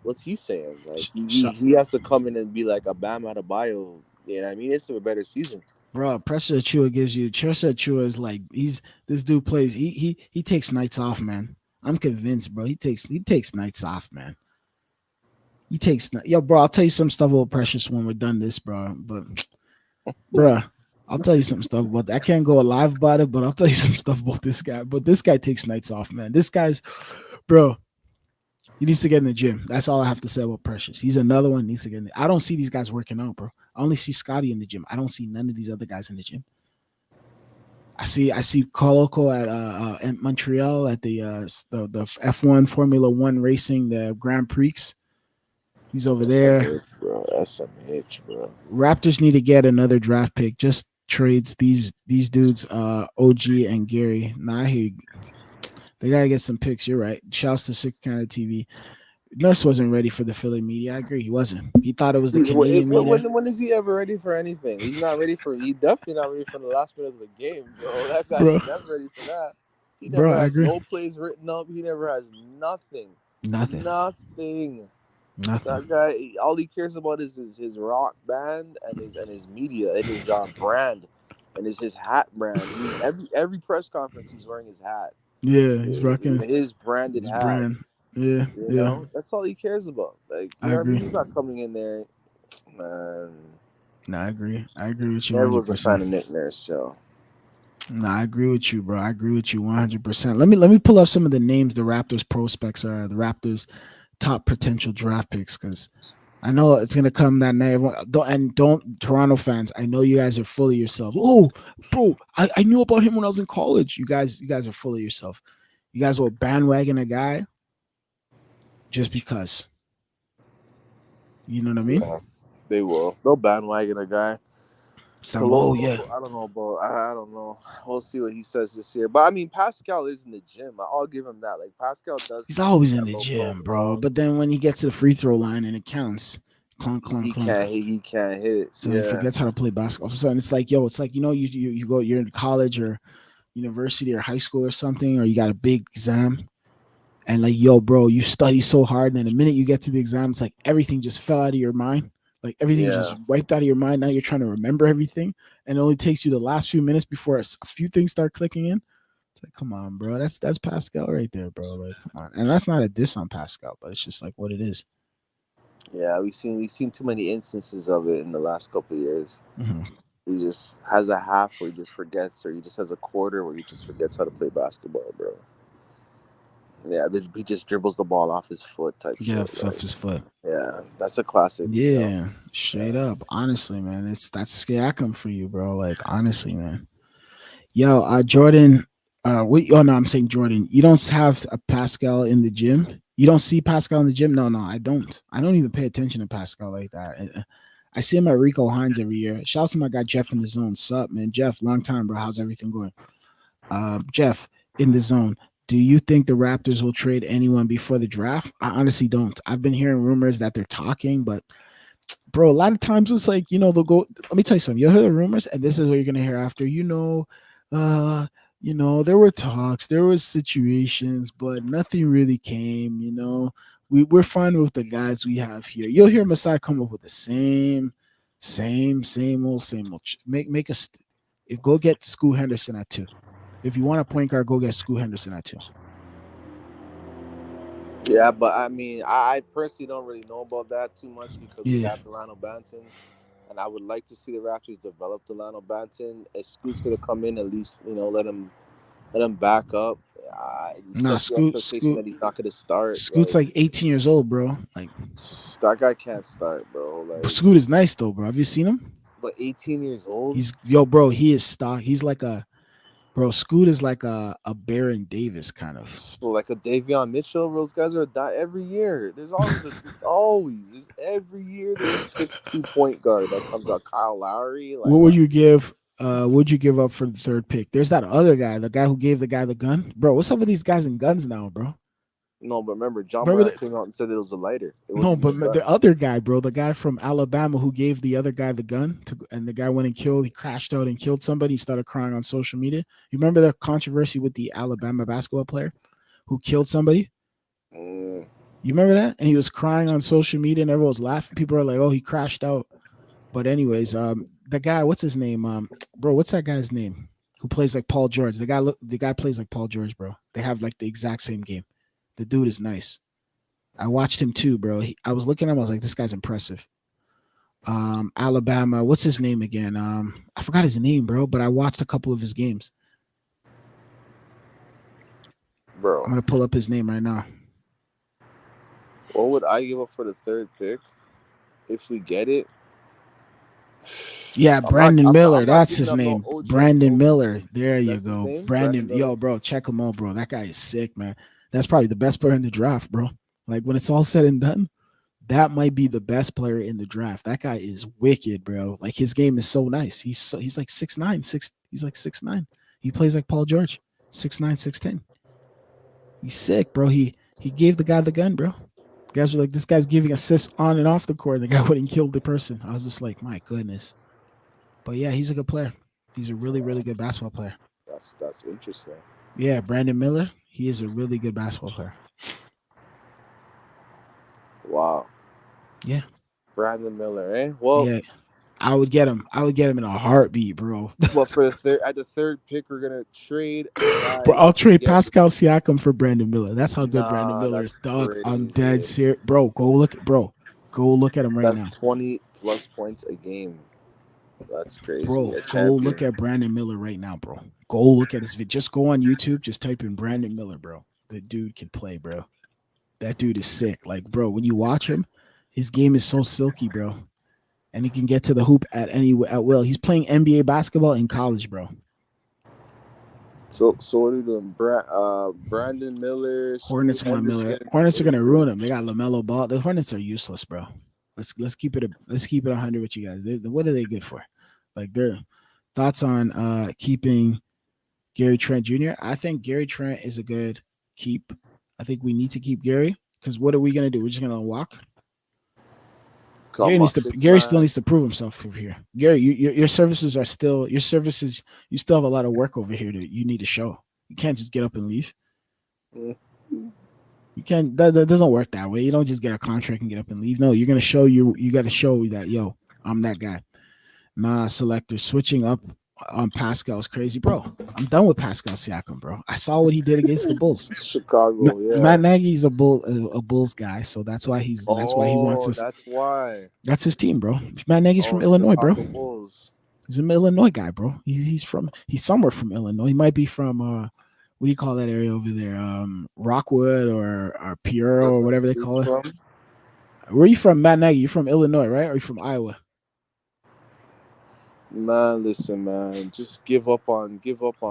Speaker 2: what's he saying? Like
Speaker 1: Sh- sh-
Speaker 2: he has to come in and be like a Bam Adebayo. You know what I mean? It's a better season.
Speaker 1: Bro, Pressure Chua gives you. Pressure Chua is like he's this dude plays. He takes nights off, man. I'm convinced, bro. He takes nights off, man. Yo, bro. I'll tell you some stuff about Precious when we're done this, bro. But, bro, I'll tell you some stuff about that. I can't go alive about it, but I'll tell you some stuff about this guy. But this guy takes nights off, man. This guy's, bro. He needs to get in the gym. That's all I have to say about Precious. He's another one needs to get in. I don't see these guys working out, bro. I only see Scotty in the gym. I don't see none of these other guys in the gym. I see Coloco at Montreal at the F1 Formula One racing the Grand Prix. He's over there.
Speaker 2: SMH, bro. SMH, bro.
Speaker 1: Raptors need to get another draft pick. Just trades these dudes, OG and Gary. Nah, I hear you. They gotta get some picks. You're right. Shouts to Six Kind of TV. Nurse wasn't ready for the Philly media. I agree. He wasn't. He thought it was the Canadian media.
Speaker 2: When is he ever ready for anything? He's not ready for. He definitely not ready for the last minute of the game, bro. That guy
Speaker 1: Bro,
Speaker 2: is never ready for that. He
Speaker 1: bro,
Speaker 2: never
Speaker 1: I
Speaker 2: has
Speaker 1: agree.
Speaker 2: no plays written up. He never has nothing.
Speaker 1: Nothing.
Speaker 2: Nothing. That
Speaker 1: Nothing.
Speaker 2: guy, all he cares about is his rock band and his media and his brand. and it's his hat brand. Every press conference he's wearing his hat,
Speaker 1: Yeah, he's rocking
Speaker 2: his branded
Speaker 1: his
Speaker 2: hat.
Speaker 1: brand. Yeah,
Speaker 2: You
Speaker 1: yeah.
Speaker 2: know, that's all he cares about. Like, you
Speaker 1: I
Speaker 2: know what I mean?
Speaker 1: agree.
Speaker 2: He's not coming in there, man.
Speaker 1: No, I agree. I agree with you
Speaker 2: Never
Speaker 1: hundred
Speaker 2: was a fan
Speaker 1: percent.
Speaker 2: of Nick Nurse, so
Speaker 1: No, I agree with you, bro. I agree with you 100%. Let me pull up some of the names the Raptors prospects are, the Raptors top potential draft picks, because I know it's gonna come that night. Don't Toronto fans. I know you guys are full of yourselves. Oh, bro, I knew about him when I was in college. You guys are full of yourself. You guys will bandwagon a guy just because. You know what I
Speaker 2: yeah,
Speaker 1: mean?
Speaker 2: they will. They'll bandwagon a guy.
Speaker 1: Some. Oh yeah.
Speaker 2: Coloco, I don't know about. I don't know. We'll see what he says this year. But I mean, Pascal is in the gym. I'll give him that. Like Pascal does
Speaker 1: He's
Speaker 2: kind of keep
Speaker 1: always in
Speaker 2: that
Speaker 1: the
Speaker 2: low
Speaker 1: gym, bro.
Speaker 2: profile.
Speaker 1: But then when he gets to the free throw line and it counts, clunk, clunk,
Speaker 2: He
Speaker 1: clunk.
Speaker 2: can't. He can't hit.
Speaker 1: So he
Speaker 2: Yeah,
Speaker 1: forgets how to play basketball. So it's like, yo, it's like, you go, you're in college or university or high school or something, or you got a big exam, and like, yo, bro, you study so hard, and then the minute you get to the exam, it's like everything just fell out of your mind. Like everything just
Speaker 2: yeah,
Speaker 1: wiped out of your mind. Now you're trying to remember everything, and it only takes you the last few minutes before a few things start clicking in. It's like, come on, bro. That's Pascal right there, bro. Like, come on. And that's not a diss on Pascal, but it's just like what it is.
Speaker 2: yeah. We've seen too many instances of it in the last couple of years.
Speaker 1: Mm-hmm.
Speaker 2: He just has a half where he just forgets, or he just has a quarter where he just forgets how to play basketball, bro. Yeah, he just dribbles the ball off his foot type
Speaker 1: Yeah,
Speaker 2: shit.
Speaker 1: fluff
Speaker 2: Like,
Speaker 1: his foot.
Speaker 2: yeah, that's a classic. You know,
Speaker 1: Yeah, straight
Speaker 2: yeah.
Speaker 1: up. Honestly, man, that's Siakam for you, bro. Like honestly, man. Yo, Jordan. Oh no, I'm saying Jordan. You don't have a Pascal in the gym. You don't see Pascal in the gym. No, no, I don't. I don't even pay attention to Pascal like that. I see him at Rico Hines every year. Shouts to my guy Jeff in the zone. Sup, man, Jeff. Long time, bro. How's everything going? Jeff in the zone. Do you think the Raptors will trade anyone before the draft? I honestly don't. I've been hearing rumors that they're talking, but bro, a lot of times it's like, they'll go, let me tell you something. You'll hear the rumors, and this is what you're gonna hear after, uh, there were talks, there was situations, but nothing really came, we're fine with the guys we have here. You'll hear Masai come up with the same old make us if go get School Henderson at two. If you want a point guard, go get School Henderson at two.
Speaker 2: Yeah, but I mean, I personally don't really know about that too much because we
Speaker 1: Yeah.
Speaker 2: have Delano Banton, and I would like to see the Raptors develop Delano Banton. If Scoot's gonna come in, at least let him back up. You
Speaker 1: Nah,
Speaker 2: set the expectation that he's not gonna start.
Speaker 1: Scoot's
Speaker 2: Like,
Speaker 1: like 18 years old, bro. Like
Speaker 2: that guy can't start, bro. Like,
Speaker 1: Scoot is nice though, bro. Have you seen him?
Speaker 2: but 18 years old,
Speaker 1: He's yo, bro. He is stock. He's like a bro. Scoot is like a Baron Davis kind of.
Speaker 2: like a Davion Mitchell. Those guys are die every year. There's every year there's a 6'2" point guard that comes out. Kyle Lowry,
Speaker 1: What
Speaker 2: like,
Speaker 1: would you give? Would you give up for the third pick? There's that other guy, the guy who gave the guy the gun, bro. What's up with these guys and guns now, bro?
Speaker 2: no, but remember, John
Speaker 1: Remember
Speaker 2: Moran
Speaker 1: the
Speaker 2: came out and said it was a lighter. It
Speaker 1: no,
Speaker 2: wasn't even a
Speaker 1: but
Speaker 2: gun.
Speaker 1: the other guy, bro, the guy from Alabama who gave the other guy the gun, and the guy went and killed. He crashed out and killed somebody. He started crying on social media. You remember the controversy with the Alabama basketball player who killed somebody?
Speaker 2: Mm,
Speaker 1: You remember that? And he was crying on social media, and everyone was laughing. People are like, "Oh, he crashed out." But anyways, the guy, what's his name? Bro, what's that guy's name? Who plays like Paul George? The guy plays like Paul George, bro. They have like the exact same game. The dude is nice. I watched him too, bro. I was looking at him. I was like, this guy's impressive. Alabama. What's his name again? I forgot his name, bro. But I watched a couple of his games. I'm
Speaker 2: bro,
Speaker 1: gonna pull up his name right now.
Speaker 2: what would I give up for the third pick if we get it?
Speaker 1: Yeah,
Speaker 2: I'm not.
Speaker 1: Brandon
Speaker 2: I'm not.
Speaker 1: Miller.
Speaker 2: I'm not
Speaker 1: That's
Speaker 2: giving
Speaker 1: his
Speaker 2: up no
Speaker 1: name.
Speaker 2: OG.
Speaker 1: Brandon Miller. There you
Speaker 2: That's his
Speaker 1: go.
Speaker 2: name, Brandon
Speaker 1: Brandon.
Speaker 2: Miller.
Speaker 1: Yo, bro, check him out, bro. That guy is sick, man. That's probably the best player in the draft, bro. Like when it's all said and done, that might be the best player in the draft. That guy is wicked, bro. Like his game is so nice. He's like 6'9", he's like 6'9". He plays like Paul George. 6'9", 6'10". He's sick, bro. He gave the guy the gun, bro. Guys were like, this guy's giving assists on and off the court. The guy went and killed the person. I was just like, my goodness. But yeah, he's a good player. He's a really, really good basketball player.
Speaker 2: That's interesting.
Speaker 1: Yeah, Brandon Miller. He is a really good basketball player.
Speaker 2: Wow,
Speaker 1: Yeah,
Speaker 2: Brandon Miller, eh? Well,
Speaker 1: yeah. I would get him. I would get him in a heartbeat, bro.
Speaker 2: But for the third, at the third pick, we're gonna trade a
Speaker 1: Bro,
Speaker 2: guy
Speaker 1: I'll
Speaker 2: to
Speaker 1: trade
Speaker 2: get.
Speaker 1: Pascal Siakam for Brandon Miller. That's how good Brandon
Speaker 2: Nah,
Speaker 1: Miller
Speaker 2: that's
Speaker 1: is, dog. I'm dead
Speaker 2: crazy.
Speaker 1: serious, bro. Go look, bro. Go look at him right
Speaker 2: That's
Speaker 1: now,
Speaker 2: 20 plus points a game. That's crazy.
Speaker 1: bro.
Speaker 2: A
Speaker 1: Go look
Speaker 2: champion.
Speaker 1: at Brandon Miller right now, bro. Go look at his video. Just go on YouTube. Just type in Brandon Miller, bro. The dude can play, bro. That dude is sick. Like, bro, when you watch him, his game is so silky, bro. And he can get to the hoop at will. He's playing NBA basketball in college, bro.
Speaker 2: So what are we doing? Brandon Miller, Scoot
Speaker 1: Hornets want Miller.
Speaker 2: Henderson.
Speaker 1: Hornets are gonna ruin him. They got LaMelo Ball. The Hornets are useless, bro. Let's keep it 100 with you guys. What are they good for? Like their thoughts on keeping Gary Trent Jr. I think Gary Trent is a good keep. I think we need to keep Gary because what are we gonna do? We're just gonna walk.
Speaker 2: Come on, six
Speaker 1: Gary still
Speaker 2: man.
Speaker 1: needs to prove himself over here. Gary, your services are still your services. You still have a lot of work over here that you need to show. You can't just get up and leave.
Speaker 2: Mm.
Speaker 1: You can't. That doesn't work that way. You don't just get a contract and get up and leave. No, you're gonna show you. You got to show that yo, I'm that guy. Nah, selector switching up on Pascal is crazy, bro. I'm done with Pascal Siakam, bro. I saw what he did against the Bulls.
Speaker 2: Chicago,
Speaker 1: Matt
Speaker 2: yeah.
Speaker 1: Nagy's a Bulls guy, so that's why he wants
Speaker 2: Oh,
Speaker 1: us.
Speaker 2: that's why.
Speaker 1: That's his team, bro. Matt Nagy's
Speaker 2: Oh,
Speaker 1: from Illinois, bro.
Speaker 2: Chicago Bulls.
Speaker 1: He's an Illinois guy, bro. He's somewhere from Illinois. He might be from what do you call that area over there? Rockwood or Pierre
Speaker 2: That's
Speaker 1: or
Speaker 2: where
Speaker 1: whatever they
Speaker 2: he's
Speaker 1: call it.
Speaker 2: from.
Speaker 1: Where are you from, Matt Nagy? You're from Illinois, right? Or are you from Iowa?
Speaker 2: Man, listen, man. Just give up on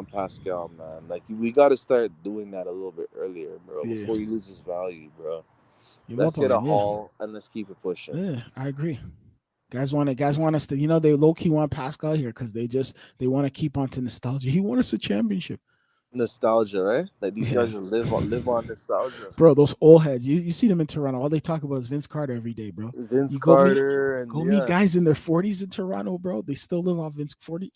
Speaker 2: Pascal, man. Like we got to start doing that a little bit earlier, bro,
Speaker 1: Yeah,
Speaker 2: before he loses value, bro.
Speaker 1: give
Speaker 2: Let's
Speaker 1: up
Speaker 2: get
Speaker 1: on
Speaker 2: a
Speaker 1: him. Yeah,
Speaker 2: haul and let's keep it pushing.
Speaker 1: yeah, I agree. Guys want us to, they low key want Pascal here because they want to keep on to nostalgia. He won us a championship.
Speaker 2: Nostalgia, right? Like these
Speaker 1: Yeah,
Speaker 2: guys just live on nostalgia.
Speaker 1: bro, those old heads. You see them in Toronto. All they talk about is Vince Carter every day, bro.
Speaker 2: Vince
Speaker 1: You go meet
Speaker 2: Carter and
Speaker 1: go meet
Speaker 2: yeah,
Speaker 1: guys in their 40s in Toronto, bro. They still live off Vince 40.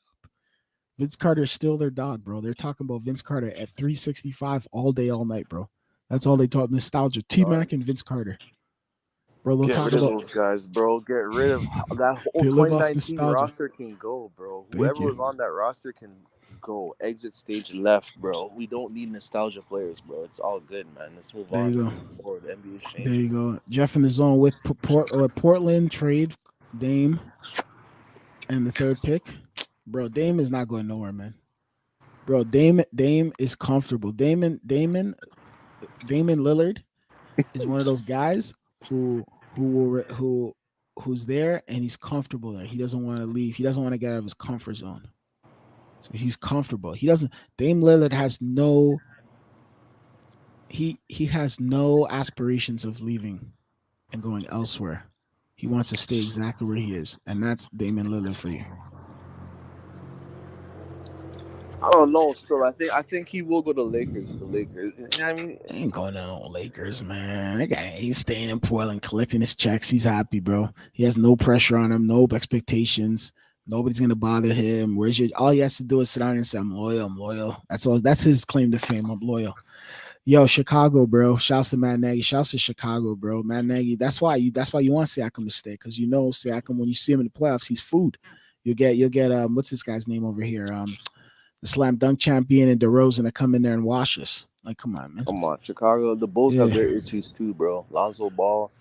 Speaker 1: Vince Carter is still their dog, bro. They're talking about Vince Carter at 365 all day, all night, bro. That's all they talk nostalgia. T
Speaker 2: dog.
Speaker 1: Mac and Vince Carter, bro. They'll
Speaker 2: Get
Speaker 1: talk
Speaker 2: rid of
Speaker 1: about
Speaker 2: those guys, bro. Get rid of that whole
Speaker 1: they live off
Speaker 2: 2019
Speaker 1: nostalgia.
Speaker 2: roster can go, bro.
Speaker 1: Thank
Speaker 2: Whoever
Speaker 1: you.
Speaker 2: was on that roster can go. Exit stage left, bro. We don't need nostalgia players, bro. It's all good, man. Let's move
Speaker 1: There
Speaker 2: on.
Speaker 1: you
Speaker 2: Let's
Speaker 1: go.
Speaker 2: move forward. The NBA is
Speaker 1: There
Speaker 2: changing.
Speaker 1: you go. Jeff in the zone with Portland trade Dame and the third pick. Bro, Dame is not going nowhere, man. Bro, Dame is comfortable. Damon Lillard is one of those guys who's there and he's comfortable there. He doesn't want to leave. He doesn't want to get out of his comfort zone. So he's comfortable. He doesn't. Dame Lillard has no. He has no aspirations of leaving and going elsewhere. He wants to stay exactly where he is, and that's Damian Lillard for you.
Speaker 2: I don't know. Still, I think he will go to Lakers. The Lakers. I mean,
Speaker 1: Ain't going to no Lakers, man. That guy ain't staying in Portland, collecting his checks. He's happy, bro. He has no pressure on him, no expectations. Nobody's gonna bother him. Where's your? All he has to do is sit down and say, "I'm loyal. I'm loyal." That's all. That's his claim to fame. I'm loyal. Yo, Chicago, bro. Shouts to Matt Nagy. Shouts to Chicago, bro. Matt Nagy. That's why you want Siakam to stay because you know Siakam when you see him in the playoffs, he's food. You'll get what's this guy's name over here? The slam dunk champion and DeRozan to come in there and wash us. Like, come on, man.
Speaker 2: come on, Chicago. The Bulls have
Speaker 1: Yeah.
Speaker 2: their issues too, bro. Lonzo Ball.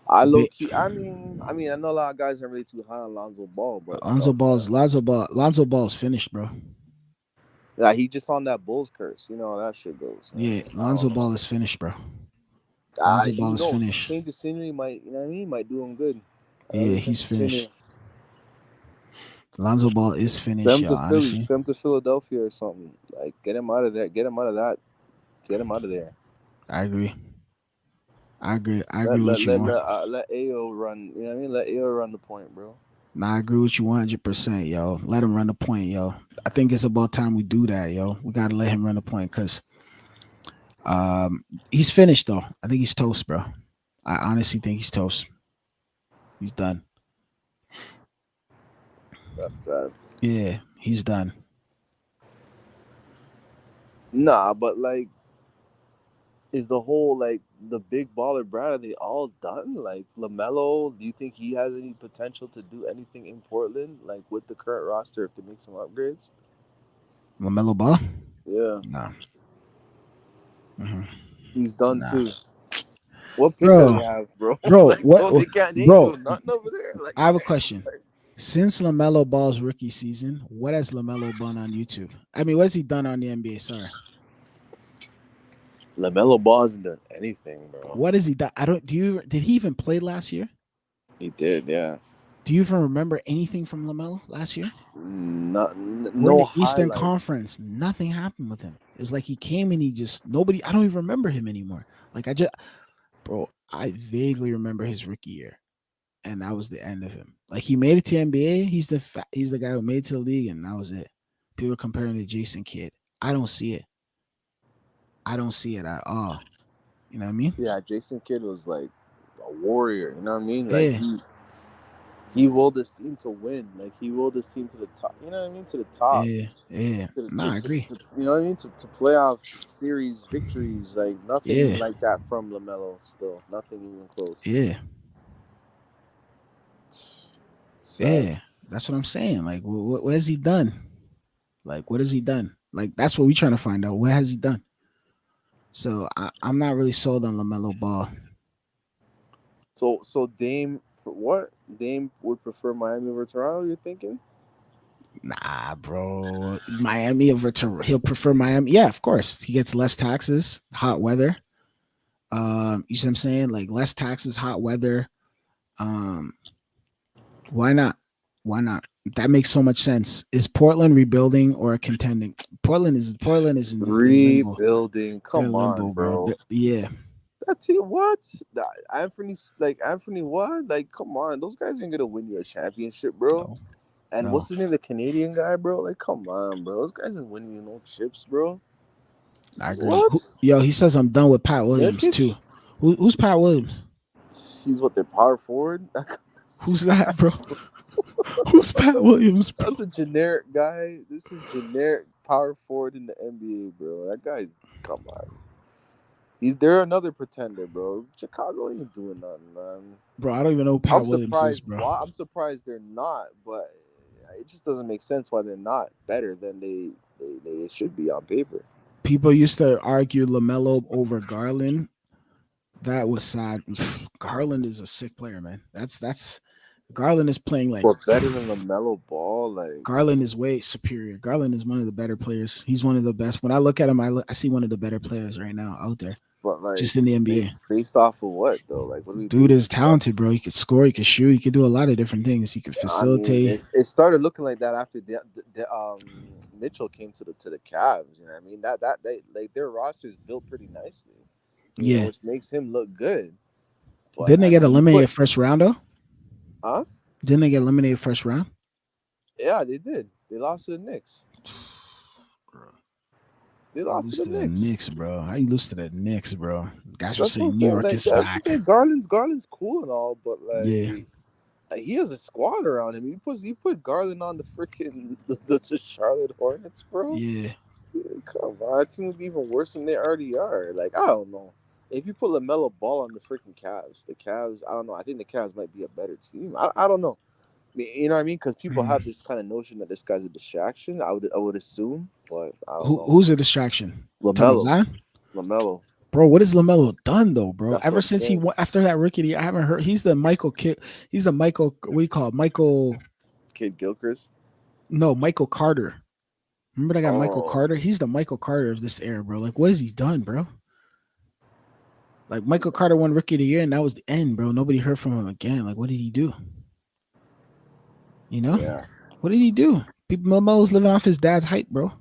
Speaker 2: I low
Speaker 1: Ba-
Speaker 2: key. I know a lot of guys aren't really too high on Lonzo Ball, but
Speaker 1: Lonzo Ball's finished, bro.
Speaker 2: yeah, he just on that Bulls curse. You know how that shit goes. Man.
Speaker 1: Yeah,
Speaker 2: I don't
Speaker 1: Lonzo
Speaker 2: know.
Speaker 1: Ball is finished, bro. Lonzo Ball
Speaker 2: Who
Speaker 1: is
Speaker 2: knows?
Speaker 1: finished.
Speaker 2: Change of scenery might, you know what I mean? Might do him good.
Speaker 1: Yeah,
Speaker 2: Another change
Speaker 1: he's
Speaker 2: of scenery.
Speaker 1: finished. Lonzo Ball is finished,
Speaker 2: Send him
Speaker 1: y'all.
Speaker 2: to Philly.
Speaker 1: Honestly,
Speaker 2: Send him to Philadelphia or something. Like get him out of there. Get him out of that. Get him out of there.
Speaker 1: I agree. I agree. I
Speaker 2: Let
Speaker 1: agree
Speaker 2: let
Speaker 1: with you
Speaker 2: let
Speaker 1: more.
Speaker 2: let, uh, let Ao run. You know what I mean? Let Ao run the point, bro.
Speaker 1: Nah, I agree with you 100%, yo. Let him run the point, yo. I think it's about time we do that, yo. We gotta let him run the point because he's finished though. I think he's toast, bro. I honestly think he's toast. He's done.
Speaker 2: That's sad.
Speaker 1: Yeah, he's done.
Speaker 2: Nah, but like is the whole like the big baller brand? Are they all done? Like Lamelo, do you think he has any potential to do anything in Portland, like with the current roster if they make some upgrades?
Speaker 1: LaMelo Ball?
Speaker 2: Yeah,
Speaker 1: Nah. Hmm.
Speaker 2: he's done
Speaker 1: Nah.
Speaker 2: too. What pick do they
Speaker 1: Bro,
Speaker 2: have, bro?
Speaker 1: bro,
Speaker 2: Like,
Speaker 1: what,
Speaker 2: bro, they ain't
Speaker 1: bro?
Speaker 2: doing nothing over there. Like,
Speaker 1: I have a question. Since LaMelo Ball's rookie season, what has LaMelo done on YouTube? I mean, what has he done on the NBA? Sorry.
Speaker 2: Lamelo Ball hasn't done anything, bro.
Speaker 1: What has he done? I don't. Do you? Did he even play last year?
Speaker 2: He did, yeah.
Speaker 1: Do you even remember anything from LaMelo last year? We're in
Speaker 2: No
Speaker 1: the Eastern
Speaker 2: highlights.
Speaker 1: Conference. Nothing happened with him. It was like he came and he just nobody. I don't even remember him anymore. Like I just, bro, I vaguely remember his rookie year, and that was the end of him. Like he made it to NBA. He's the guy who made it to the league, and that was it. People are comparing to Jason Kidd. I don't see it. I don't see it at all. You know what I mean?
Speaker 2: Yeah, Jason Kidd was like a warrior. You know what I mean? Like
Speaker 1: Yeah,
Speaker 2: he willed his team to win. Like he willed his team to the top. You know what I mean? To the top.
Speaker 1: yeah, yeah. Nah, I agree.
Speaker 2: You know what I mean? To playoff series victories. Like nothing
Speaker 1: Yeah,
Speaker 2: like that from Lamelo. Still, nothing even close.
Speaker 1: yeah,
Speaker 2: Sad.
Speaker 1: yeah. That's what I'm saying. Like, what has he done? Like, what has he done? Like, that's what we're trying to find out. What has he done? So I'm not really sold on Lamelo Ball.
Speaker 2: So Dame, what Dame would prefer Miami over Toronto? You're thinking?
Speaker 1: Nah, bro. Miami over to he'll prefer Miami. Yeah, of course. He gets less taxes, hot weather. You see what I'm saying? Like less taxes, hot weather. Um, why not? Why not? That makes so much sense. Is Portland rebuilding or contending? Portland is in limbo.
Speaker 2: Rebuilding.
Speaker 1: They're in
Speaker 2: Come on,
Speaker 1: limbo, bro.
Speaker 2: bro.
Speaker 1: Yeah,
Speaker 2: That team, what? Anthony, like Anthony, what? Like, come on, those guys ain't gonna win you a championship, bro.
Speaker 1: no,
Speaker 2: And
Speaker 1: no,
Speaker 2: what's his name, the Canadian guy, bro? Like, come on, bro. Those guys ain't winning you no chips, bro.
Speaker 1: I agree.
Speaker 2: What?
Speaker 1: Yo, he says I'm done with Pat Williams too.
Speaker 2: Nurkic?
Speaker 1: Who's Pat Williams?
Speaker 2: He's what their power forward.
Speaker 1: Who's that, bro? Who's Pat Williams, bro?
Speaker 2: That's a generic guy. This is generic power forward in the NBA, bro. That guy's come on. They're another pretender, bro. Chicago ain't doing nothing, man.
Speaker 1: Bro, I don't even know who
Speaker 2: I'm
Speaker 1: Pat Williams is,
Speaker 2: surprised
Speaker 1: bro.
Speaker 2: why. I'm surprised they're not, but it just doesn't make sense why they're not better than they should be on paper.
Speaker 1: People used to argue LaMelo over Garland. That was sad. Garland is a sick player, man. That's Garland is playing like
Speaker 2: But better than Lamelo Ball, like.
Speaker 1: Garland is way superior. Garland is one of the better players. He's one of the best. When I look at him, I see one of the better players right now out there,
Speaker 2: But like
Speaker 1: just in the NBA.
Speaker 2: based off of what though? Like what do we
Speaker 1: Dude
Speaker 2: base
Speaker 1: is
Speaker 2: it off?
Speaker 1: talented, bro. He could score, he could shoot, he could do a lot of different things. He could
Speaker 2: I mean,
Speaker 1: facilitate.
Speaker 2: it started looking like that after Mitchell came to the Cavs. You know what I mean? That they like their roster is built pretty nicely. You know,
Speaker 1: Yeah.
Speaker 2: which makes him look good. But
Speaker 1: Didn't they
Speaker 2: I
Speaker 1: get
Speaker 2: mean, you put
Speaker 1: eliminated first round though?
Speaker 2: huh?
Speaker 1: Didn't they get eliminated first round?
Speaker 2: Yeah, they did. They lost to the Knicks. They
Speaker 1: You
Speaker 2: lost to
Speaker 1: lose
Speaker 2: the
Speaker 1: to the
Speaker 2: Knicks.
Speaker 1: Knicks, bro. How you lose to the Knicks, bro? Guys were
Speaker 2: That's what I'm
Speaker 1: saying New
Speaker 2: saying.
Speaker 1: York
Speaker 2: Like
Speaker 1: is
Speaker 2: that's what I'm
Speaker 1: back.
Speaker 2: saying. Garland's cool and all, but
Speaker 1: Yeah,
Speaker 2: like he has a squad around him. He put Garland on the freaking the Charlotte Hornets, bro.
Speaker 1: yeah.
Speaker 2: Yeah, come on, that team would be even worse than they already are. Like I don't know. If you put Lamelo Ball on the freaking Cavs, the Cavs, I don't know. I think the Cavs might be a better team. I don't know. You know what I mean? Because people
Speaker 1: Mhm.
Speaker 2: have this kind of notion that this guy's a distraction. I would assume, but I don't know.
Speaker 1: Who's a distraction? Talking about
Speaker 2: Lamelo,
Speaker 1: Zion?
Speaker 2: Lamelo.
Speaker 1: Bro, what has Lamelo done though, bro?
Speaker 2: That's what
Speaker 1: Ever
Speaker 2: I'm
Speaker 1: since he
Speaker 2: saying.
Speaker 1: went after that rookie year, I haven't heard. He's the Michael Kid. He's the Michael. What do you call it? Michael?
Speaker 2: Kid Gilchrist.
Speaker 1: No, Michael Carter. Remember that guy, Michael
Speaker 2: Oh,
Speaker 1: Carter? He's the Michael Carter of this era, bro. Like, what has he done, bro? Like Michael Carter won rookie of the year, and that was the end, bro. Nobody heard from him again. Like, what did he do? You know,
Speaker 2: yeah.
Speaker 1: what did he do? People, Lamelo's living off his dad's hype, bro.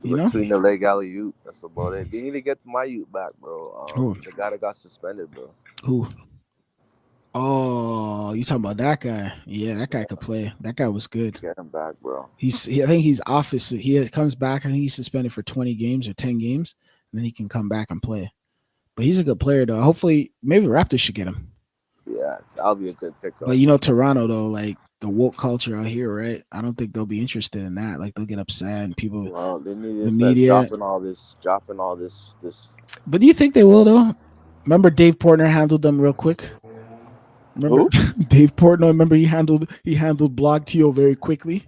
Speaker 1: You know
Speaker 2: Between the leg alley oop. That's about it. They need to get my oop back, bro.
Speaker 1: who?
Speaker 2: The guy that got suspended, bro.
Speaker 1: Who? Oh, you talking about that guy? Yeah, that guy
Speaker 2: Yeah,
Speaker 1: could play. That guy was good.
Speaker 2: get him back, bro.
Speaker 1: I think he's off his. He comes back. I think he's suspended for 20 games or 10 games, and then he can come back and play. But he's a good player, though. Hopefully, maybe the Raptors should get him.
Speaker 2: Yeah, that'll be a good
Speaker 1: But
Speaker 2: pickup.
Speaker 1: you know, Toronto though, like the woke culture out here, right? I don't think they'll be interested in that. Like they'll get upset and people,
Speaker 2: Well, they need
Speaker 1: the
Speaker 2: to start
Speaker 1: media.
Speaker 2: dropping all this.
Speaker 1: But do you think they will though? Remember Dave Portner handled them real quick. Remember
Speaker 2: Who?
Speaker 1: Dave Portnoy? Remember he handled Blog TO very quickly.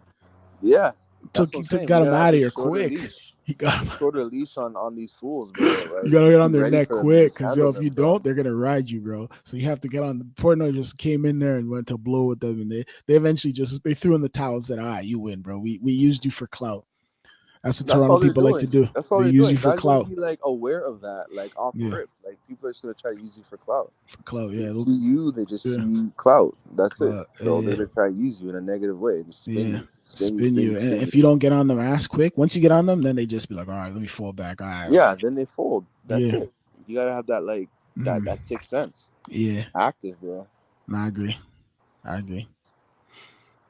Speaker 2: Yeah, that's
Speaker 1: Took
Speaker 2: what I'm
Speaker 1: he took
Speaker 2: saying. We
Speaker 1: got him
Speaker 2: gotta have
Speaker 1: out
Speaker 2: a
Speaker 1: of here
Speaker 2: shorter
Speaker 1: quick.
Speaker 2: leash,
Speaker 1: He got
Speaker 2: a
Speaker 1: him.
Speaker 2: shorter leash on these fools, bro.
Speaker 1: You
Speaker 2: Like,
Speaker 1: gotta
Speaker 2: just
Speaker 1: get
Speaker 2: be
Speaker 1: on their
Speaker 2: ready
Speaker 1: neck
Speaker 2: for them and
Speaker 1: quick,
Speaker 2: just
Speaker 1: cause
Speaker 2: handle
Speaker 1: if
Speaker 2: them,
Speaker 1: you
Speaker 2: bro.
Speaker 1: don't, they're gonna ride you, bro. So you have to get on. Portnoy just came in there and went to blow with them, and they eventually just they threw in the towel and said, "All right, you win, bro. We used you for clout." That's what
Speaker 2: That's
Speaker 1: Toronto
Speaker 2: all they're
Speaker 1: people like to
Speaker 2: doing.
Speaker 1: do.
Speaker 2: That's all
Speaker 1: They
Speaker 2: they're
Speaker 1: use you
Speaker 2: doing.
Speaker 1: for
Speaker 2: Guys gonna
Speaker 1: clout.
Speaker 2: be like aware of that, like off
Speaker 1: Yeah,
Speaker 2: rip. Like people are just gonna try to use you for clout.
Speaker 1: for clout.
Speaker 2: They
Speaker 1: Yeah,
Speaker 2: see you, they just
Speaker 1: yeah,
Speaker 2: see clout. That's it.
Speaker 1: clout.
Speaker 2: So
Speaker 1: Yeah,
Speaker 2: they're gonna try to use you in a negative way. Just
Speaker 1: yeah.
Speaker 2: spin you,
Speaker 1: Spin
Speaker 2: spin
Speaker 1: you,
Speaker 2: you,
Speaker 1: and
Speaker 2: spin
Speaker 1: if you
Speaker 2: you.
Speaker 1: don't get on them ass quick, once you get on them, then they just be like, "All right, let me fall back." All right,
Speaker 2: Yeah, then they fold. That's
Speaker 1: yeah,
Speaker 2: it. You gotta have that like that
Speaker 1: mhm,
Speaker 2: sixth sense
Speaker 1: yeah.
Speaker 2: active, bro.
Speaker 1: No, I agree. I agree.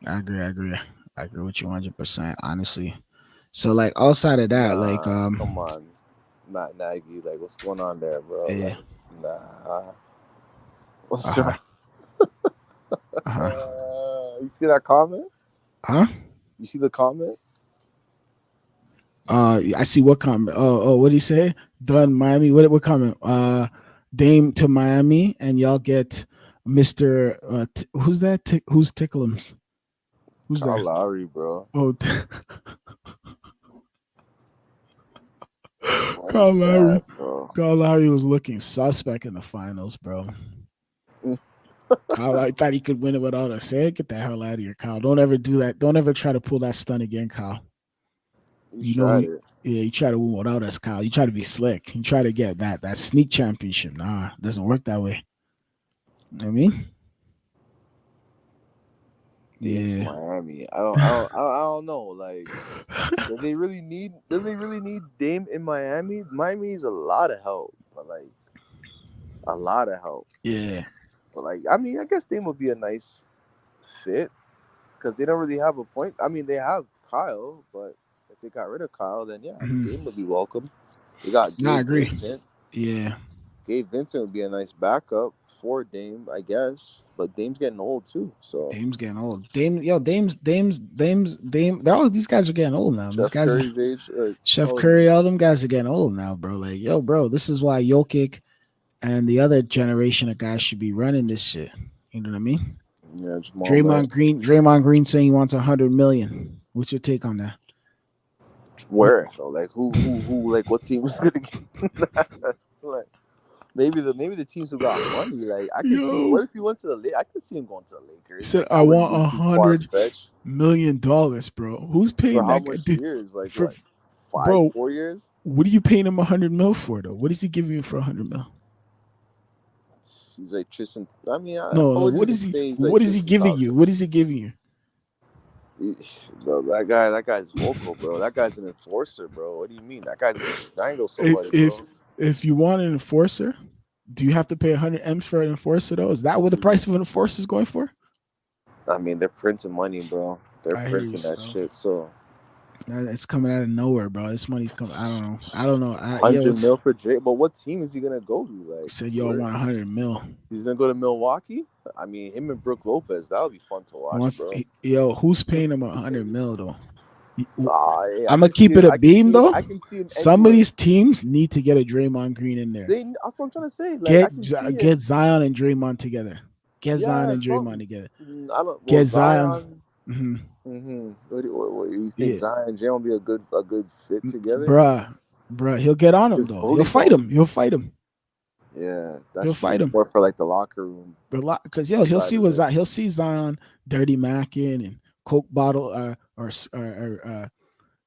Speaker 1: I agree. I agree. I agree with you 100%. Honestly. So like outside of that, like
Speaker 2: Nah, come on, Matt Nagy. Like, what's going on there, bro?
Speaker 1: yeah,
Speaker 2: Like, nah. What's
Speaker 1: uh
Speaker 2: going?
Speaker 1: huh, uh huh,
Speaker 2: You see that comment?
Speaker 1: huh.
Speaker 2: You see the comment?
Speaker 1: I see what comment. What did he say? Done Miami. What comment? Dame to Miami, and y'all get Mister. Who's that? Who's Ticklums? Who's
Speaker 2: Kyle
Speaker 1: that?
Speaker 2: Lowry, bro.
Speaker 1: Oh,
Speaker 2: What is
Speaker 1: Kyle
Speaker 2: that,
Speaker 1: Lowry.
Speaker 2: bro?
Speaker 1: Kyle Lowry was looking suspect in the finals, bro. Kyle, I thought he could win it without us. Say, get the hell out of here, Kyle. Don't ever do that. Don't ever try to pull that stunt again, Kyle.
Speaker 2: You
Speaker 1: You know,
Speaker 2: tried it.
Speaker 1: yeah, you try to win without us, Kyle. You try to be slick. You try to get that sneak championship. Nah, it doesn't work that way. You know what I mean?
Speaker 2: Dame to
Speaker 1: Yeah.
Speaker 2: Miami. I don't know. Like, do they really need? Do they really need Dame in Miami? Miami needs a lot of help, but like a lot of help.
Speaker 1: Yeah.
Speaker 2: But like, I mean, I guess Dame would be a nice fit because they don't really have a point. I mean, they have Kyle, but if they got rid of Kyle, then yeah,
Speaker 1: Mhm.
Speaker 2: Dame would be welcome. They got
Speaker 1: No, I
Speaker 2: Gabe
Speaker 1: agree.
Speaker 2: Vincent.
Speaker 1: Yeah.
Speaker 2: Gabe Vincent would be a nice backup for Dame, I guess. But Dame's getting old too, so
Speaker 1: Dame's getting old. Dame. All these guys are getting old now. These
Speaker 2: Chef
Speaker 1: guys are
Speaker 2: Curry's age.
Speaker 1: Chef
Speaker 2: Oh,
Speaker 1: Curry. All them guys are getting old now, bro. Like, yo, bro, this is why Jokic and the other generation of guys should be running this shit. You know what I mean?
Speaker 2: yeah, Jamal Murray.
Speaker 1: Draymond Green saying he wants 100 million. What's your take on that? What?
Speaker 2: Where though? Like who? Like what team was gonna get that? Like maybe the teams who got money. Like I could see.
Speaker 1: Yo,
Speaker 2: What if he went to the Lakers? I could see him going to the
Speaker 1: he
Speaker 2: Lakers.
Speaker 1: said
Speaker 2: Like
Speaker 1: I
Speaker 2: that wouldn't
Speaker 1: want
Speaker 2: be
Speaker 1: a
Speaker 2: too far
Speaker 1: hundred
Speaker 2: fetched.
Speaker 1: million dollars, bro. Who's
Speaker 2: For
Speaker 1: paying
Speaker 2: how
Speaker 1: that guy?
Speaker 2: much
Speaker 1: Dude,
Speaker 2: years? Like
Speaker 1: for
Speaker 2: what? Five,
Speaker 1: bro,
Speaker 2: 4 years?
Speaker 1: what are you paying him 100 mil for though? What is he giving you for 100 mil?
Speaker 2: He's like Tristan. I mean,
Speaker 1: No,
Speaker 2: I
Speaker 1: no.
Speaker 2: would
Speaker 1: What
Speaker 2: even
Speaker 1: is he?
Speaker 2: say he's like
Speaker 1: What is he
Speaker 2: Tristan
Speaker 1: giving you?
Speaker 2: Thompson.
Speaker 1: What is he giving you?
Speaker 2: That guy's vocal, bro. That guy's an enforcer, bro. What do you mean? That guy's gonna strangle
Speaker 1: If
Speaker 2: somebody,
Speaker 1: if
Speaker 2: bro.
Speaker 1: if you want an enforcer, do you have to pay 100 M's for an enforcer though? Is that what the price of an enforcer is going for?
Speaker 2: I mean, they're printing money, bro. They're
Speaker 1: I hear you,
Speaker 2: printing that
Speaker 1: still.
Speaker 2: shit. So
Speaker 1: It's coming out of nowhere, bro. This money's coming. I don't know. I don't know. Yo,
Speaker 2: 100 mil for Drake, but what team is he gonna go to? Like,
Speaker 1: said y'all
Speaker 2: where
Speaker 1: want 100 mil.
Speaker 2: he's gonna go to Milwaukee? I mean, him and Brooke Lopez, that would be fun to watch, bro.
Speaker 1: Yo, who's paying him 100 mil though?
Speaker 2: I
Speaker 1: I'm gonna
Speaker 2: can see
Speaker 1: keep
Speaker 2: him.
Speaker 1: it a beam though.
Speaker 2: I can see him
Speaker 1: Some of
Speaker 2: anywhere.
Speaker 1: these teams need to get a Draymond Green in there.
Speaker 2: That's what I'm trying to say. Like, I
Speaker 1: Get
Speaker 2: can see him.
Speaker 1: get Zion and Draymond together. Get Zion
Speaker 2: Yeah,
Speaker 1: and Draymond
Speaker 2: something.
Speaker 1: together.
Speaker 2: I don't. Well,
Speaker 1: Get Zion's.
Speaker 2: Zion.
Speaker 1: hmm
Speaker 2: What you think?
Speaker 1: Yeah,
Speaker 2: Zion and Jay will be a good fit together?
Speaker 1: bruh, he'll get on him
Speaker 2: Just
Speaker 1: though. He'll
Speaker 2: bully
Speaker 1: fight
Speaker 2: ball.
Speaker 1: him. He'll fight him.
Speaker 2: Yeah, that
Speaker 1: He'll
Speaker 2: should be
Speaker 1: fight him.
Speaker 2: more for like the locker room
Speaker 1: Because he'll
Speaker 2: side
Speaker 1: see
Speaker 2: of
Speaker 1: what
Speaker 2: it.
Speaker 1: He'll see Zion dirty macking and Coke bottle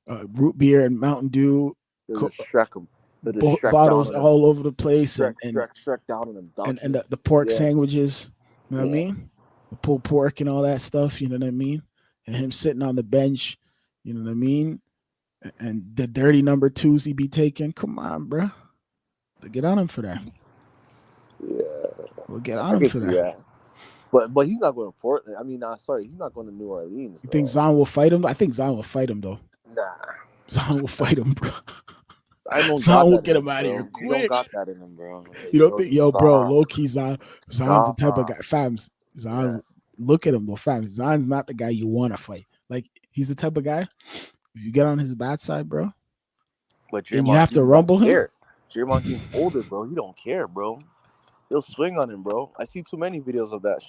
Speaker 1: root beer and Mountain Dew
Speaker 2: They'll just Shrek him. They'll just Shrek down
Speaker 1: bottles
Speaker 2: on him.
Speaker 1: all over the place
Speaker 2: Shrek down on him. Dunk
Speaker 1: and
Speaker 2: him.
Speaker 1: the pork
Speaker 2: Yeah,
Speaker 1: sandwiches. You know what I
Speaker 2: yeah.
Speaker 1: mean? The pulled pork and all that stuff. You know what I mean? And him sitting on the bench. You know what I mean? And the dirty number twos he be taking. Come on, bro. Get on him for that.
Speaker 2: Yeah,
Speaker 1: We'll get
Speaker 2: I
Speaker 1: on him
Speaker 2: can
Speaker 1: for
Speaker 2: see
Speaker 1: that.
Speaker 2: that. But he's not going to Portland. I mean, sorry, he's not going to New Orleans.
Speaker 1: You think
Speaker 2: Though.
Speaker 1: Zion will fight him? I think Zion will fight him though.
Speaker 2: Nah,
Speaker 1: Zion will fight him, bro.
Speaker 2: I don't
Speaker 1: Zion
Speaker 2: got
Speaker 1: will
Speaker 2: that in
Speaker 1: get
Speaker 2: him,
Speaker 1: him out of here
Speaker 2: bro. You don't
Speaker 1: quick.
Speaker 2: got that in him, bro. Like,
Speaker 1: You don't think,
Speaker 2: just
Speaker 1: yo, bro,
Speaker 2: stop.
Speaker 1: low key Zion's the type of
Speaker 2: Stop.
Speaker 1: guy. Fams, Zion,
Speaker 2: Yeah.
Speaker 1: look at him though, fam. Zion's not the guy you want to fight. Like he's the type of guy. If you get on his bad side, bro,
Speaker 2: But
Speaker 1: and you
Speaker 2: Draymond
Speaker 1: have to
Speaker 2: Green don't
Speaker 1: rumble him,
Speaker 2: care. Draymond Green's older, bro. He don't care, bro. He'll swing on him, bro. I see too many videos of that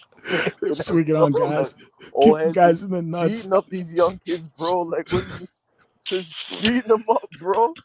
Speaker 1: they're
Speaker 2: with him,
Speaker 1: swinging
Speaker 2: bro.
Speaker 1: on
Speaker 2: Like
Speaker 1: guys,
Speaker 2: old
Speaker 1: kicking
Speaker 2: heads just
Speaker 1: guys in the nuts.
Speaker 2: beating up these young kids, bro. Like what is just beating them up, bro.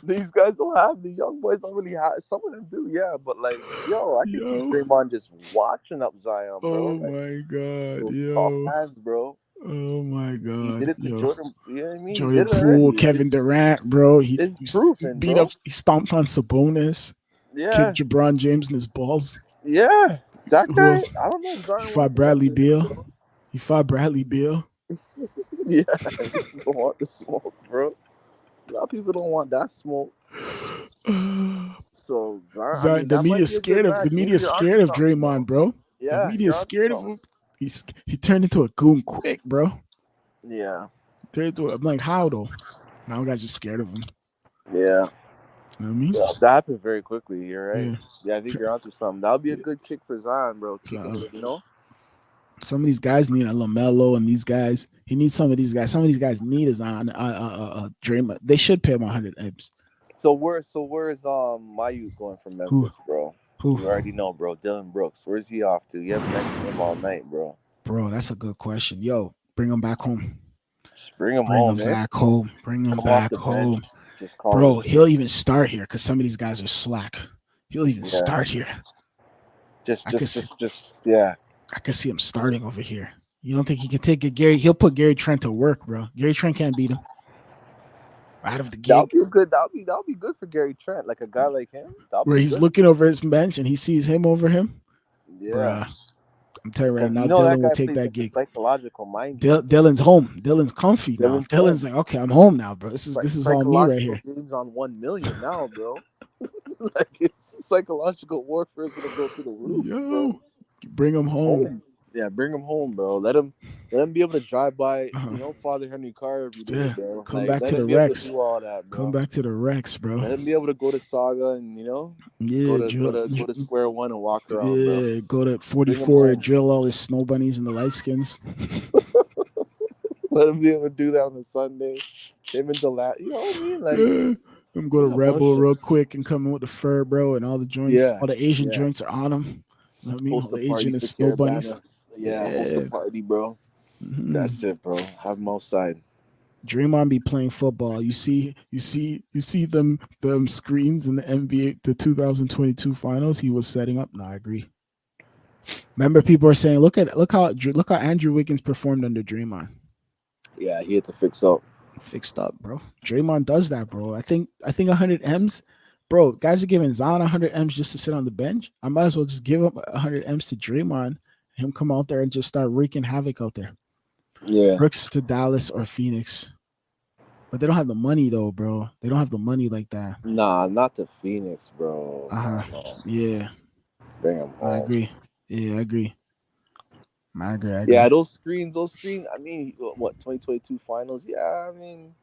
Speaker 2: These guys don't have the young boys don't really have. Some of them do, yeah. But like, yo, I can see
Speaker 1: Yo,
Speaker 2: Draymond just watching up Zion, bro.
Speaker 1: oh
Speaker 2: Like
Speaker 1: my god,
Speaker 2: those tough
Speaker 1: yo,
Speaker 2: hands, bro.
Speaker 1: oh my
Speaker 2: He did
Speaker 1: god,
Speaker 2: it to
Speaker 1: yo.
Speaker 2: Jordan. You know what I mean? He
Speaker 1: Jordan
Speaker 2: did it
Speaker 1: Poole,
Speaker 2: already.
Speaker 1: Kevin Durant, bro.
Speaker 2: It's
Speaker 1: He
Speaker 2: proven,
Speaker 1: beat up,
Speaker 2: bro.
Speaker 1: he stomped on Sabonis,
Speaker 2: Yeah,
Speaker 1: kicked LeBron James in his balls.
Speaker 2: yeah. That
Speaker 1: Who
Speaker 2: guy.
Speaker 1: else?
Speaker 2: I don't know if
Speaker 1: He
Speaker 2: Zion wants
Speaker 1: fought
Speaker 2: to mess
Speaker 1: Bradley
Speaker 2: with him,
Speaker 1: Beal.
Speaker 2: bro.
Speaker 1: He fought Bradley Beal.
Speaker 2: Yeah, he doesn't want the smoke, bro. A lot of people don't want that smoke. So Zion, I mean,
Speaker 1: The
Speaker 2: that might
Speaker 1: media
Speaker 2: be a good
Speaker 1: scared of the
Speaker 2: match.
Speaker 1: media
Speaker 2: Maybe you're onto
Speaker 1: scared of
Speaker 2: something,
Speaker 1: Draymond,
Speaker 2: bro.
Speaker 1: bro. The
Speaker 2: Yeah,
Speaker 1: media
Speaker 2: you're onto
Speaker 1: scared of
Speaker 2: something.
Speaker 1: him. He turned into a goon quick, bro.
Speaker 2: Yeah,
Speaker 1: Turned into I'm like, how though? Now guys are scared of him.
Speaker 2: yeah.
Speaker 1: You know what I mean?
Speaker 2: Yeah, that happened very quickly. You're right.
Speaker 1: Yeah.
Speaker 2: Yeah, I think you're onto something. That would be a
Speaker 1: Yeah.
Speaker 2: good kick for Zion, bro. Kicking
Speaker 1: So
Speaker 2: it, you know.
Speaker 1: some of these guys need a LaMelo, and these guys he needs some of these guys. Some of these guys need is on Draymond. They should pay him 100 M's.
Speaker 2: So where's Mayu going from
Speaker 1: Who
Speaker 2: Memphis, bro?
Speaker 1: who?
Speaker 2: You already know, bro. Dylan Brooks. Where's he off to? You haven't mentioned him all night, bro.
Speaker 1: Bro, that's a good question. Yo, bring him back home.
Speaker 2: Just bring him
Speaker 1: Bring
Speaker 2: home,
Speaker 1: him
Speaker 2: man.
Speaker 1: back home. Bring him
Speaker 2: Come off
Speaker 1: back
Speaker 2: the bench.
Speaker 1: home.
Speaker 2: Just call
Speaker 1: Bro,
Speaker 2: him.
Speaker 1: he'll even start here because some of these guys are slack. He'll even
Speaker 2: Yeah.
Speaker 1: start here.
Speaker 2: Just,
Speaker 1: I could
Speaker 2: just,
Speaker 1: see,
Speaker 2: just, just, yeah.
Speaker 1: I could see him starting over here. You don't think he can take it, Gary? He'll put Gary Trent to work, bro. Gary Trent can't beat him out of the
Speaker 2: That'll
Speaker 1: gig
Speaker 2: be good. That'll be good for Gary Trent. Like a guy like him, that'll
Speaker 1: where
Speaker 2: be
Speaker 1: he's
Speaker 2: good.
Speaker 1: looking over his bench and he sees him over him.
Speaker 2: Yeah,
Speaker 1: Bruh, I'm telling you right
Speaker 2: because
Speaker 1: now,
Speaker 2: you know
Speaker 1: Dylan
Speaker 2: that
Speaker 1: will
Speaker 2: guy
Speaker 1: take
Speaker 2: plays
Speaker 1: that
Speaker 2: like a
Speaker 1: gig.
Speaker 2: psychological mind game too.
Speaker 1: Dylan's home. Dylan's comfy now.
Speaker 2: Dylan's
Speaker 1: Dylan's
Speaker 2: home.
Speaker 1: like, okay, I'm home now, bro. This is all me right
Speaker 2: Psychological
Speaker 1: here.
Speaker 2: games on 1 million now, bro. Like it's psychological warfare is gonna go through the roof, bro.
Speaker 1: Yo, bring him
Speaker 2: He's
Speaker 1: home.
Speaker 2: home. Yeah, bring him home, bro. Let him be able to drive by,
Speaker 1: Uh-huh.
Speaker 2: Father Henry Carr every day,
Speaker 1: Yeah,
Speaker 2: bro.
Speaker 1: come
Speaker 2: Like
Speaker 1: back
Speaker 2: let
Speaker 1: to the
Speaker 2: him be able to
Speaker 1: Rex.
Speaker 2: do all that,
Speaker 1: Come
Speaker 2: bro.
Speaker 1: back to the Rex, bro.
Speaker 2: Let him be able to go to Saga and go
Speaker 1: Yeah,
Speaker 2: to go
Speaker 1: drill.
Speaker 2: to go to Square One and walk around, bro.
Speaker 1: Yeah, go to
Speaker 2: Bring him
Speaker 1: 44,
Speaker 2: home.
Speaker 1: drill all his snow bunnies and the light skins.
Speaker 2: Let him be able to do that on a Sunday. Him and Delat, you know what I mean? Like
Speaker 1: Yeah. I'm go to
Speaker 2: a bunch
Speaker 1: Rebel
Speaker 2: of
Speaker 1: real quick and come in with the fur, bro, and all the joints,
Speaker 2: yeah,
Speaker 1: all the Asian
Speaker 2: yeah.
Speaker 1: joints are on him. You know what I mean? All
Speaker 2: Host a
Speaker 1: the Asian
Speaker 2: party
Speaker 1: and
Speaker 2: for
Speaker 1: snow bunnies.
Speaker 2: Caravana. Yeah, host a
Speaker 1: Yeah.
Speaker 2: party, bro.
Speaker 1: Mhm.
Speaker 2: That's it, bro. Have him outside.
Speaker 1: Draymond be playing football. You see them screens in the NBA, the 2022 finals. He was setting up. No, I agree. Remember, people are saying, look how Andrew Wiggins performed under Draymond.
Speaker 2: Yeah, he had to fix up.
Speaker 1: Fixed up, bro. Draymond does that, bro. I think 100 M's, bro. Guys are giving Zion 100 M's just to sit on the bench. I might as well just give up 100 M's to Draymond. Him come out there and just start wreaking havoc out there.
Speaker 2: Yeah.
Speaker 1: Brooks to Dallas or Phoenix, but they don't have the money though, bro. They don't have the money like that.
Speaker 2: Nah, not to Phoenix, bro.
Speaker 1: Uh huh.
Speaker 2: No.
Speaker 1: Yeah,
Speaker 2: Bring him
Speaker 1: I
Speaker 2: home.
Speaker 1: agree. Yeah, I agree. I agree. I
Speaker 2: Yeah,
Speaker 1: agree.
Speaker 2: those screens. I mean, what 2022 finals? Yeah, I mean,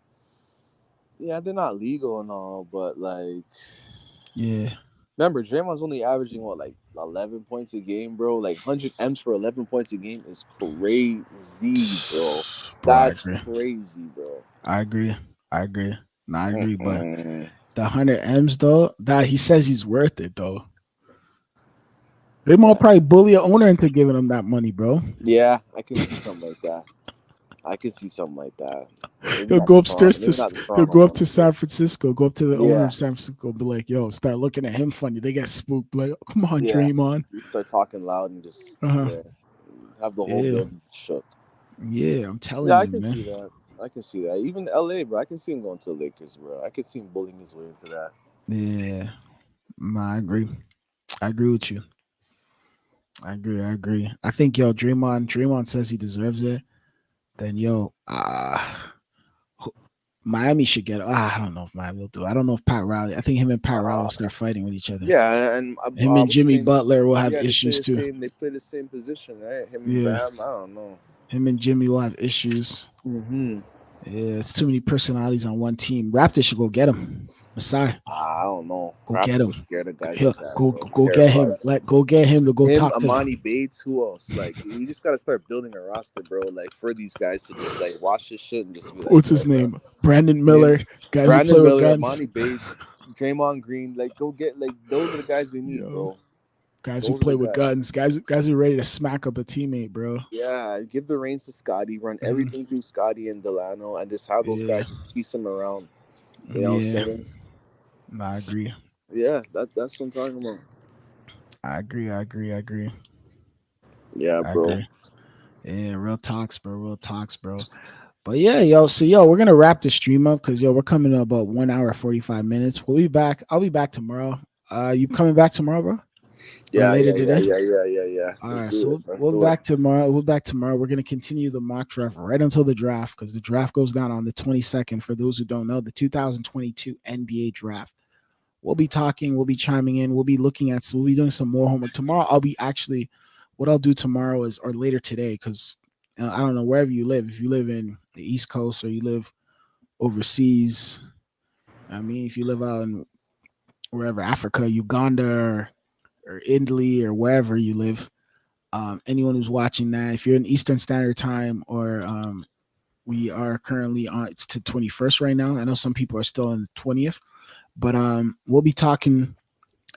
Speaker 2: yeah, they're not legal and all, but like,
Speaker 1: Yeah.
Speaker 2: remember, Draymond's only averaging what, like 11 points a game, bro. Like 100 M's for 11 points a game is crazy, bro.
Speaker 1: Bro, I
Speaker 2: That's
Speaker 1: agree.
Speaker 2: crazy, bro.
Speaker 1: I agree. I agree. No, I agree. But
Speaker 2: Mm-mm.
Speaker 1: the 100 M's though, that he says he's worth it though. They might
Speaker 2: Yeah.
Speaker 1: probably bully a owner into giving him that money, bro.
Speaker 2: Yeah, I can see something like that. I can see something like that. Maybe
Speaker 1: He'll
Speaker 2: not the
Speaker 1: go
Speaker 2: Toronto.
Speaker 1: upstairs
Speaker 2: Maybe not the
Speaker 1: he'll
Speaker 2: Toronto
Speaker 1: go up to
Speaker 2: owner, but
Speaker 1: San Francisco, go up to the owner
Speaker 2: yeah,
Speaker 1: of San Francisco, be like, yo, start looking at him funny. They get spooked, like, come on,
Speaker 2: yeah.
Speaker 1: Draymond.
Speaker 2: You start talking loud and just
Speaker 1: Uh-huh.
Speaker 2: yeah, have the whole
Speaker 1: Yeah.
Speaker 2: building shook.
Speaker 1: Yeah, I'm
Speaker 2: Yeah,
Speaker 1: telling
Speaker 2: I
Speaker 1: you,
Speaker 2: can see
Speaker 1: man.
Speaker 2: that. I can see that. Even LA, bro. I can see him going to the Lakers, bro. I can see him bullying his way into that.
Speaker 1: Yeah. I agree. I agree with you. I agree. I agree. I think Draymond says he deserves it. Then Miami should get. I don't know if Miami will do. I don't know if Pat Riley. I think him and Pat Riley
Speaker 2: Uh,
Speaker 1: will start fighting with each other.
Speaker 2: yeah, and
Speaker 1: Him and
Speaker 2: what's his
Speaker 1: Jimmy
Speaker 2: name?
Speaker 1: Butler will have
Speaker 2: Yeah, they play
Speaker 1: issues
Speaker 2: the
Speaker 1: too.
Speaker 2: same. They play the same position, right? Him and
Speaker 1: Yeah,
Speaker 2: Bam. I don't know.
Speaker 1: him and Jimmy will have issues.
Speaker 2: Mm-hmm.
Speaker 1: Yeah, it's too many personalities on one team. Raptors should go get him. Masai,
Speaker 2: I don't know.
Speaker 1: go get
Speaker 2: Raptors are
Speaker 1: him.
Speaker 2: scared of guys
Speaker 1: He'll,
Speaker 2: like that,
Speaker 1: go
Speaker 2: bro. I'm
Speaker 1: go get
Speaker 2: terrified.
Speaker 1: him. Go get him to go
Speaker 2: Him,
Speaker 1: talk to.
Speaker 2: Amani Bates, who else? Like, we just gotta start building a roster, bro. Like, for these guys to just like watch this shit and just be like,
Speaker 1: What's
Speaker 2: yo,
Speaker 1: his
Speaker 2: bro.
Speaker 1: name? Brandon
Speaker 2: Him,
Speaker 1: Miller. Guys who play
Speaker 2: Brandon
Speaker 1: with
Speaker 2: Miller,
Speaker 1: guns.
Speaker 2: Amani Bates, Draymond Green. Like, go get like those are the guys we need,
Speaker 1: Yo,
Speaker 2: bro.
Speaker 1: guys who
Speaker 2: Those are
Speaker 1: play
Speaker 2: the
Speaker 1: with
Speaker 2: guys.
Speaker 1: guns. Guys who are ready to smack up a teammate, bro.
Speaker 2: Yeah, give the reins to Scotty. Run
Speaker 1: Mhm.
Speaker 2: everything through Scotty and Delano, and just have those
Speaker 1: Yeah,
Speaker 2: guys just piece them around. You know what I'm
Speaker 1: yeah.
Speaker 2: saying?
Speaker 1: No, I agree.
Speaker 2: Yeah, that's what I'm talking about.
Speaker 1: I agree. I agree. I agree.
Speaker 2: Yeah,
Speaker 1: I
Speaker 2: bro.
Speaker 1: agree. Yeah, real talks, bro. Real talks, bro. But yeah, yo. So yo, we're gonna wrap the stream up because yo, we're coming to about 1 hour 45 minutes. We'll be back. I'll be back tomorrow. You coming back tomorrow, bro? Or
Speaker 2: Yeah,
Speaker 1: later
Speaker 2: yeah, yeah,
Speaker 1: today?
Speaker 2: yeah, yeah, yeah, yeah.
Speaker 1: All
Speaker 2: Let's
Speaker 1: right,
Speaker 2: do
Speaker 1: so
Speaker 2: it.
Speaker 1: we'll,
Speaker 2: Let's
Speaker 1: we'll
Speaker 2: do it.
Speaker 1: back tomorrow. We'll back tomorrow. We're gonna continue the mock draft right until the draft because the draft goes down on the 22nd. For those who don't know, the 2022 NBA draft. We'll be talking. We'll be chiming in. We'll be looking at. So we'll be doing some more homework tomorrow. I'll be actually. What I'll do tomorrow is, or later today, because I don't know wherever you live. If you live in the East Coast or you live overseas, I mean, if you live out in wherever Africa, Uganda, or Italy, or wherever you live, anyone who's watching that, if you're in Eastern Standard Time or we are currently on, it's to 21st right now. I know some people are still in the 20th, but we'll be talking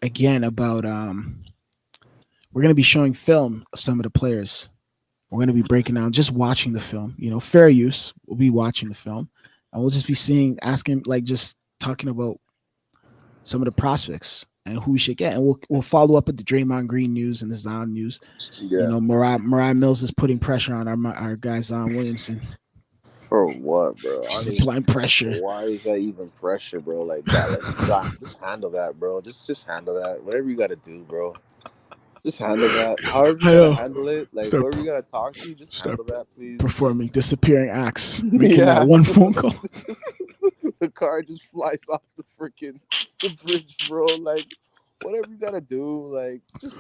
Speaker 1: again about we're going to be showing film of some of the players. We're going to be breaking down, just watching the film. Fair use. We'll be watching the film, and we'll just be seeing, asking, like, just talking about some of the prospects and who we should get, and we'll follow up with the Draymond Green news and the Zion news.
Speaker 2: Yeah.
Speaker 1: Mariah Mills is putting pressure on our guy Zion Williamson.
Speaker 2: For what, bro? I
Speaker 1: She's
Speaker 2: don't even.
Speaker 1: applying pressure.
Speaker 2: Why is that even pressure, bro? Like that, like Zion, just handle that, bro. Just handle that. Whatever you gotta do, bro. Just handle that. However you
Speaker 1: I
Speaker 2: gotta
Speaker 1: know.
Speaker 2: handle it, like
Speaker 1: Start
Speaker 2: whoever you gotta talk to, just
Speaker 1: start
Speaker 2: handle that, please.
Speaker 1: performing
Speaker 2: Just
Speaker 1: disappearing acts, making that
Speaker 2: yeah.
Speaker 1: one phone call.
Speaker 2: The car just flies off the bridge, bro. Like whatever you gotta do, like just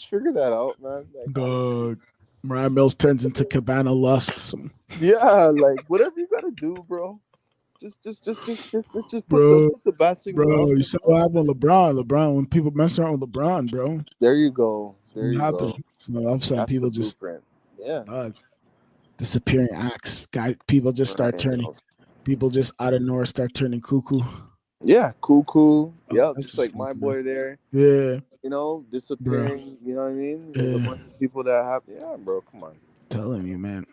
Speaker 2: figure that out, man. Like honestly,
Speaker 1: The Mariah Mills turns into Cabana Lust.
Speaker 2: yeah. Like whatever you gotta do, bro. Just
Speaker 1: Bro,
Speaker 2: put the bat signal
Speaker 1: bro,
Speaker 2: out
Speaker 1: you
Speaker 2: there,
Speaker 1: saw
Speaker 2: bro.
Speaker 1: what happened with LeBron. LeBron, when people mess around with LeBron, bro,
Speaker 2: There you go.
Speaker 1: so
Speaker 2: There
Speaker 1: what
Speaker 2: you
Speaker 1: happened?
Speaker 2: go.
Speaker 1: So all of a sudden,
Speaker 2: That's the
Speaker 1: people just
Speaker 2: blueprint. Yeah.
Speaker 1: uh, disappearing acts. People just start
Speaker 2: Right.
Speaker 1: turning. People just out of nowhere start turning cuckoo.
Speaker 2: Yeah. Cool. Cool.
Speaker 1: Oh,
Speaker 2: Yeah.
Speaker 1: I
Speaker 2: Just like
Speaker 1: just
Speaker 2: my
Speaker 1: bro.
Speaker 2: boy there.
Speaker 1: Yeah, bro.
Speaker 2: Disappearing. You know what I mean? There's a
Speaker 1: Yeah,
Speaker 2: bunch of people that have. Yeah, bro. Come on.
Speaker 1: telling you, man.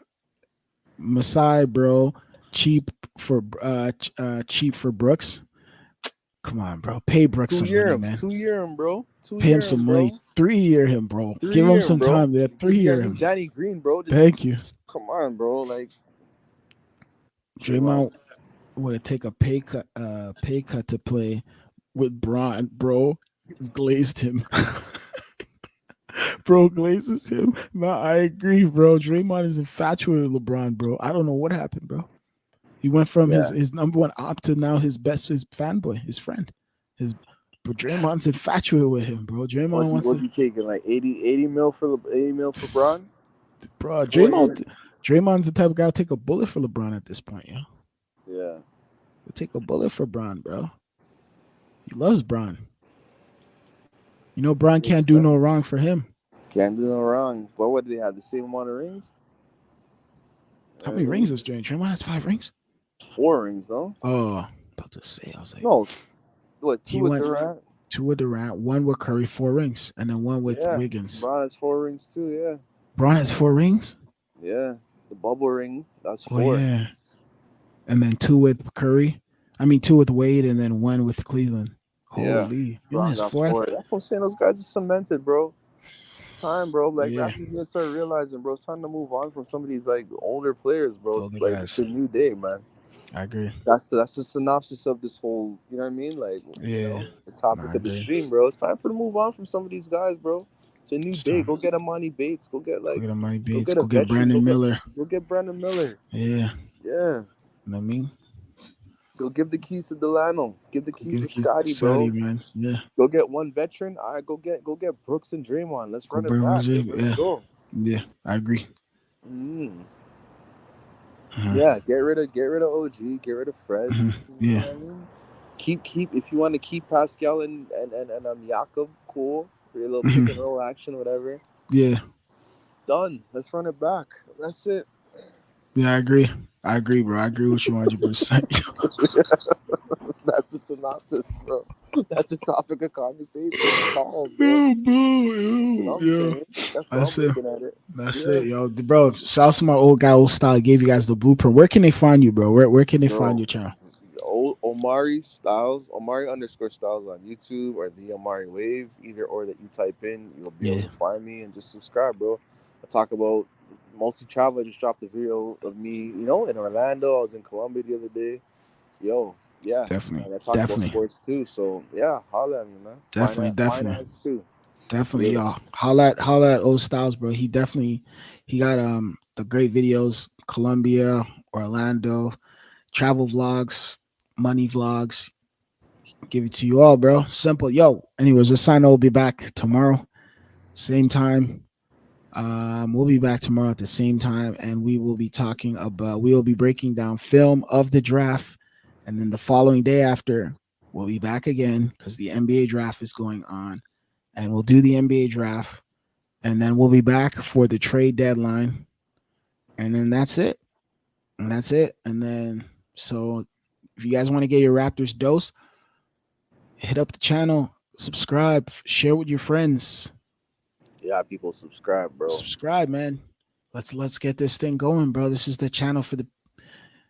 Speaker 1: Masai, bro, cheap cheap for Brooks. Come on, bro. Pay Brooks some money, man.
Speaker 2: 2 year him, bro. two
Speaker 1: Pay him
Speaker 2: year him,
Speaker 1: some money.
Speaker 2: bro.
Speaker 1: 3 year him, bro. Give
Speaker 2: 3 year
Speaker 1: him
Speaker 2: him,
Speaker 1: some
Speaker 2: bro.
Speaker 1: time there.
Speaker 2: Give
Speaker 1: 3 year
Speaker 2: that new
Speaker 1: him.
Speaker 2: Danny Green, bro.
Speaker 1: Thank you.
Speaker 2: Come on, bro. Like Draymond.
Speaker 1: Draymond would take a pay cut to play with Braun, bro. It's glazed him. Bro glazes him. No, I agree, bro. Draymond is infatuated with LeBron, bro. I don't know what happened, bro. He went from
Speaker 2: Yeah.
Speaker 1: his number one op to now his fanboy, his friend. His But Draymond's infatuated with him, bro. Draymond wants
Speaker 2: Was
Speaker 1: to
Speaker 2: he taking like 80 mil for 80 mil for Braun?
Speaker 1: bro,
Speaker 2: 4 years.
Speaker 1: Draymond's the type of guy who'll take a bullet for LeBron at this point, yo.
Speaker 2: Yeah.
Speaker 1: He'll take a bullet for Bron, bro. He loves Bron. Bron
Speaker 2: Makes
Speaker 1: can't do no
Speaker 2: sense.
Speaker 1: wrong for him.
Speaker 2: Can't do no wrong. But what did they have? The same amount of rings?
Speaker 1: How
Speaker 2: I
Speaker 1: many rings
Speaker 2: mean,
Speaker 1: is Draymond has 5 rings?
Speaker 2: 4 rings, no?
Speaker 1: Oh, about to say, I was like,
Speaker 2: No. What, two
Speaker 1: he
Speaker 2: with
Speaker 1: went
Speaker 2: Durant?
Speaker 1: 2 with Durant, 1 with Curry, 4 rings, and then 1 with
Speaker 2: Yeah.
Speaker 1: Wiggins.
Speaker 2: Braun has 4 rings too, yeah.
Speaker 1: Bron has 4 rings?
Speaker 2: Yeah. The bubble ring, that's
Speaker 1: Oh,
Speaker 2: 4.
Speaker 1: yeah. And then 2 with Curry. I mean, 2 with Wade, and then 1 with Cleveland.
Speaker 2: Yeah.
Speaker 1: Holy. He only
Speaker 2: Braun
Speaker 1: has
Speaker 2: got
Speaker 1: 4?
Speaker 2: 4. That's what I'm saying. Those guys are cemented, bro. It's time, bro. Like
Speaker 1: Yeah.
Speaker 2: Raptors need to start realizing, bro. It's time to move on from some of these like older players, bro.
Speaker 1: All
Speaker 2: It's
Speaker 1: the
Speaker 2: like it's
Speaker 1: guys.
Speaker 2: a new day, man.
Speaker 1: I agree.
Speaker 2: That's the synopsis of this whole. You know what I mean? Like
Speaker 1: Yeah.
Speaker 2: the
Speaker 1: No,
Speaker 2: topic
Speaker 1: I
Speaker 2: of the
Speaker 1: agree.
Speaker 2: stream, bro. It's time for to move on from some of these guys, bro. It's a new
Speaker 1: It's
Speaker 2: day.
Speaker 1: time.
Speaker 2: Go get Amani Bates.
Speaker 1: Go get Money
Speaker 2: Go
Speaker 1: Bates.
Speaker 2: get a
Speaker 1: Go get
Speaker 2: veteran.
Speaker 1: Brandon Miller.
Speaker 2: Go get Brandon Miller.
Speaker 1: Yeah.
Speaker 2: Yeah.
Speaker 1: You know what I mean?
Speaker 2: Go give the keys to Delano. Give the
Speaker 1: Go
Speaker 2: keys
Speaker 1: give the
Speaker 2: to
Speaker 1: keys to
Speaker 2: Scotty,
Speaker 1: Sadie,
Speaker 2: bro.
Speaker 1: man. Yeah.
Speaker 2: Go get one veteran. All right, go get Brooks and Draymond. Let's
Speaker 1: Go
Speaker 2: run it
Speaker 1: Brandon
Speaker 2: back.
Speaker 1: Miller.
Speaker 2: Let's
Speaker 1: Yeah.
Speaker 2: go.
Speaker 1: Yeah. I agree.
Speaker 2: Mm.
Speaker 1: Uh-huh.
Speaker 2: Yeah, get rid of OG, get rid of Fred.
Speaker 1: Uh-huh.
Speaker 2: You know
Speaker 1: Yeah.
Speaker 2: what I mean? keep if you want to keep Pascal and Jakob, cool for your little pick and
Speaker 1: Mhm.
Speaker 2: roll action, whatever.
Speaker 1: Yeah,
Speaker 2: Done. Let's run it back. That's it.
Speaker 1: yeah, I agree. I agree, bro. I agree with you 100%.
Speaker 2: That's a synopsis, bro. That's a topic of conversation. Solved, bro.
Speaker 1: Yeah, bro.
Speaker 2: That's what I'm
Speaker 1: Yeah.
Speaker 2: saying. That's how
Speaker 1: That's
Speaker 2: I'm
Speaker 1: it.
Speaker 2: looking at it.
Speaker 1: That's
Speaker 2: Yeah,
Speaker 1: it, yo, bro. South my old guy, old style gave you guys the blueprint. Where can they find you, bro? Where can they find
Speaker 2: bro.
Speaker 1: your channel?
Speaker 2: Omari Styles, Omari underscore Styles on YouTube or the Omari Wave, either or that you type in, you'll be able
Speaker 1: Yeah,
Speaker 2: to find me and just subscribe, bro. I talk about mostly travel. I just dropped a video of me, in Orlando. I was in Colombia the other day. Yo, yeah,
Speaker 1: definitely,
Speaker 2: and I talk about
Speaker 1: definitely,
Speaker 2: sports too. So yeah, holla at me, man.
Speaker 1: definitely, definitely,
Speaker 2: Finance too.
Speaker 1: definitely,
Speaker 2: Yeah,
Speaker 1: y'all. Holla at old styles, bro. He got the great videos, Colombia, Orlando, travel vlogs, money vlogs. Give it to you all, bro. Simple. Yo, anyways, this sign will be back tomorrow, same time. We'll be back tomorrow at the same time, and we will be breaking down film of the draft, and then the following day after, we'll be back again because the NBA draft is going on, and we'll do the NBA draft, and then we'll be back for the trade deadline, and then that's it, and that's it, and then so if you guys want to get your Raptors dose, hit up the channel, subscribe, share with your friends,
Speaker 2: yeah. People subscribe, bro.
Speaker 1: subscribe, man. Let's get this thing going, bro. This is the channel for the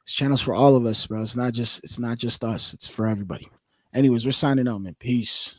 Speaker 1: This channel's for all of us, bro. It's not just us. It's for everybody. Anyways, we're signing out, man. Peace.